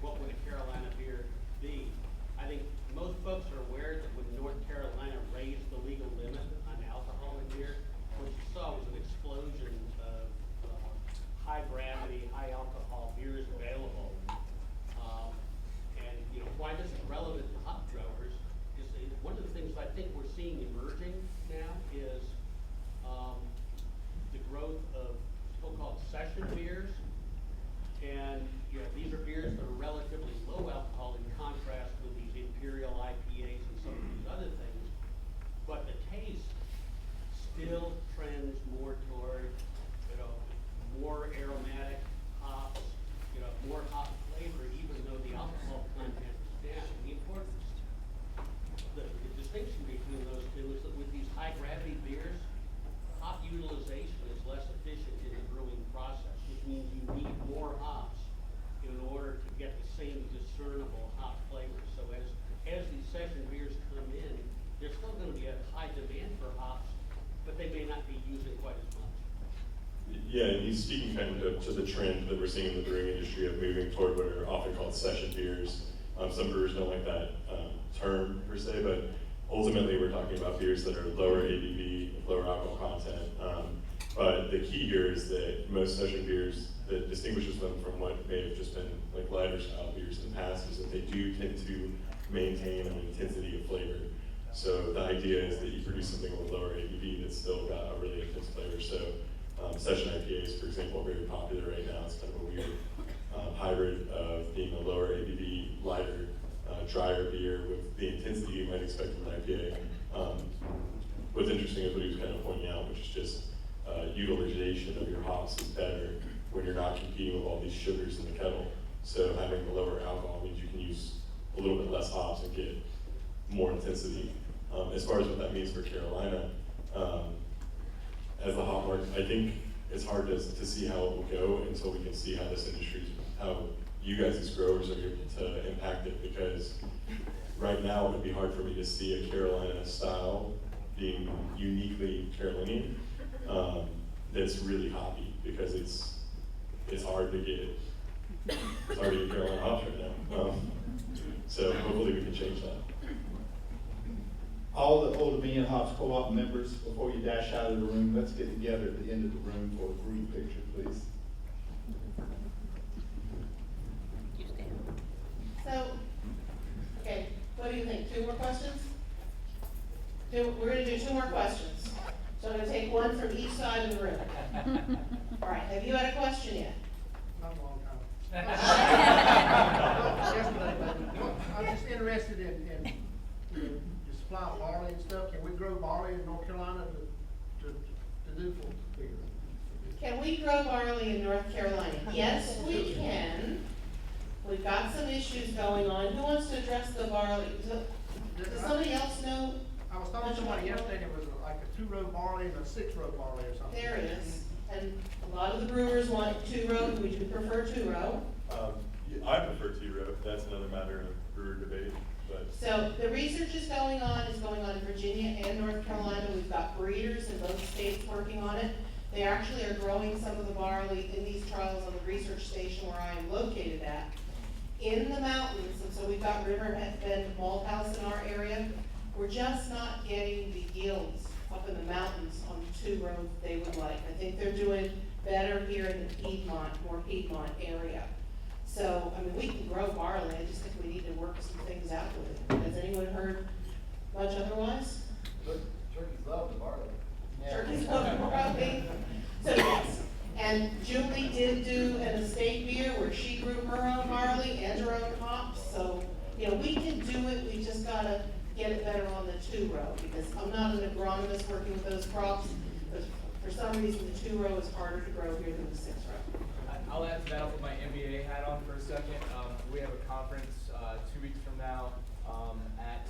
C: what would a Carolina beer be. I think most folks are aware that when North Carolina raised the legal limit on alcohol in beer, what you saw was an explosion of high gravity, high alcohol beers available. And why this is relevant to hop growers is one of the things I think we're seeing emerging now is the growth of so-called session beers. And these are beers that are relatively low alcohol in contrast with these imperial IPAs and some of these other things. But the taste still trends more toward, more aromatic hops, more hop flavor, even though the alcohol content is down. The importance, the distinction between those two is that with these high gravity beers, hop utilization is less efficient in the brewing process, which means you need more hops in order to get the same discernible hop flavor. So as these session beers come in, there's still going to be a high demand for hops, but they may not be using quite as much.
I: Yeah, and he's speaking kind of to the trend that we're seeing in the brewing industry of moving toward what are often called session beers. Some brewers don't like that term per se, but ultimately we're talking about beers that are lower ABV, lower alcohol content. But the key here is that most session beers, that distinguishes them from what may have just been like lighter style beers in the past, is that they do tend to maintain an intensity of flavor. So the idea is that you produce something with lower ABV that's still got a really intense flavor. So session IPAs, for example, are very popular right now. It's kind of a weird hybrid of being a lower ABV, lighter, drier beer with the intensity you might expect from an IPA. What's interesting is what he was kind of pointing out, which is just utilization of your hops is better when you're not competing with all these sugars in the kettle. So having the lower alcohol means you can use a little bit less hops and get more intensity. As far as what that means for Carolina, as the hop market, I think it's hard to see how it will go until we can see how this industry, how you guys as growers are able to impact it, because right now it would be hard for me to see a Carolina style being uniquely Carolinian that's really hoppy, because it's hard to get Carolina hops right now. So hopefully we can change that.
M: All the Old Dominion Hops Co-op members, before you dash out of the room, let's get together at the end of the room for a group picture, please.
A: So, okay, what do you think? 2 more questions? We're gonna do 2 more questions. So I'm gonna take one from each side of the room. All right, have you had a question yet?
J: Not a long time. I'm just interested in just supply barley and stuff, can we grow barley in North Carolina to do for beer?
A: Can we grow barley in North Carolina? Yes, we can. We've got some issues going on. Who wants to address the barley? Does somebody else know?
J: I was talking to somebody yesterday, and it was like a 2-row barley and a 6-row barley or something.
A: There it is. And a lot of the brewers want 2-row. We do prefer 2-row.
I: I prefer 2-row. That's another matter of brewer debate. But
A: So the research is going on in Virginia and North Carolina. We've got breeders in both states working on it. They actually are growing some of the barley in these trials on the research station where I am located at, in the mountains. And so we've got Riverhead Bend Malt House in our area. We're just not getting the yields up in the mountains on 2-row they would like. I think they're doing better here in the more Piedmont area. So, I mean, we can grow barley, I just think we need to work some things out with it. Has anyone heard much otherwise?
E: Turkeys love the barley.
A: Turkeys love barley. So, yes, and Julie did do an estate beer where she grew her own barley and her own hops. So, you know, we can do it, we just gotta get it better on the 2-row, because I'm not an agronomist working with those crops, but for some reason, the 2-row is harder to grow here than the 6-row.
G: I'll add to that. I'll put my MBA hat on for a second. We have a conference 2 weeks from now at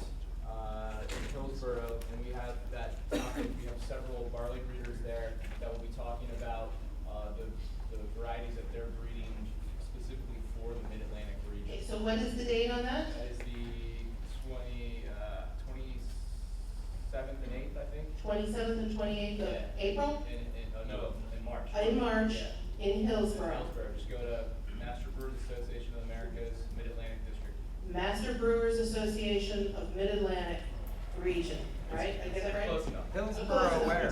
G: in Hillsborough, and we have that topic. We have several barley breeders there that will be talking about the varieties that they're breeding specifically for the Mid-Atlantic region.
A: Okay, so when is the date on that?
G: That is the 27th and 8th, I think.
A: 27th and 28th of April?
G: In March.
A: In March,
G: Yeah.
A: in Hillsborough.
G: Hillsborough. Just go to Master Brewers Association of America's Mid-Atlantic District.
A: Master Brewers Association of Mid-Atlantic Region, right? I get that right?
G: Close enough.
A: Hillsborough where?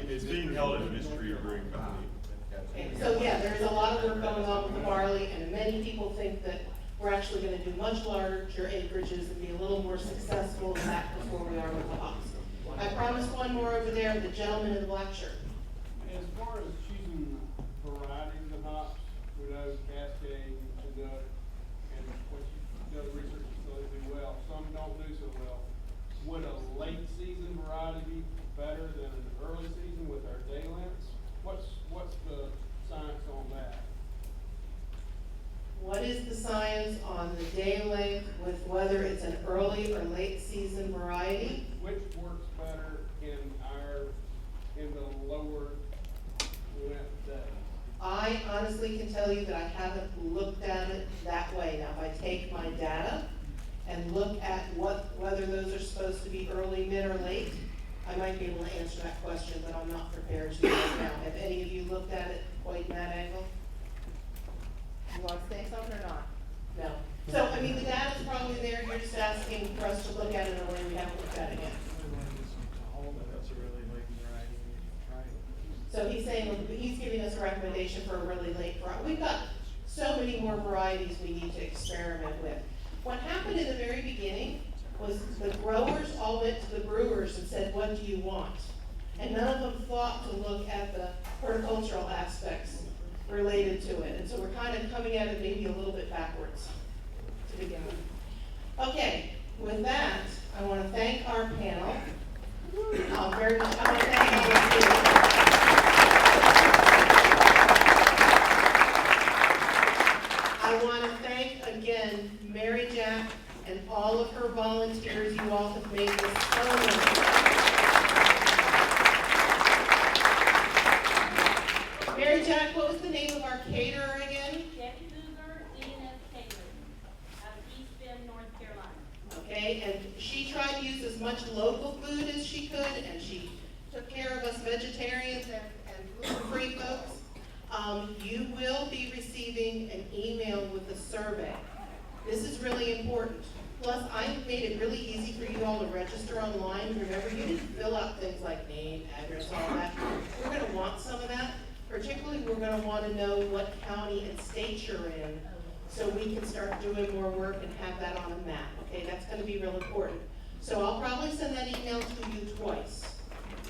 I: it's being held at Mystery Brewing Company.
A: Okay, so yeah, there's a lot of work going on with the barley, and many people think that we're actually gonna do much larger acreages and be a little more successful in that before we are with the hops. I promised one more over there, the gentleman in the black shirt.
O: As far as choosing varieties of hops, we know Cascade and what you know the research facility do well, some don't do so well. Would a late season variety be better than an early season with our day lengths? What's the science on that?
A: What is the science on the day length with whether it's an early or late season variety?
O: Which works better in the lower length day?
A: I honestly can tell you that I haven't looked at it that way. Now, if I take my data and look at whether those are supposed to be early, mid, or late, I might be able to answer that question, but I'm not prepared to right now. Have any of you looked at it quite in that angle? You want to say something or not? No. So, I mean, the data's probably there, you're just asking for us to look at it in a way we haven't looked at it yet. So he's saying, he's giving us a recommendation for a really late variety. We've got so many more varieties we need to experiment with. What happened in the very beginning was the growers all went to the brewers and said, what do you want? And none of them thought to look at the horticultural aspects related to it. And so we're kind of coming at it maybe a little bit backwards to begin with. Okay, with that, I want to thank our panel. Very much. I want to thank all of you. I want to thank again Mary Jack and all of her volunteers. You all have made this so wonderful. Mary Jack, what was the name of our caterer again?
S: Debbie Boozer, E&S Catering, out of East Bend, North Carolina.
A: Okay, and she tried to use as much local food as she could, and she took care of us vegetarians and gluten-free folks. You will be receiving an email with a survey. This is really important. Plus, I made it really easy for you all to register online. Remember, you didn't fill out things like name, address, all that. We're going to want some of that. Particularly, we're going to want to know what county and state you're in, so we can start doing more work and have that on a map. Okay, that's going to be real important. So I'll probably send that email to you twice.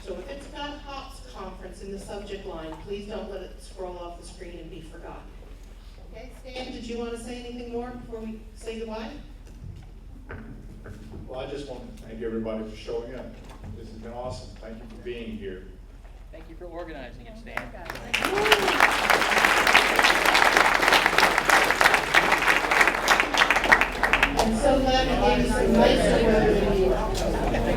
A: So if it's got hops conference in the subject line, please don't let it scroll off the screen and be forgotten. Okay, Stan, did you want to say anything more before we say goodbye?
M: Well, I just want to thank everybody for showing up. This has been awesome. Thank you for being here.
F: Thank you for organizing it, Stan.
A: I'm so glad you gave us some nicer weather than you.